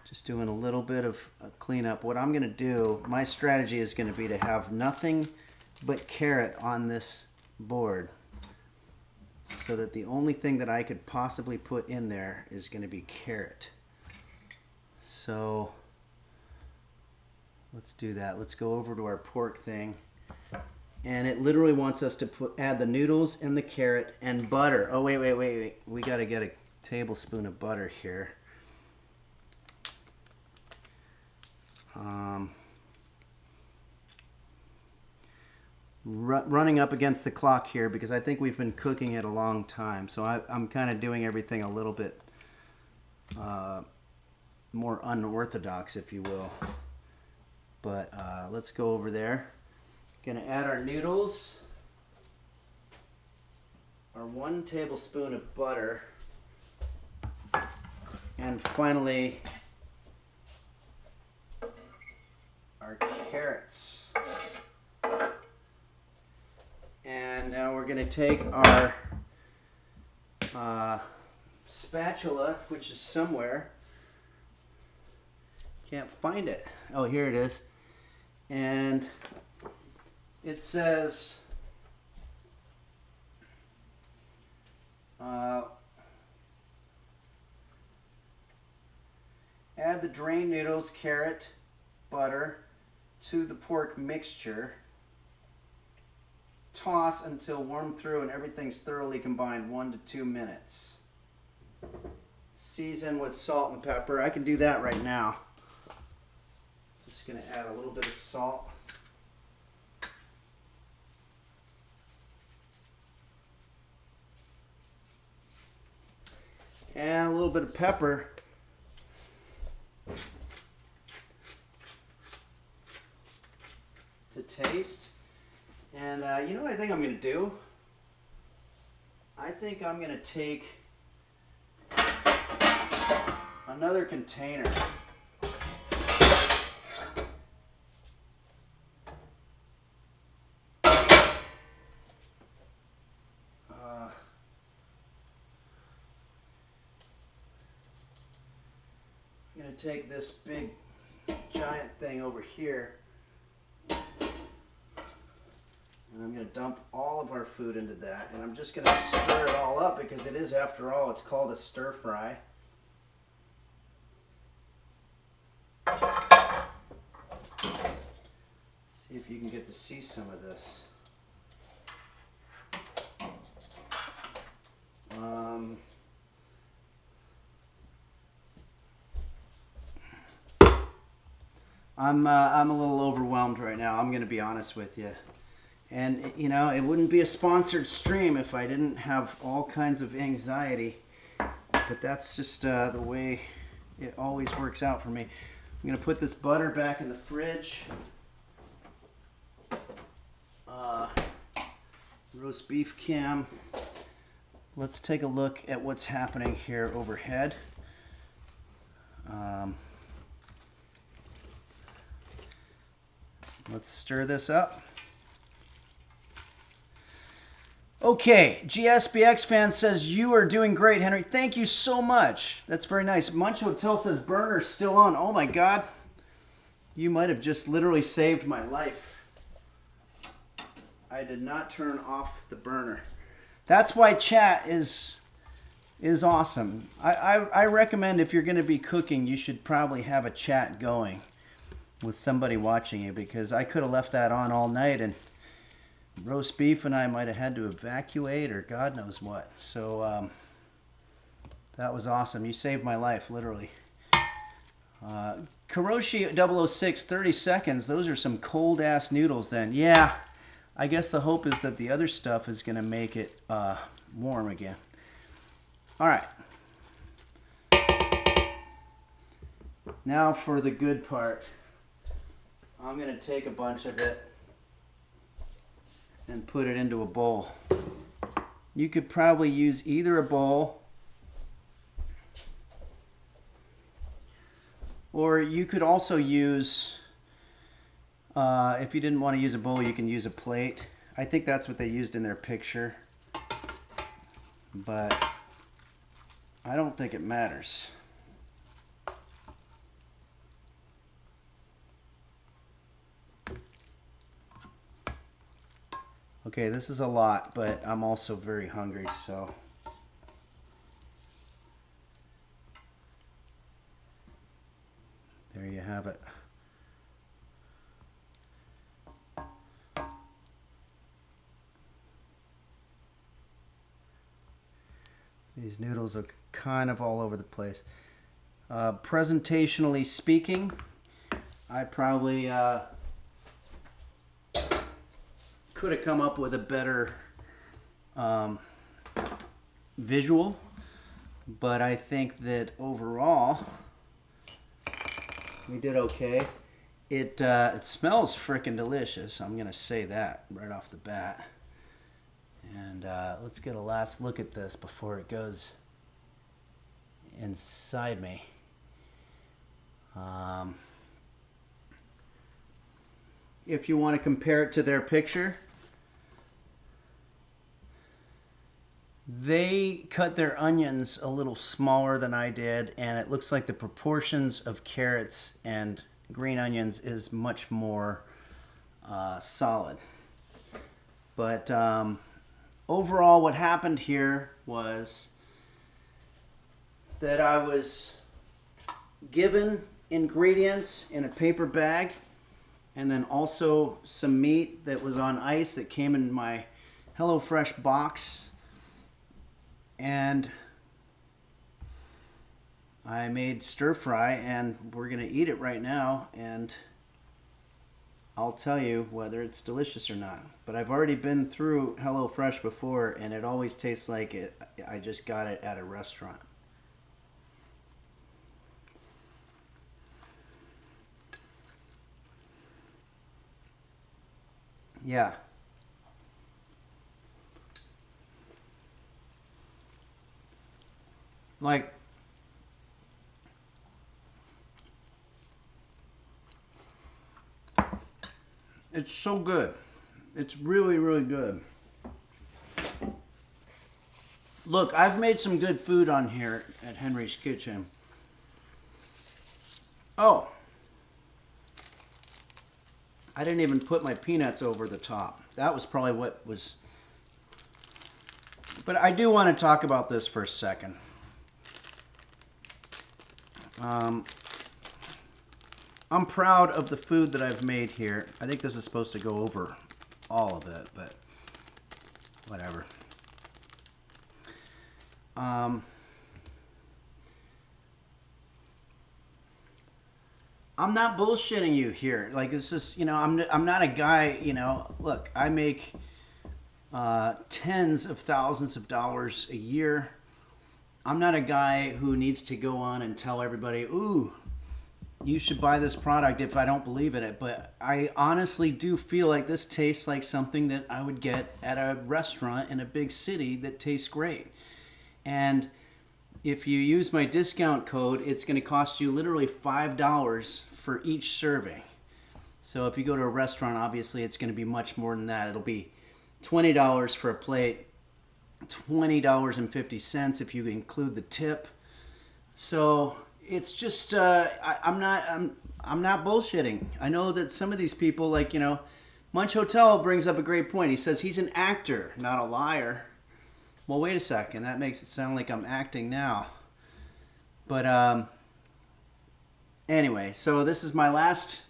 Just doing a little bit of cleanup. What I'm going to do, my strategy is going to be to have nothing but carrot on this board, so that the only thing that I could possibly put in there is going to be carrot. So let's do that. Let's go over to our pork thing, and it literally wants us to add the noodles and the carrot and butter. Oh wait, we got to get a tablespoon of butter here. Running up against the clock here because I think we've been cooking it a long time, so I'm kind of doing everything a little bit more unorthodox, if you will. But let's go over there. Gonna add our noodles, our 1 tablespoon of butter, and finally our carrots. And now we're going to take our spatula, which is somewhere. Can't find it. Oh, here it is. And it says add the drained noodles, carrot, butter to the pork mixture. Toss until warm through and everything's thoroughly combined, 1 to 2 minutes. Season with salt and pepper. I can do that right now. Just going to add a little bit of salt. And a little bit of pepper. To taste. And you know what I think I'm going to do? I think I'm going to take another container. I'm going to take this big giant thing over here. And I'm going to dump all of our food into that. And I'm just going to stir it all up because it is, after all, it's called a stir fry. See if you can get to see some of this. I'm a little overwhelmed right now. I'm going to be honest with you. And, you know, it wouldn't be a sponsored stream if I didn't have all kinds of anxiety. But that's just the way it always works out for me. I'm going to put this butter back in the fridge. roast beef cam. Let's take a look at what's happening here overhead. Let's stir this up. Okay, GSBX fan says, you are doing great, Henry. Thank you so much. That's very nice. Munch Hotel says, burner's still on. Oh my God. You might have just literally saved my life. I did not turn off the burner. That's why chat is awesome. I recommend if you're going to be cooking, you should probably have a chat going with somebody watching you, because I could have left that on all night and roast beef and I might have had to evacuate or God knows what. So that was awesome. You saved my life, literally. Karoshi 006, 30 seconds. Those are some cold ass noodles then. Yeah, I guess the hope is that the other stuff is going to make it warm again. All right. Now for the good part. I'm going to take a bunch of it and put it into a bowl. You could probably use either a bowl, or you could also use, if you didn't want to use a bowl, you can use a plate. I think that's what they used in their picture, but I don't think it matters. Okay, this is a lot, but I'm also very hungry, so. There you have it. These noodles are kind of all over the place. Presentationally speaking, I probably could have come up with a better visual, but I think that overall we did okay. It smells freaking delicious. I'm gonna say that right off the bat. And let's get a last look at this before it goes inside me. If you want to compare it to their picture, they cut their onions a little smaller than I did, and it looks like the proportions of carrots and green onions is much more solid. But overall, what happened here was that I was given ingredients in a paper bag, and then also some meat that was on ice that came in my HelloFresh box. And I made stir fry, and we're going to eat it right now, and I'll tell you whether it's delicious or not. But I've already been through HelloFresh before, and it always tastes like I just got it at a restaurant. Yeah. Like, it's so good. It's really, really good. Look, I've made some good food on here at Henry's Kitchen. Oh, I didn't even put my peanuts over the top. That was probably what was... But I do want to talk about this for a second. I'm proud of the food that I've made here. I think this is supposed to go over all of it, but whatever. I'm not bullshitting you here. Like, this is, I'm not a guy, look, I make tens of thousands of dollars a year. I'm not a guy who needs to go on and tell everybody, ooh, you should buy this product if I don't believe in it. But I honestly do feel like this tastes like something that I would get at a restaurant in a big city that tastes great. And if you use my discount code, it's going to cost you literally $5 for each serving. So if you go to a restaurant, obviously it's going to be much more than that. It'll be $20 for a plate, $20.50 if you include the tip. So it's just I'm not bullshitting. I know that some of these people, like, you know, Munch Hotel brings up a great point. He says he's an actor, not a liar. Well, wait a second. That makes it sound like I'm acting now. But anyway, so this is my last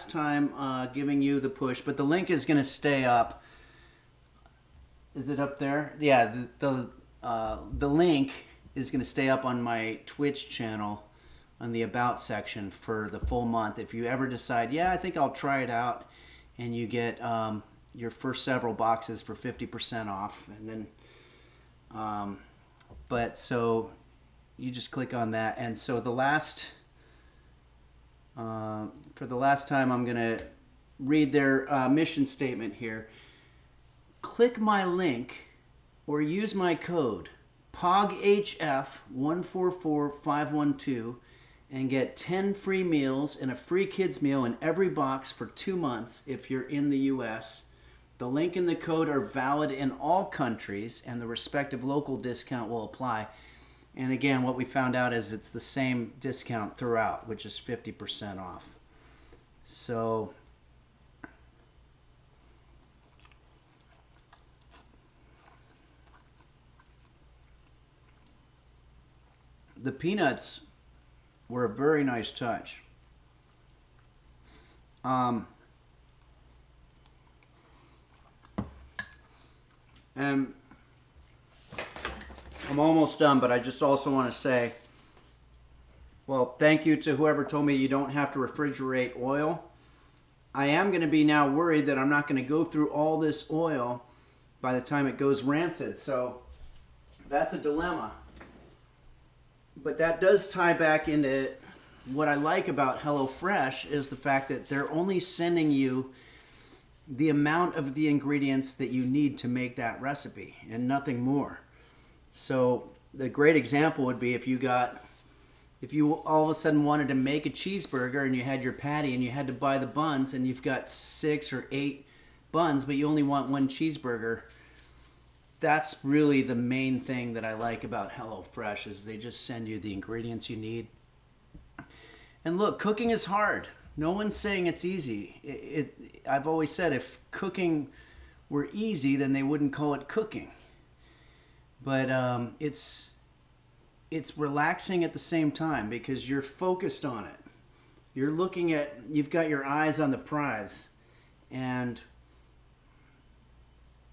time giving you the push, but the link is going to stay up. Is it up there? Yeah, the link is going to stay up on my Twitch channel on the About section for the full month. If you ever decide, yeah, I think I'll try it out, and you get your first several boxes for 50% off, and then but so you just click on that. And so the last for the last time, I'm gonna read their mission statement here. Click my link or use my code POGHF144512 and get 10 free meals and a free kids meal in every box for 2 months if you're in the US. The link and the code are valid in all countries, and the respective local discount will apply. And again, what we found out is it's the same discount throughout, which is 50% off. So the peanuts were a very nice touch. And I'm almost done, but I just also want to say, well, thank you to whoever told me you don't have to refrigerate oil. I am going to be now worried that I'm not going to go through all this oil by the time it goes rancid. So that's a dilemma. But that does tie back into what I like about HelloFresh is the fact that they're only sending you the amount of the ingredients that you need to make that recipe and nothing more. So the great example would be if you all of a sudden wanted to make a cheeseburger and you had your patty and you had to buy the buns and you've got 6 or 8 buns, but you only want one cheeseburger. That's really the main thing that I like about HelloFresh is they just send you the ingredients you need. And look, cooking is hard. No one's saying it's easy. I've always said if cooking were easy, then they wouldn't call it cooking. But it's relaxing at the same time because you're focused on it. You've got your eyes on the prize. And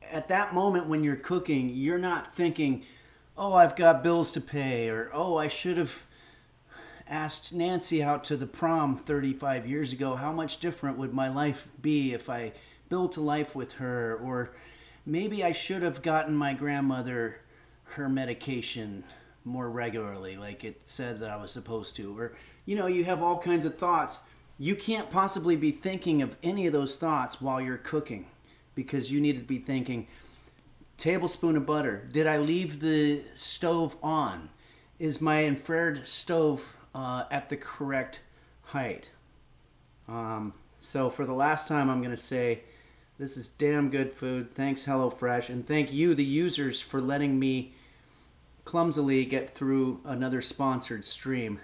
at that moment when you're cooking, you're not thinking, oh, I've got bills to pay, or oh, I should have asked Nancy out to the prom 35 years ago. How much different would my life be if I built a life with her? Or maybe I should have gotten my grandmother her medication more regularly, like it said that I was supposed to. Or, you have all kinds of thoughts. You can't possibly be thinking of any of those thoughts while you're cooking because you need to be thinking, tablespoon of butter. Did I leave the stove on? Is my infrared stove at the correct height? So for the last time, I'm going to say, this is damn good food. Thanks, HelloFresh. And thank you, the users, for letting me clumsily get through another sponsored stream.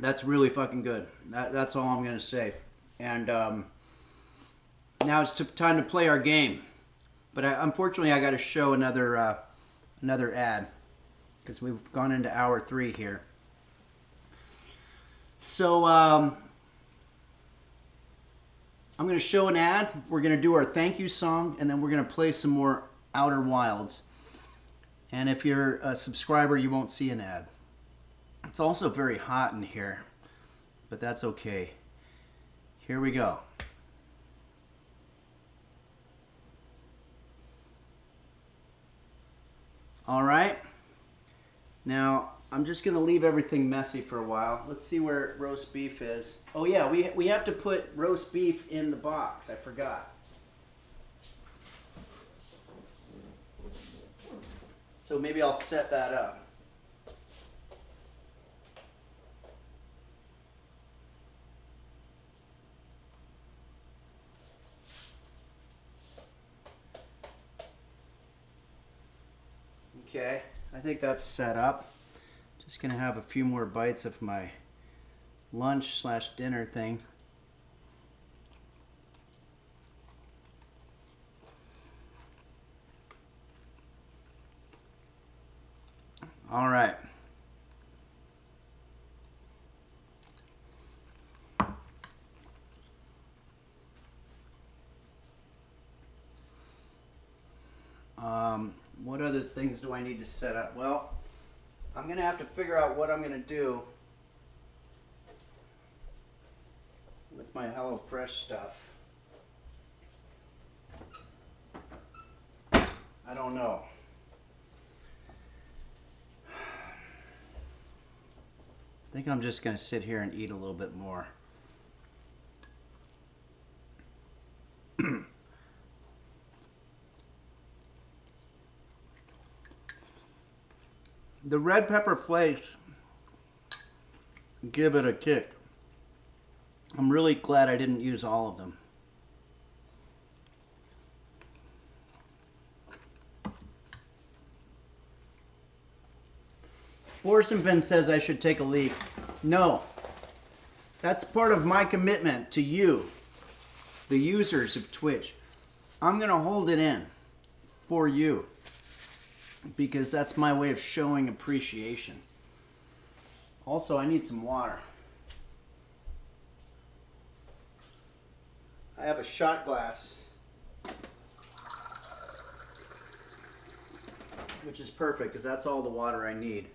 That's really fucking good. That's all I'm going to say. And now it's time to play our game. But unfortunately, I got to show another ad because we've gone into hour 3 here. So I'm going to show an ad. We're going to do our thank you song, and then we're going to play some more Outer Wilds. And if you're a subscriber, you won't see an ad. It's also very hot in here, but that's okay. Here we go. All right. Now, I'm just going to leave everything messy for a while. Let's see where roast beef is. Oh, yeah, we have to put roast beef in the box. I forgot. So maybe I'll set that up. Okay, I think that's set up. Just gonna have a few more bites of my lunch/dinner thing. All right. What other things do I need to set up? Well, I'm going to have to figure out what I'm going to do with my HelloFresh stuff. I don't know. I think I'm just going to sit here and eat a little bit more. The red pepper flakes give it a kick. I'm really glad I didn't use all of them. Borsenben says I should take a leak. No. That's part of my commitment to you, the users of Twitch. I'm going to hold it in for you, because that's my way of showing appreciation. Also, I need some water. I have a shot glass, which is perfect because that's all the water I need.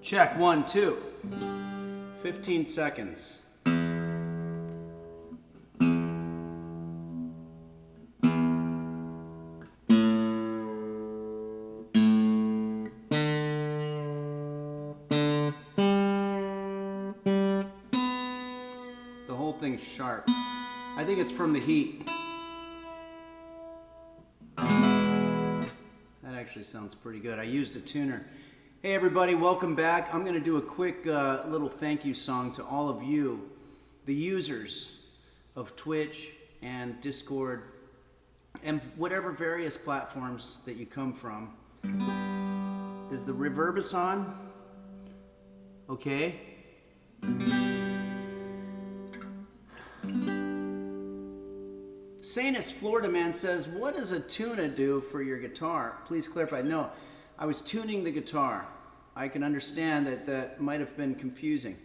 Check, 1, 2. 15 seconds. The whole thing's sharp. I think it's from the heat. That actually sounds pretty good. I used a tuner. Hey everybody, welcome back. I'm going to do a quick little thank you song to all of you, the users of Twitch and Discord and whatever various platforms that you come from. Is the reverb on? Okay. Sanus Florida Man says, what does a tuna do for your guitar? Please clarify. No. I was tuning the guitar. I can understand that that might have been confusing.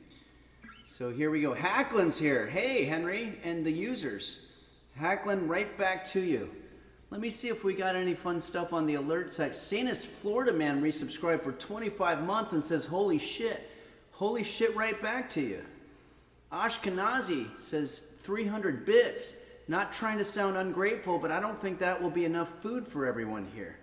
So here we go. Hacklin's here. Hey, Henry and the users. Hacklin, right back to you. Let me see if we got any fun stuff on the alert site. Sanest Florida Man resubscribed for 25 months and says, holy shit. Holy shit, right back to you. Ashkenazi says 300 bits. Not trying to sound ungrateful, but I don't think that will be enough food for everyone here.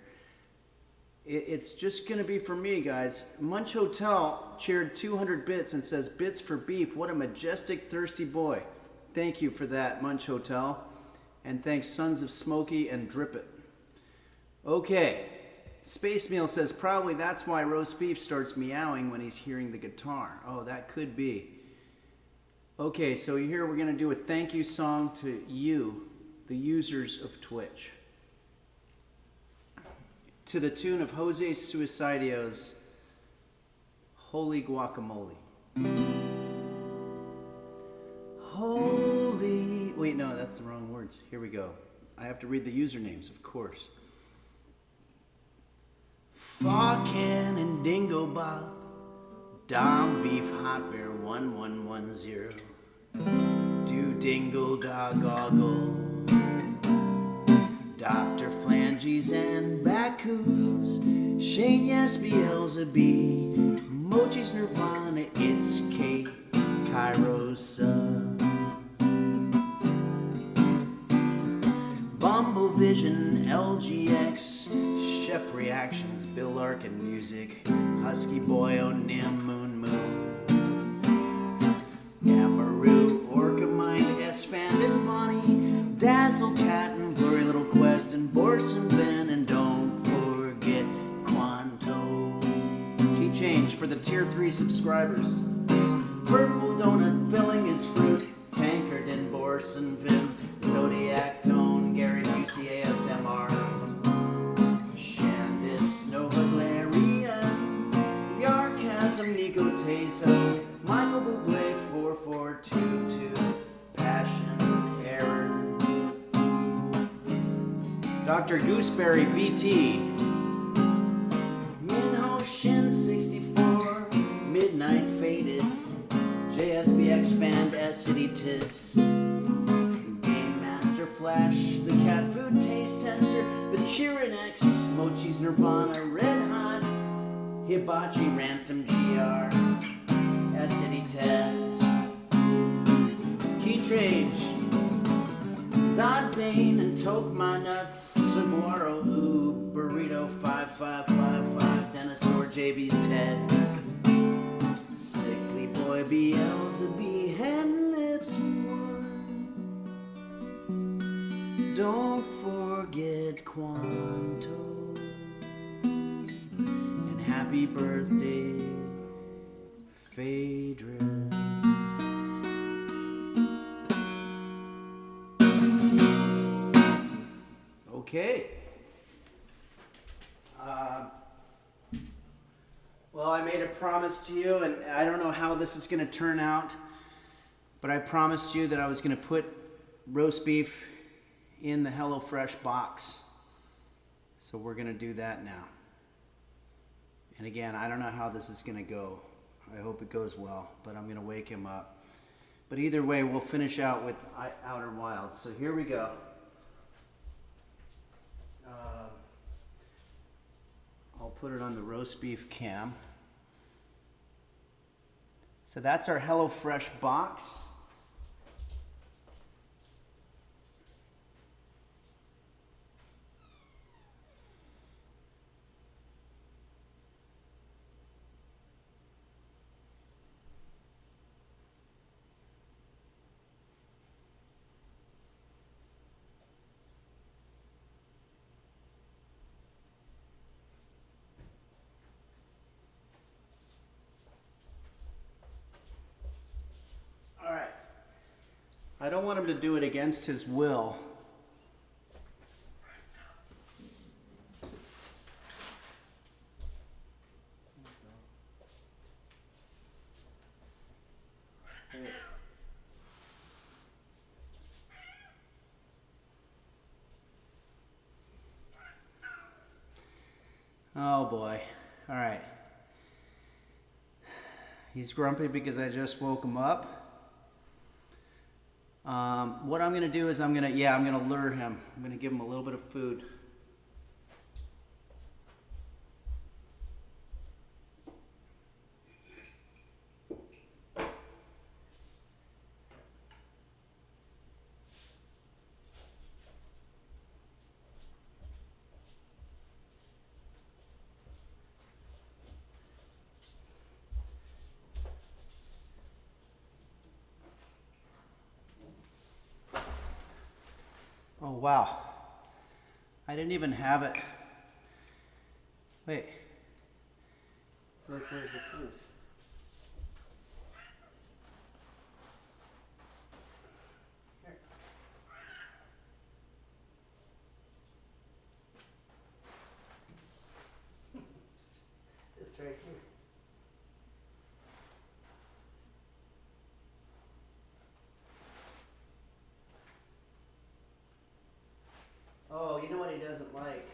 It's just going to be for me, guys. Munch Hotel cheered 200 bits and says, bits for beef. What a majestic, thirsty boy. Thank you for that, Munch Hotel. And thanks, Sons of Smokey and Drip It. Okay. Space Meal says, probably that's why roast beef starts meowing when he's hearing the guitar. Oh, that could be. Okay, so here we're going to do a thank you song to you, the users of Twitch, to the tune of Jose Suicidio's Holy Guacamole. Holy... Wait, no, that's the wrong words. Here we go. I have to read the usernames, of course. Farkin and Dingo Bob, Dom Beef Hot Bear 1110. Do Dingle Dog Goggle. Dr. Flanges and Bacchus. Shane Yes Beelzebub. Mochi's Nirvana. It's Kate Kairosa. Bumble Vision, LGX, Chef Reactions, Bill Larkin Music, Husky Boy, O'Nim, Moon Moon, Amaru, Orca Mind, S-Fan and Bonnie, Dazzle Cat and Blurry Little Quest and Borson Ben, and don't forget Quanto. Key change for the Tier 3 subscribers. Purple Donut filling his fruit, Tankard and Borson Vim, Zodiac Tone, Gary Busey ASMR, Shandis, Nova Glaria, Yarkasm, Nico Teso, Michael Bublé 4422, Passion Error, Dr. Gooseberry VT, Minho Shin 64, Midnight Faded, JSBX Band City Tis, Flash, the Cat Food Taste Tester, the Chirin-X, Mochi's Nirvana, Red Hot, Hibachi Ransom GR, City Test, Key Trage, Zod Bane and Toke My Nuts, Saguaro Ooh, Burrito 5555, Dinosaur JB's Ted, Sickly Boy Beelzebub, Hen Lips One. Don't forget Quanto. And happy birthday, Phaedrus. Okay. Well, I made a promise to you, and I don't know how this is going to turn out, but I promised you that I was going to put roast beef in the HelloFresh box. So we're going to do that now. And again, I don't know how this is going to go. I hope it goes well, but I'm going to wake him up. But either way, we'll finish out with Outer Wilds. So here we go. I'll put it on the roast beef cam. So that's our HelloFresh box. I don't want him to do it against his will. Oh boy. All right. He's grumpy because I just woke him up. What I'm going to do is I'm going to lure him. I'm going to give him a little bit of food. Oh, wow. I didn't even have it. Wait. Look, where's the food? Here. It's right here. Oh, you know what he doesn't like?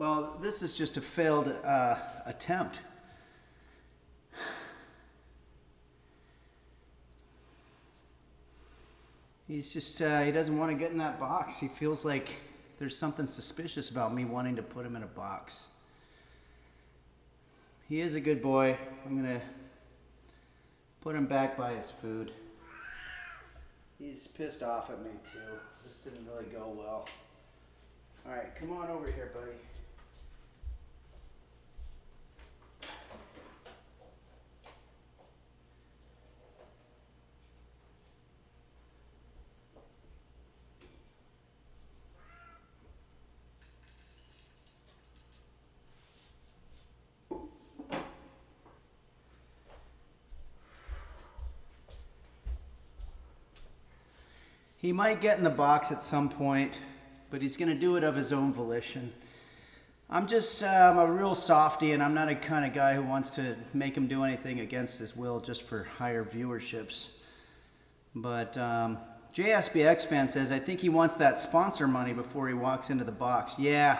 Well, this is just a failed attempt. He's just, he doesn't want to get in that box. He feels like there's something suspicious about me wanting to put him in a box. He is a good boy. I'm going to put him back by his food. He's pissed off at me too. This didn't really go well. All right, come on over here, buddy. He might get in the box at some point, but he's going to do it of his own volition. I'm a real softy, and I'm not a kind of guy who wants to make him do anything against his will just for higher viewerships. But JSBX fan says, I think he wants that sponsor money before he walks into the box. Yeah,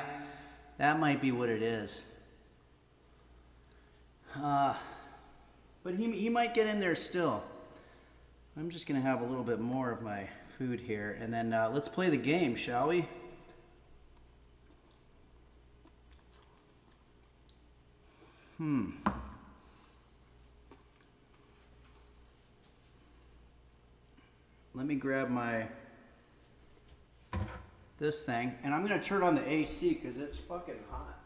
that might be what it is. But he might get in there still. I'm just going to have a little bit more of my food here, and then let's play the game, shall we? Let me grab this thing, and I'm going to turn on the AC because it's fucking hot.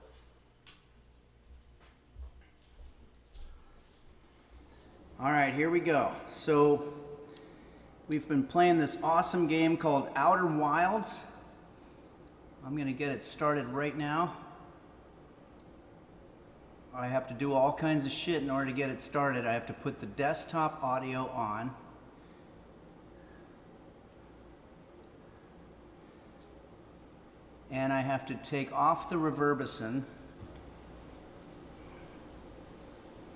All right, here we go. So we've been playing this awesome game called Outer Wilds. I'm going to get it started right now. I have to do all kinds of shit in order to get it started. I have to put the desktop audio on. And I have to take off the reverbicon.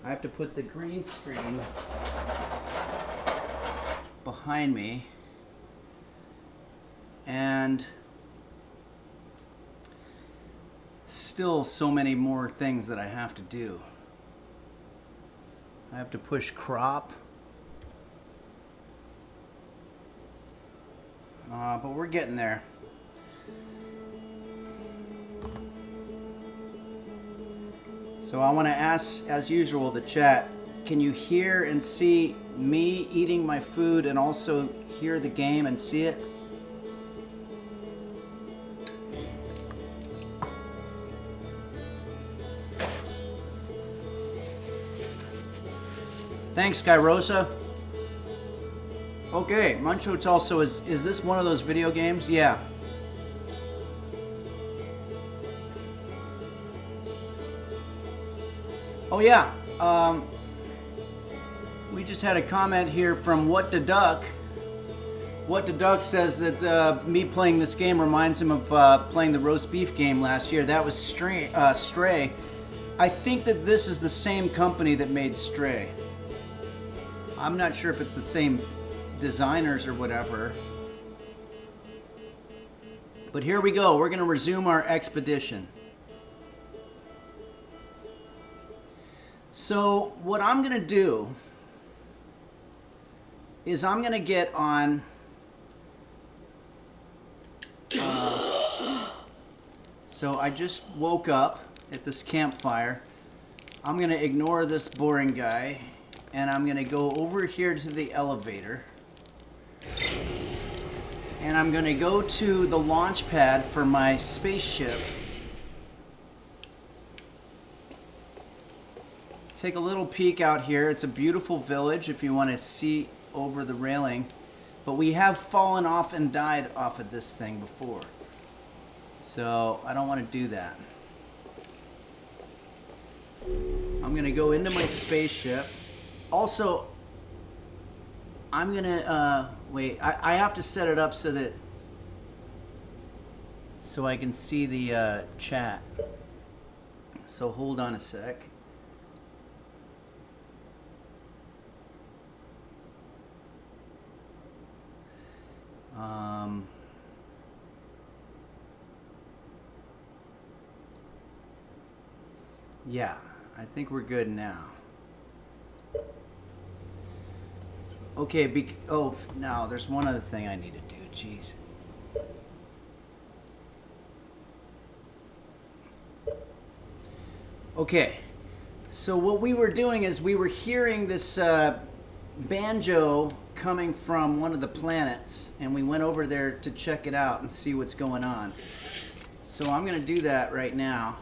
I have to put the green screen behind me, and still so many more things that I have to do. I have to push crop, but we're getting there. So I want to ask, as usual, the chat, can you hear and see me eating my food and also hear the game and see it? Thanks, Skyrosa. Okay, Muncho also is this one of those video games? Yeah. Oh yeah, we just had a comment here from What the Duck. What the Duck says that me playing this game reminds him of playing the roast beef game last year. That was Stray. I think that this is the same company that made Stray. I'm not sure if it's the same designers or whatever. But here we go. We're going to resume our expedition. So what I'm going to do is I'm going to get on so I just woke up at this campfire. I'm going to ignore this boring guy, and I'm going to go over here to the elevator, and I'm going to go to the launch pad for my spaceship. Take a little peek out here. It's a beautiful village if you want to see over the railing. But we have fallen off and died off of this thing before. So I don't want to do that. I'm going to go into my spaceship. Also, I'm going to, wait, I have to set it up so I can see the chat. So hold on a sec. Yeah, I think we're good now. Okay, oh, no, there's one other thing I need to do. Jeez. Okay, so what we were doing is we were hearing this banjo coming from one of the planets, and we went over there to check it out and see what's going on. So I'm going to do that right now.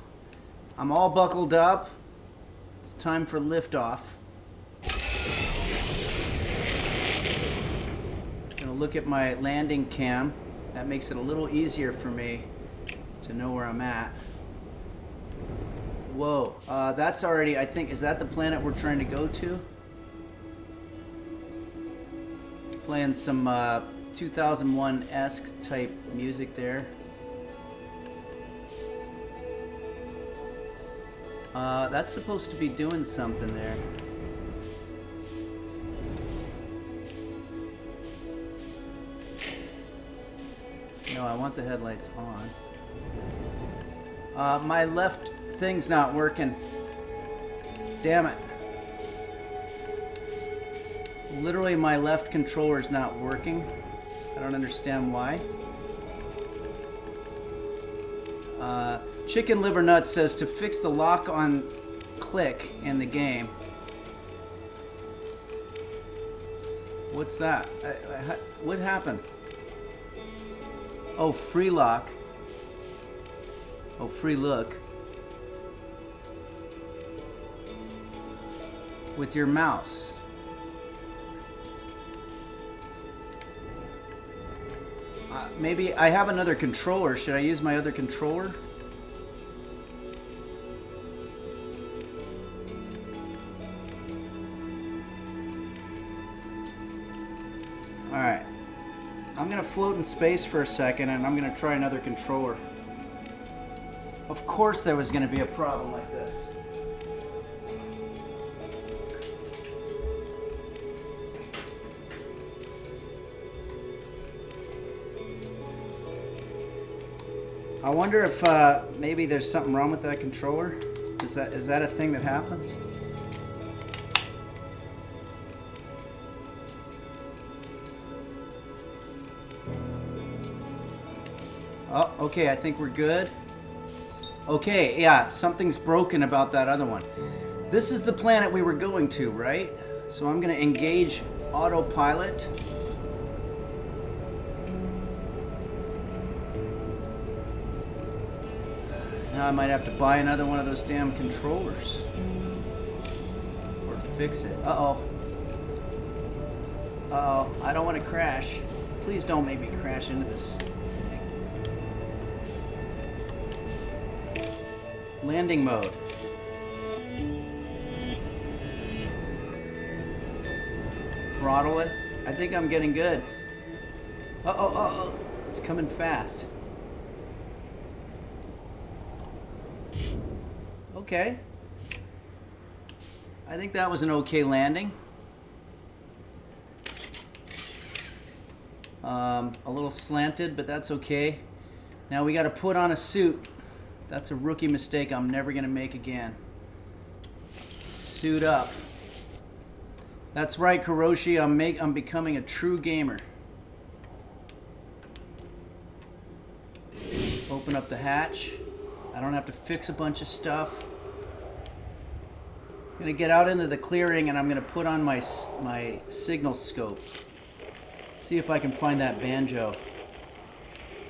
I'm all buckled up. It's time for liftoff. Gonna look at my landing cam. That makes it a little easier for me to know where I'm at. Whoa, that's already, I think, is that the planet we're trying to go to? It's playing some 2001-esque type music there. That's supposed to be doing something there. No, I want the headlights on. My left thing's not working. Damn it. Literally, my left controller's not working. I don't understand why. Chicken Liver Nut says to fix the lock on click in the game. What's that? What happened? Oh, free lock. Oh, free look. With your mouse. Maybe I have another controller. Should I use my other controller? Alright. I'm going to float in space for a second and I'm going to try another controller. Of course there was going to be a problem like this. I wonder if maybe there's something wrong with that controller. Is that a thing that happens? Oh, okay, I think we're good. Okay, yeah, something's broken about that other one. This is the planet we were going to, right? So I'm going to engage autopilot. Now I might have to buy another one of those damn controllers. Or fix it. Uh-oh. Uh-oh. I don't want to crash. Please don't make me crash into this thing. Landing mode. Throttle it. I think I'm getting good. Uh-oh, uh-oh. It's coming fast. Okay. I think that was an okay landing. A little slanted, but that's okay. Now we got to put on a suit. That's a rookie mistake I'm never going to make again. Suit up. That's right, Kuroshi. I'm becoming a true gamer. Open up the hatch. I don't have to fix a bunch of stuff. I'm going to get out into the clearing and I'm going to put on my signal scope. See if I can find that banjo.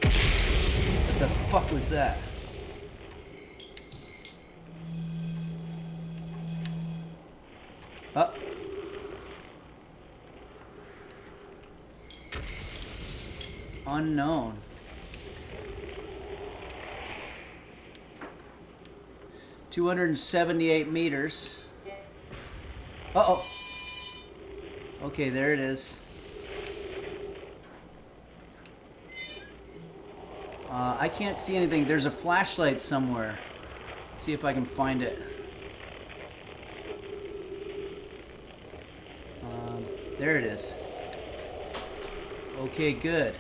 What the fuck was that? Oh. Unknown. $278 meters. Uh-oh. Okay, there it is. I can't see anything. There's a flashlight somewhere. Let's see if I can find it. There it is. Okay, good.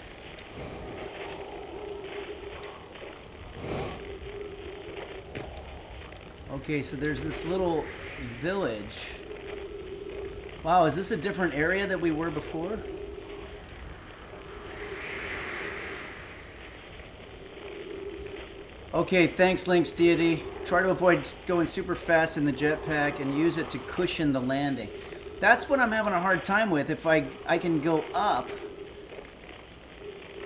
Okay, so there's this little village. Wow, is this a different area that we were before? Okay, thanks, Link's Deity. Try to avoid going super fast in the jetpack and use it to cushion the landing. That's what I'm having a hard time with. If I can go up,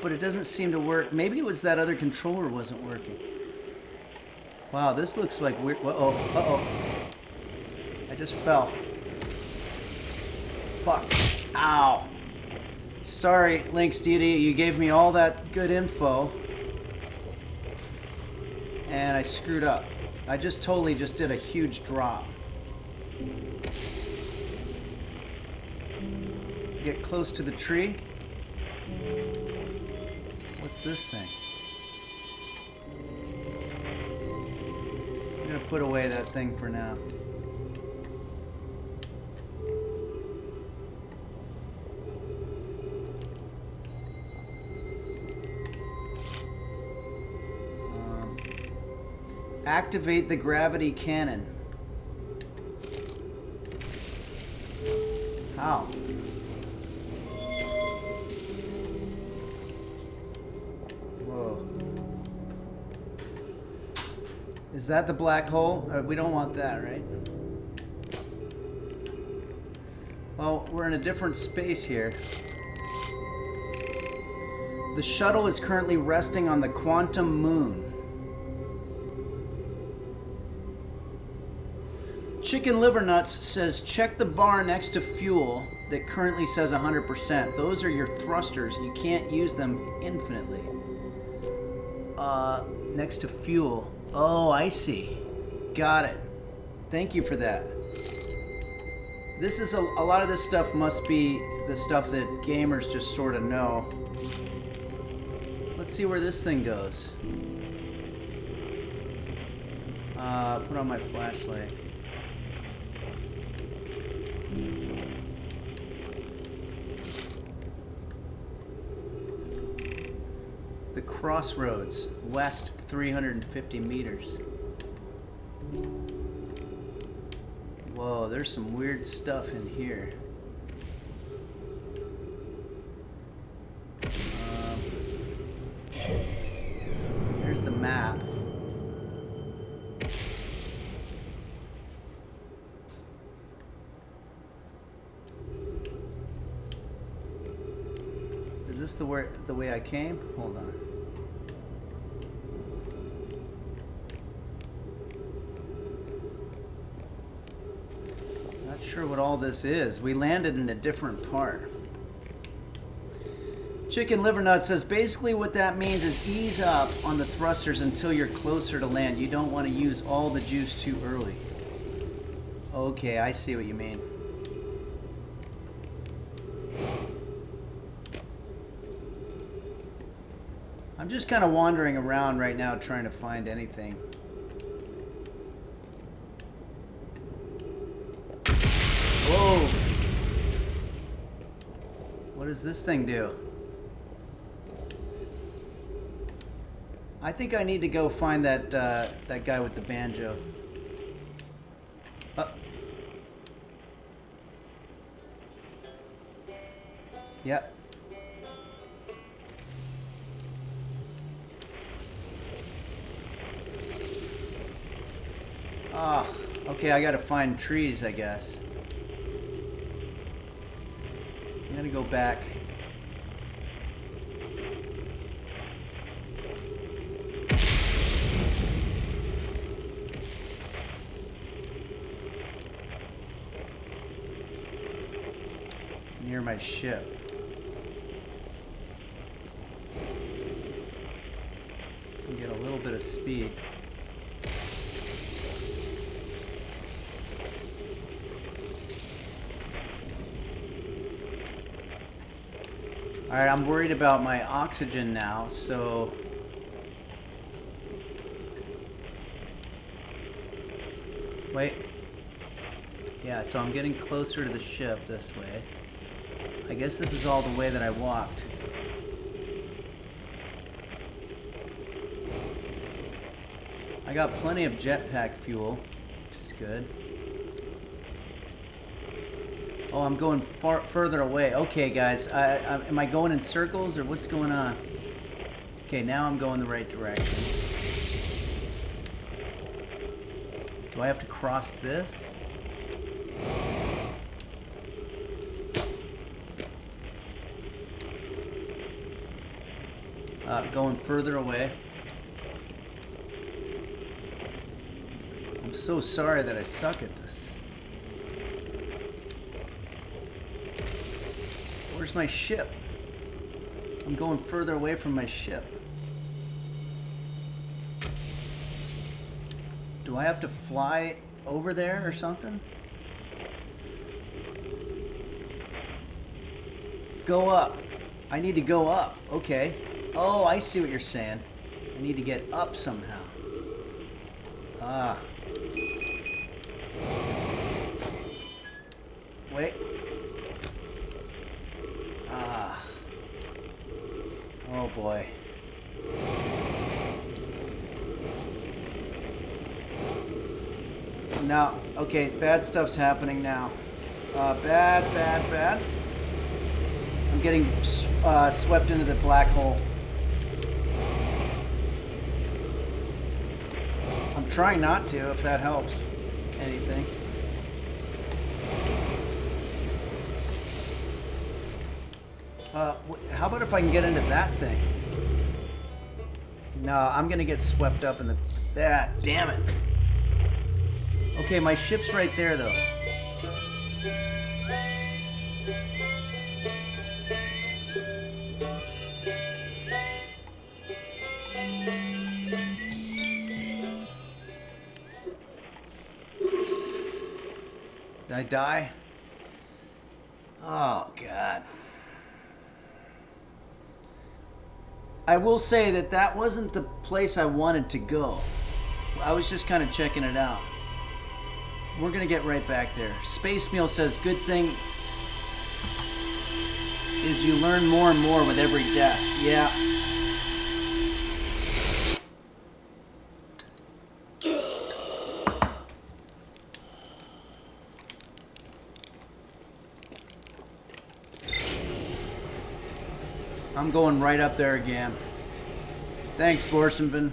but it doesn't seem to work. Maybe it was that other controller wasn't working. Wow, this looks like weird. Uh-oh, uh-oh. I just fell. Fuck. Ow. Sorry, Link's Deity. You gave me all that good info. And I screwed up. I just totally just did a huge drop. Get close to the tree. What's this thing? I'm gonna put away that thing for now. Activate the gravity cannon. How? Whoa. Is that the black hole? We don't want that, right? Well, we're in a different space here. The shuttle is currently resting on the quantum moon. Chicken Liver Nuts says, check the bar next to fuel that currently says 100%. Those are your thrusters. You can't use them infinitely. Next to fuel. Oh, I see. Got it. Thank you for that. This is a lot of this stuff must be the stuff that gamers just sort of know. Let's see where this thing goes. Put on my flashlight. The crossroads, west 350 meters. Whoa, there's some weird stuff in here. Here's the map. Is this the way I came? Hold on. Not sure what all this is. We landed in a different part. Chicken Liver Nut says basically what that means is ease up on the thrusters until you're closer to land. You don't want to use all the juice too early. Okay, I see what you mean. I'm just kind of wandering around right now trying to find anything. Whoa! What does this thing do? I think I need to go find that that guy with the banjo. Yep. Ah, okay, I gotta find trees, I guess. I'm gonna go back. Near my ship. And get a little bit of speed. Alright, I'm worried about my oxygen now, so... Wait. Yeah, so I'm getting closer to the ship this way. I guess this is all the way that I walked. I got plenty of jetpack fuel. good. Oh, I'm going further away. Okay, guys. Am I going in circles or what's going on? Okay, now I'm going the right direction. Do I have to cross this? Going further away. I'm so sorry that I suck at this. Where's my ship? I'm going further away from my ship. Do I have to fly over there or something? Go up. I need to go up. Okay. Oh, I see what you're saying. I need to get up somehow. Ah. Wait. Ah. Oh boy. Now, okay, bad stuff's happening now. Bad. I'm getting swept into the black hole. I'm trying not to, if that helps anything. How about if I can get into that thing? No, I'm gonna get swept up in the... Ah, damn it. Okay, my ship's right there, though. Did I die? Oh, God. I will say that that wasn't the place I wanted to go. I was just kind of checking it out. We're going to get right back there. Space Meal says, good thing is you learn more and more with every death. Yeah. I'm going right up there again. Thanks, Borsenben.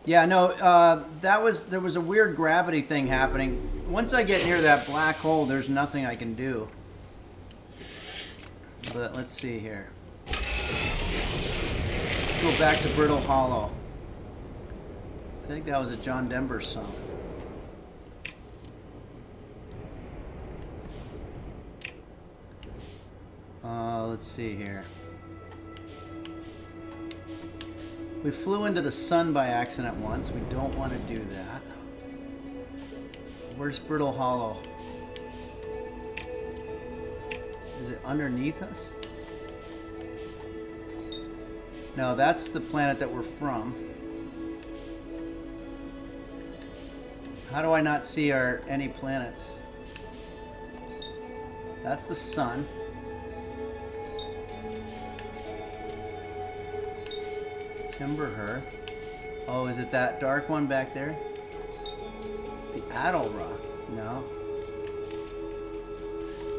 Yeah, no, there was a weird gravity thing happening. Once I get near that black hole, there's nothing I can do. But let's see here. Let's go back to Brittle Hollow. I think that was a John Denver song. Let's see here. We flew into the sun by accident once. We don't want to do that. Where's Brittle Hollow? Is it underneath us? No, that's the planet that we're from. How do I not see any planets? That's the sun. Timberhearth. Oh, is it that dark one back there? The Adel Rock. No.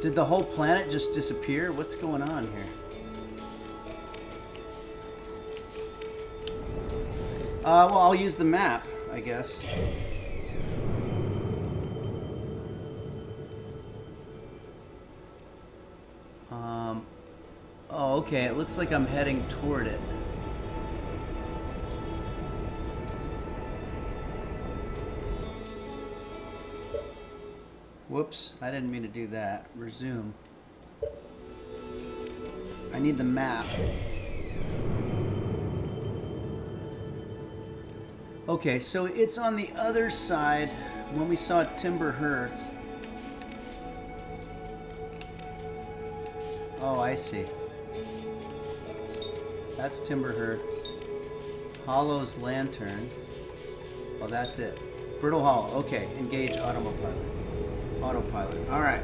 Did the whole planet just disappear? What's going on here? Well, I'll use the map, I guess. Oh, okay. It looks like I'm heading toward it. Whoops, I didn't mean to do that. Resume. I need the map. Okay, so it's on the other side when we saw Timberhearth. Oh, I see. That's Timberhearth. Hollow's Lantern. Oh, that's it. Brittle Hollow. Okay, engage autopilot. Autopilot. All right.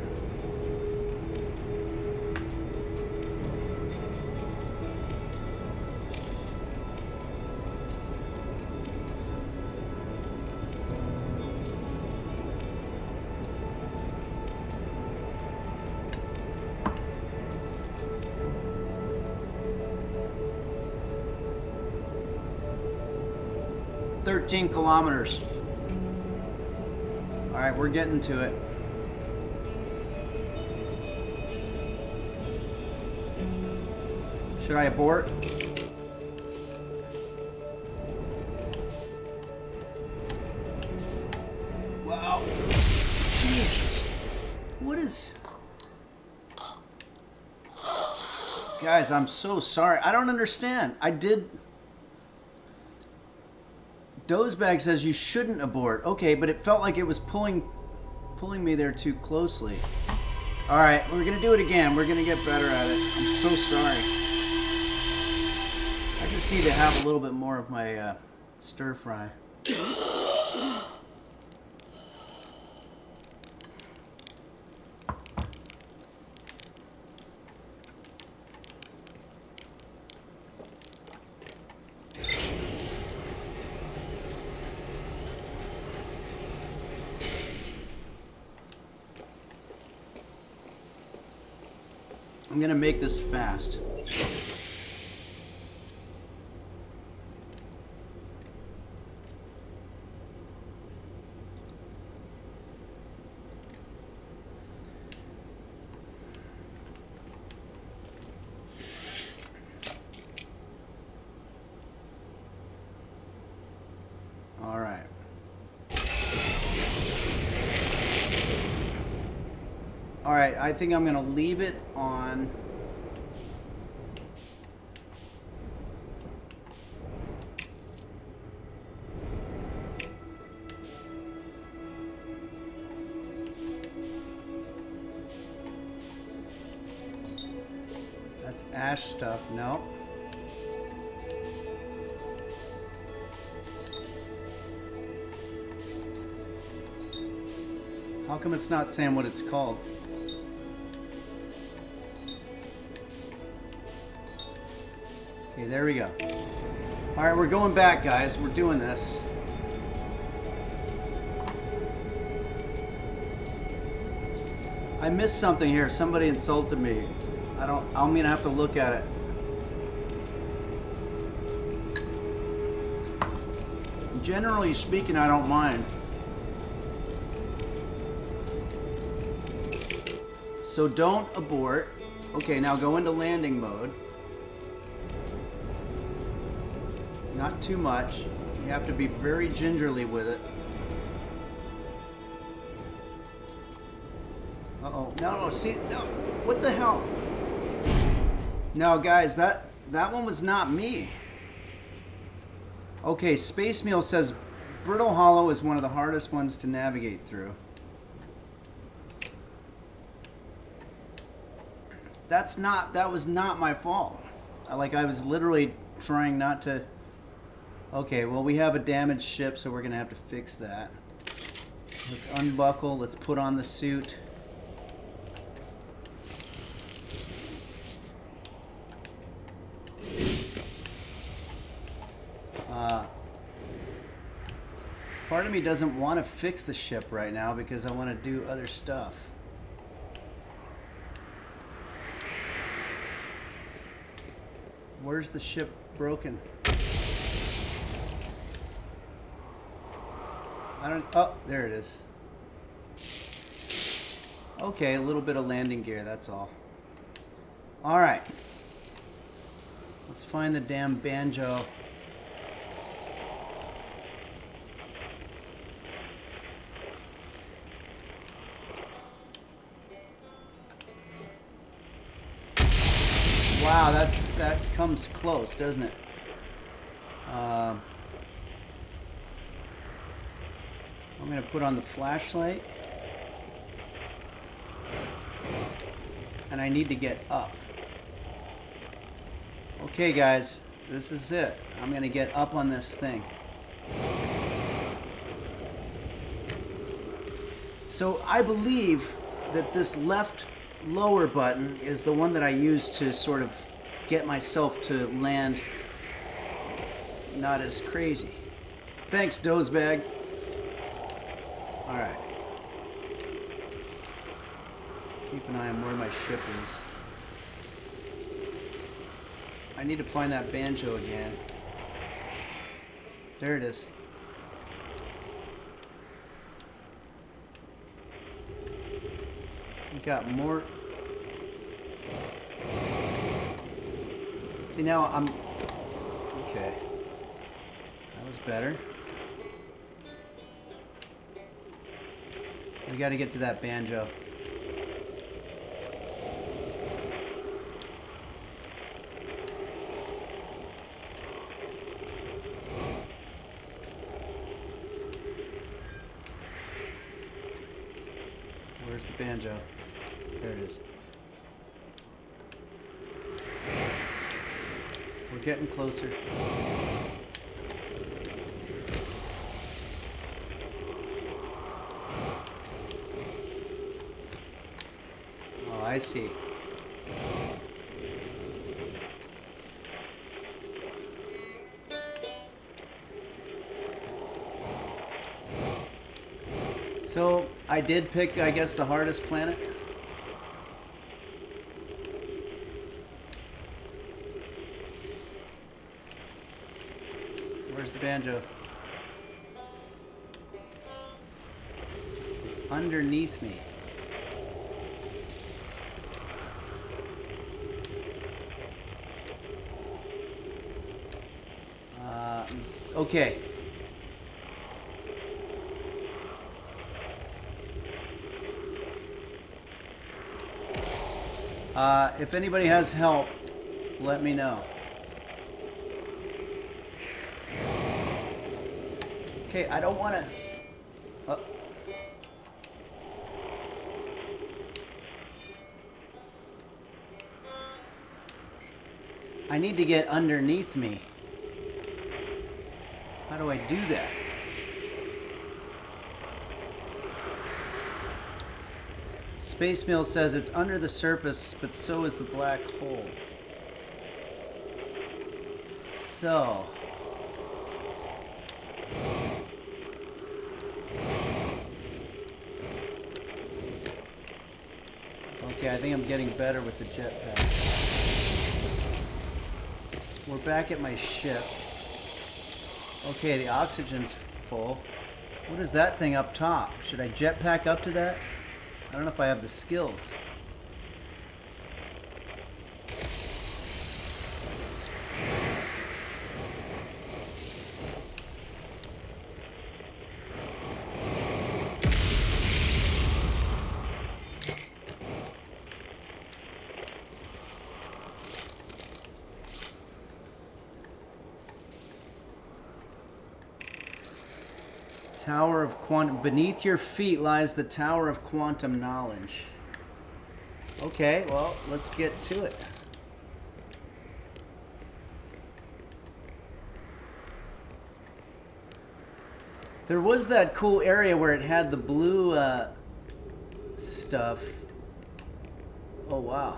13 kilometers. All right, we're getting to it. Should I abort? Wow. Jesus. What is... Guys, I'm so sorry. I don't understand. I did... Dozebag says you shouldn't abort. Okay, but it felt like it was pulling me there too closely. All right, we're going to do it again. We're going to get better at it. I'm so sorry. I just need to have a little bit more of my stir fry. I'm gonna make this fast. All right. All right, I think I'm gonna leave it on. That's ash stuff, no. How come it's not saying what it's called? Okay, there we go. All right, we're going back, guys. We're doing this. I missed something here. Somebody insulted me. I'm gonna have to look at it. Generally speaking, I don't mind. So don't abort. Okay, now go into landing mode. Not too much. You have to be very gingerly with it. Uh-oh. No, see, no. What the hell? No, guys, that one was not me. Okay, Space Meal says Brittle Hollow is one of the hardest ones to navigate through. That was not my fault. I was literally trying not to. Okay, well, we have a damaged ship, so we're gonna have to fix that. Let's unbuckle, let's put on the suit. Part of me doesn't want to fix the ship right now because I want to do other stuff. Where's the ship broken? Oh, there it is. Okay, a little bit of landing gear, that's all. All right. Let's find the damn banjo. Wow, that comes close, doesn't it? I'm going to put on the flashlight. And I need to get up. Okay, guys, this is it. I'm going to get up on this thing. So I believe that this left lower button is the one that I use to sort of get myself to land not as crazy. Thanks, Dozebag. All right. Keep an eye on where my ship is. I need to find that banjo again. There it is. got more. See, now I'm... Okay. That was better. We got to get to that banjo. Where's the banjo? There it is. We're getting closer. Oh, I see. So, I did pick, I guess, the hardest planet. Where's the banjo? It's underneath me. Okay. If anybody has help, let me know. Okay, I don't want to... I need to get underneath me. How do I do that? Space Mill says it's under the surface, but so is the black hole. So... Okay, I think I'm getting better with the jetpack. We're back at my ship. Okay, the oxygen's full. What is that thing up top? Should I jetpack up to that? I don't know if I have the skills. Tower of Quantum... Beneath your feet lies the Tower of Quantum Knowledge. Okay, well, let's get to it. There was that cool area where it had the blue stuff. Oh, wow.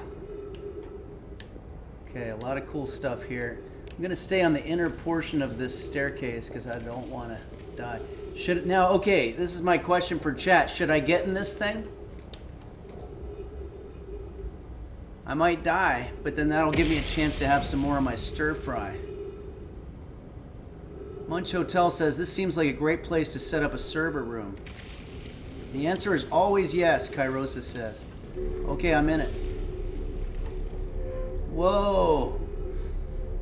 Okay, a lot of cool stuff here. I'm going to stay on the inner portion of this staircase because I don't want to die. Now, okay, this is my question for chat. Should I get in this thing? I might die, but then that'll give me a chance to have some more of my stir fry. Munch Hotel says, this seems like a great place to set up a server room. The answer is always yes, Kairosa says. Okay, I'm in it. Whoa.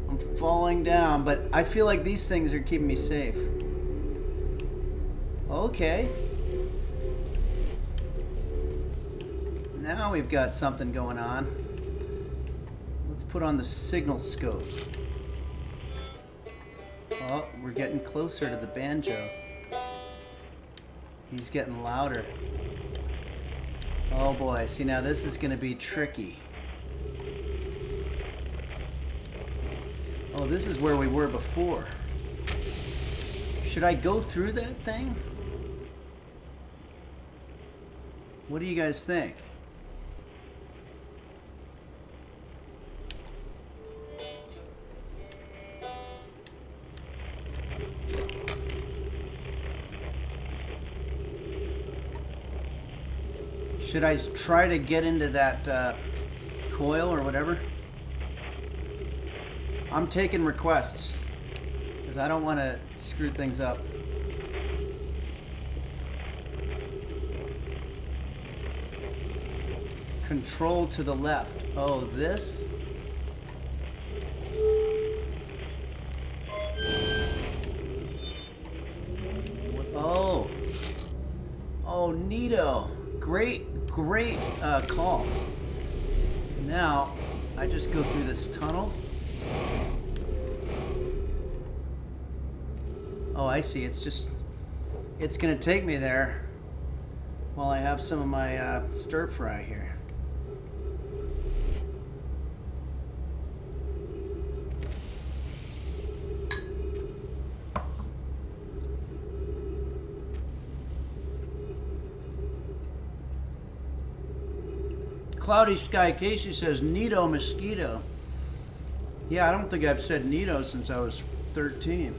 I'm falling down, but I feel like these things are keeping me safe. Okay. Now we've got something going on. Let's put on the signal scope. Oh, we're getting closer to the banjo. He's getting louder. Oh boy, see now this is going to be tricky. Oh, this is where we were before. Should I go through that thing? What do you guys think? Should I try to get into that coil or whatever? I'm taking requests because I don't want to screw things up. Control to the left. Oh, this? Oh. Oh, neato. Great call. So now, I just go through this tunnel. Oh, I see. It's gonna take me there while I have some of my stir fry here. Cloudy Sky Casey says, Neato mosquito. Yeah, I don't think I've said Neato since I was 13.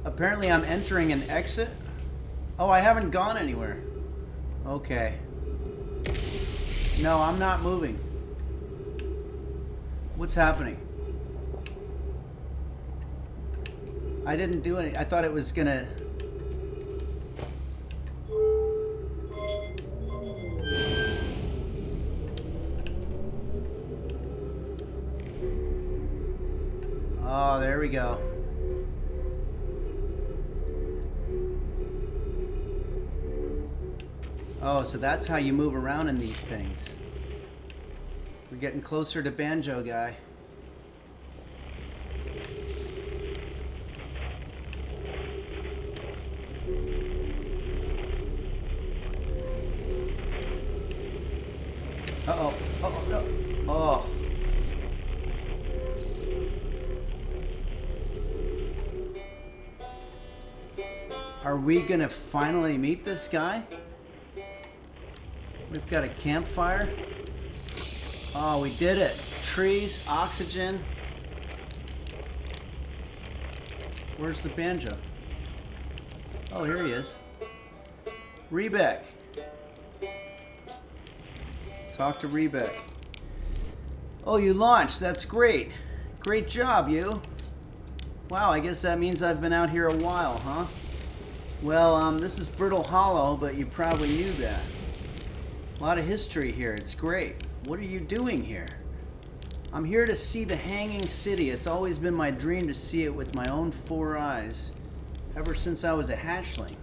Apparently I'm entering an exit. Oh, I haven't gone anywhere. Okay. No, I'm not moving. What's happening? I didn't do any. I thought it was gonna... Oh, there we go. Oh, so that's how you move around in these things. We're getting closer to Banjo Guy. Uh-oh. Oh, no. Oh. Are we gonna finally meet this guy? We've got a campfire. Oh, we did it. Trees, oxygen. Where's the banjo? Oh, here he is. Rebec. Talk to Rebec. Oh, you launched. That's great. Great job, you. Wow, I guess that means I've been out here a while, huh? Well, this is Brittle Hollow, but you probably knew that. A lot of history here. It's great. What are you doing here? I'm here to see the Hanging City. It's always been my dream to see it with my own 4 eyes, ever since I was a hatchling.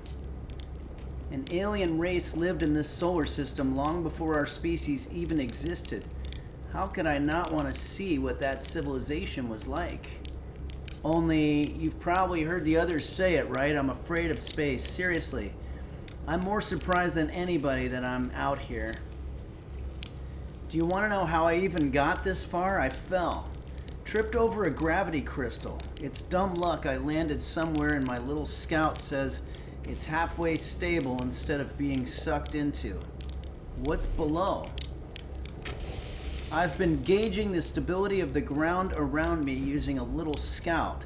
An alien race lived in this solar system long before our species even existed. How could I not want to see what that civilization was like? Only, you've probably heard the others say it, right? I'm afraid of space. Seriously. I'm more surprised than anybody that I'm out here. Do you want to know how I even got this far? I fell. Tripped over a gravity crystal. It's dumb luck I landed somewhere and my little scout says it's halfway stable instead of being sucked into. What's below? I've been gauging the stability of the ground around me using a little scout.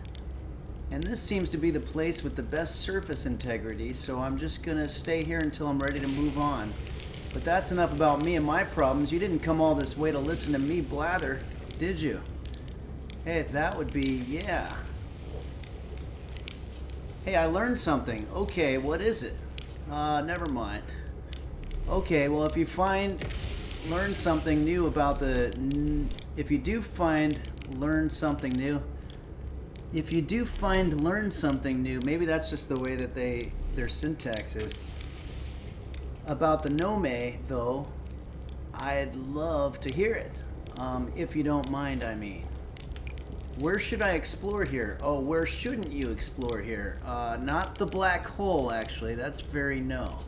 And this seems to be the place with the best surface integrity, so I'm just gonna stay here until I'm ready to move on. But that's enough about me and my problems. You didn't come all this way to listen to me blather, did you? Hey, that would be, yeah. Hey, I learned something. Okay, what is it? Never mind. Okay, well, if you learn something new about the... If you do learn something new, maybe that's just the way that their syntax is. About the Nome, though, I'd love to hear it. If you don't mind, I mean. Where should I explore here? Oh, where shouldn't you explore here? Not the black hole, actually. That's very no.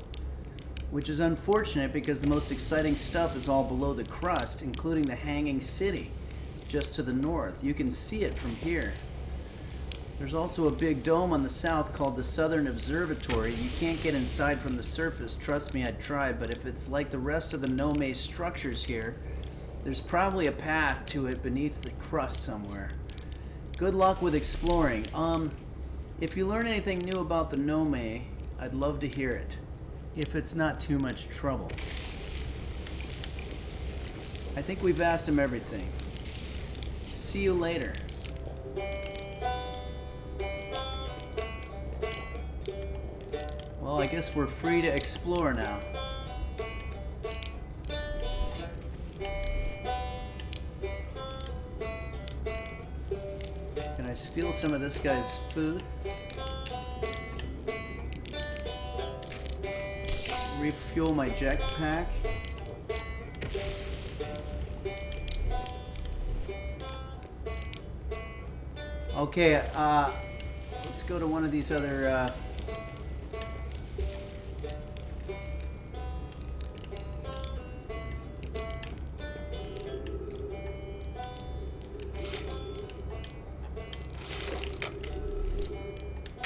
Which is unfortunate because the most exciting stuff is all below the crust, including the Hanging City, just to the north. You can see it from here. There's also a big dome on the south called the Southern Observatory. You can't get inside from the surface. Trust me, I'd tried, but if it's like the rest of the Nome structures here, there's probably a path to it beneath the crust somewhere. Good luck with exploring. If you learn anything new about the Nome, I'd love to hear it. If it's not too much trouble. I think we've asked him everything. See you later. Well, Oh, I guess we're free to explore now. Can I steal some of this guy's food? Refuel my jetpack. Okay, let's go to one of these other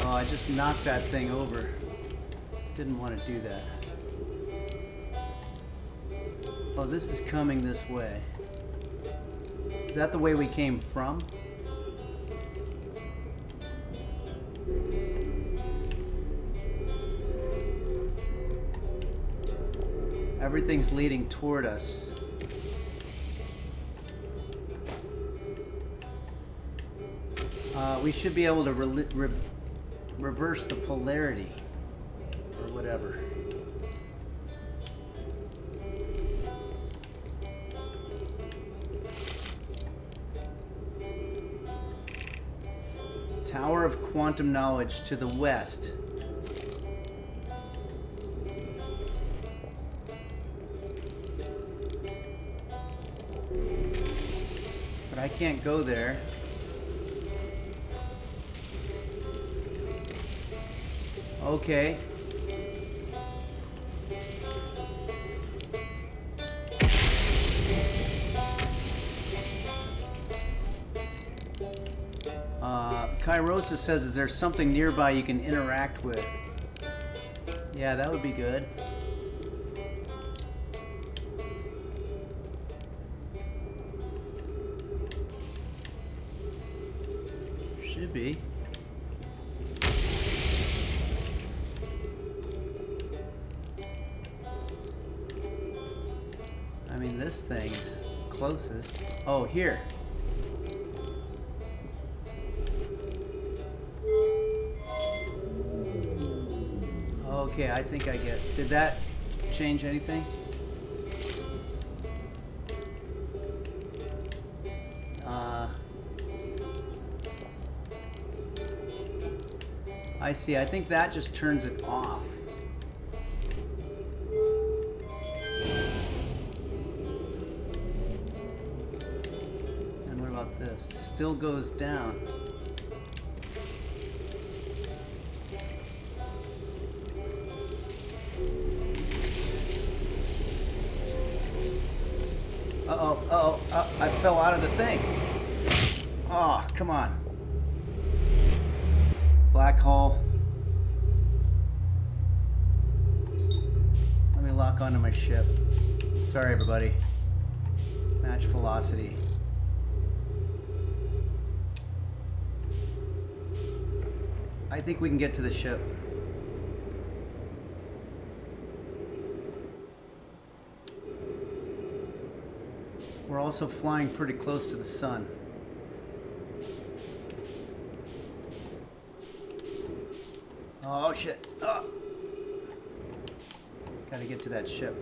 oh, I just knocked that thing over. Didn't want to do that. Oh, this is coming this way. Is that the way we came from? Everything's leading toward us. We should be able to reverse the polarity or whatever. Tower of Quantum Knowledge to the west. But I can't go there. Okay. Kairosa says, is there something nearby you can interact with? Yeah, that would be good. Should be. I mean, this thing's closest. Oh, here. Okay, I think I get. Did that change anything? I see. I think that just turns it off. And what about this? Still goes down. I fell out of the thing. Oh, come on. Black hole. Let me lock onto my ship. Sorry, everybody. Match velocity. I think we can get to the ship. We're also flying pretty close to the sun. Oh shit. Oh. Gotta get to that ship.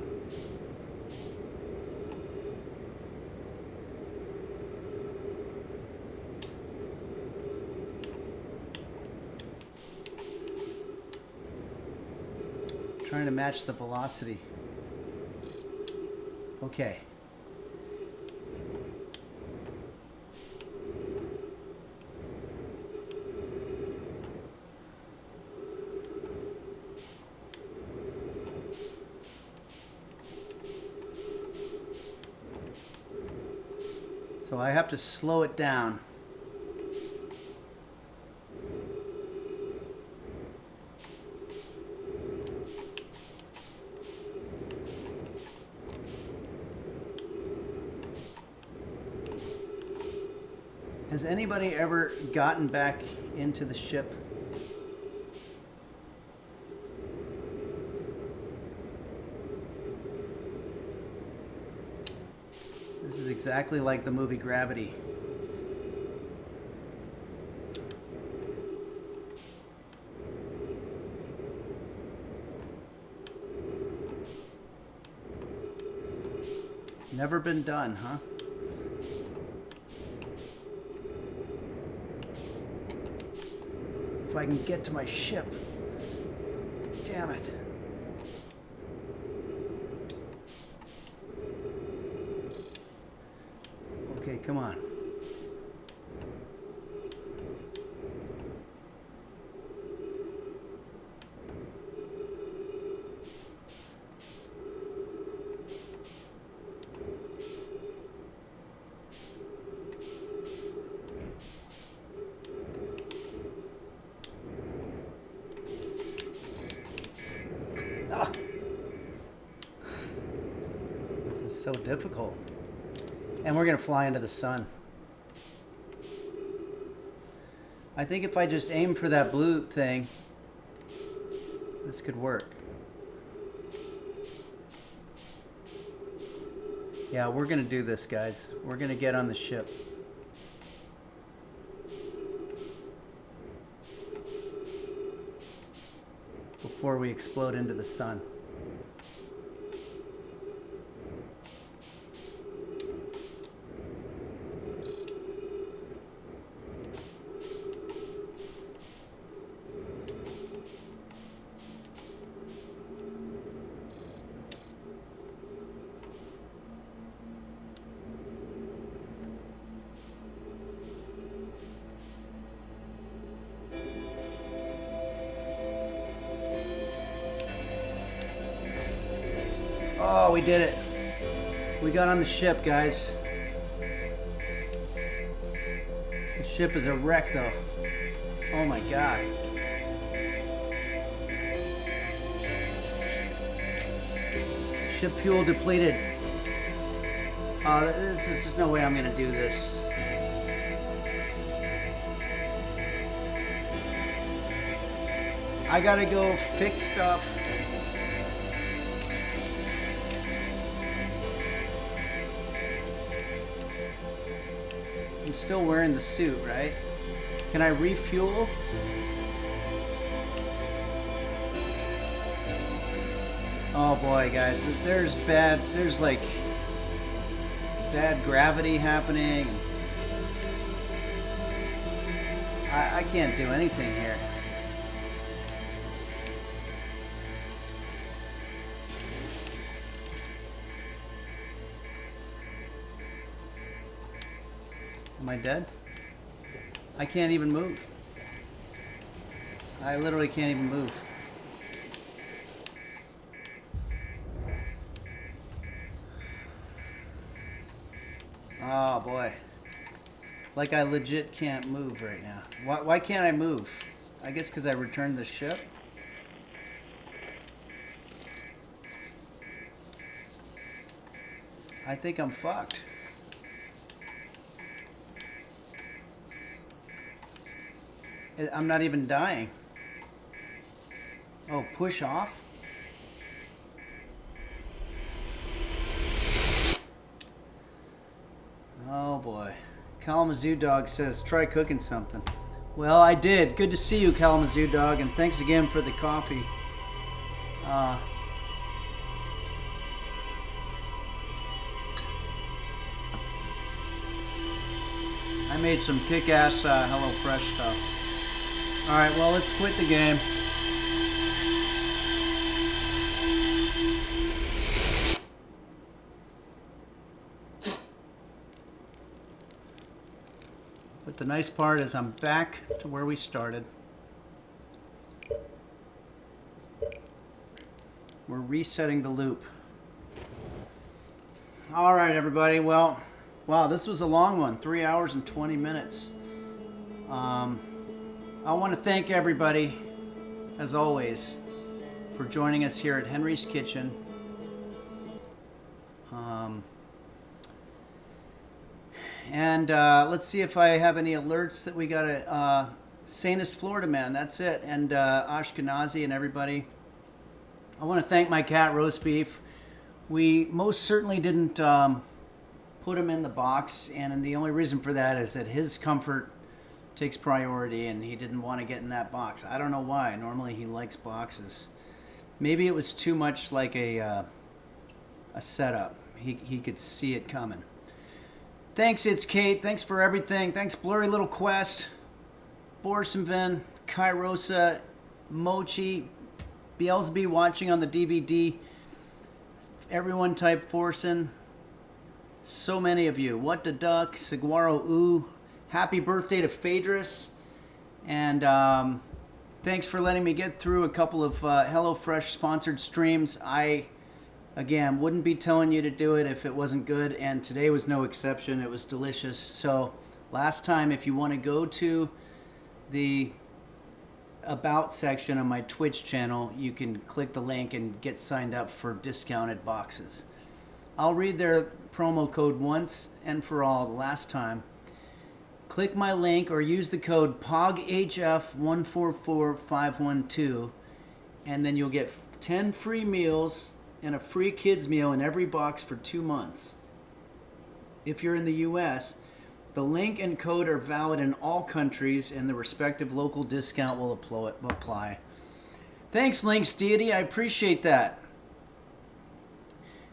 Trying to match the velocity. Okay. So I have to slow it down. Has anybody ever gotten back into the ship? This is exactly like the movie Gravity. Never been done, huh? If I can get to my ship. Damn it. Okay, come on. Ah. This is so difficult. And we're going to fly into the sun. I think if I just aim for that blue thing, this could work. Yeah, we're going to do this, guys. We're going to get on the ship. Before we explode into the sun. Oh, we did it. We got on the ship, guys. The ship is a wreck, though. Oh my god. Ship fuel depleted. There's no way I'm gonna do this. I gotta go fix stuff. I'm still wearing the suit, right? Can I refuel? Oh boy, guys, there's like bad gravity happening. I can't do anything here. Am I dead? I can't even move. I literally can't even move. Oh boy. Like I legit can't move right now. Why can't I move? I guess because I returned the ship. I think I'm fucked. I'm not even dying. Oh, push off? Oh boy. Kalamazoo Dog says, try cooking something. Well, I did. Good to see you, Kalamazoo Dog, and thanks again for the coffee. I made some kick-ass HelloFresh stuff. Alright, well, let's quit the game. But the nice part is I'm back to where we started. We're resetting the loop. Alright, everybody. Well, wow, this was a long one. 3 hours and 20 minutes. I want to thank everybody, as always, for joining us here at Henry's Kitchen. Let's see if I have any alerts that we got a Sanus, Florida man. That's it. And Ashkenazi and everybody. I want to thank my cat, Roast Beef. We most certainly didn't put him in the box, and the only reason for that is that his comfort takes priority, and he didn't want to get in that box. I don't know why. Normally he likes boxes. Maybe it was too much like a setup. He could see it coming. Thanks, it's Kate. Thanks for everything. Thanks, Blurry Little Quest, Borsenvin, Kairosa, Mochi, Beelzebub watching on the DVD. Everyone type Forsen. So many of you. What the Duck, Saguaro Ooh. Happy birthday to Phaedrus. And thanks for letting me get through a couple of HelloFresh sponsored streams. I, again, wouldn't be telling you to do it if it wasn't good, and today was no exception. It was delicious. So last time, if you want to go to the About section on my Twitch channel, you can click the link and get signed up for discounted boxes. I'll read their promo code once and for all, the last time. Click my link or use the code POGHF144512, and then you'll get 10 free meals and a free kids meal in every box for 2 months. If you're in the US, the link and code are valid in all countries, and the respective local discount will apply. Thanks, Links Deity. I appreciate that.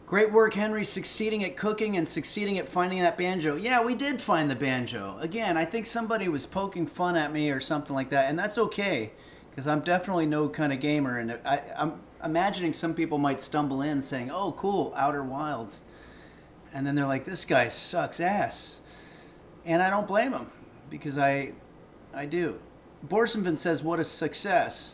Great work, Henry, succeeding at cooking and succeeding at finding that banjo. Yeah, we did find the banjo. Again, I think somebody was poking fun at me or something like that, and that's okay, because I'm definitely no kind of gamer, and I'm imagining some people might stumble in saying, oh, cool, Outer Wilds. And then they're like, this guy sucks ass. And I don't blame him, because I do. Borsenvin says, what a success.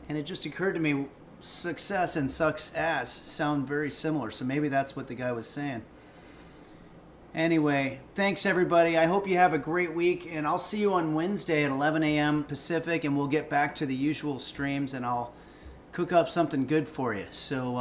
And it just occurred to me, success and sucks ass sound very similar, so maybe that's what the guy was saying. Anyway, thanks everybody. I hope you have a great week, and I'll see you on Wednesday at 11 a.m. Pacific, and we'll get back to the usual streams, and I'll cook up something good for you. So,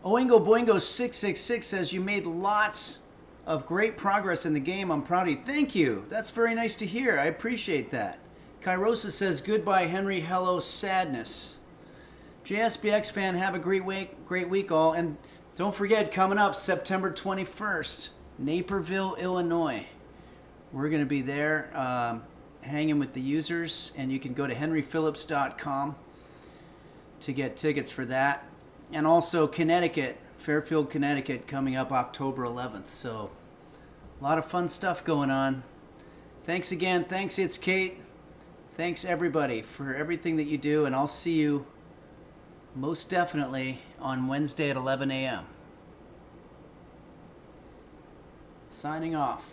Oingo Boingo 666 says, you made lots of great progress in the game. I'm proud of you. Thank you. That's very nice to hear. I appreciate that. Kairosa says, goodbye, Henry. Hello, sadness. JSBX fan, have a great week all. And don't forget, coming up September 21st, Naperville, Illinois. We're going to be there hanging with the users, and you can go to henryphillips.com to get tickets for that. And also Connecticut, Fairfield, Connecticut, coming up October 11th. So a lot of fun stuff going on. Thanks again. Thanks, it's Kate. Thanks, everybody, for everything that you do, and I'll see you most definitely on Wednesday at 11 a.m. Signing off.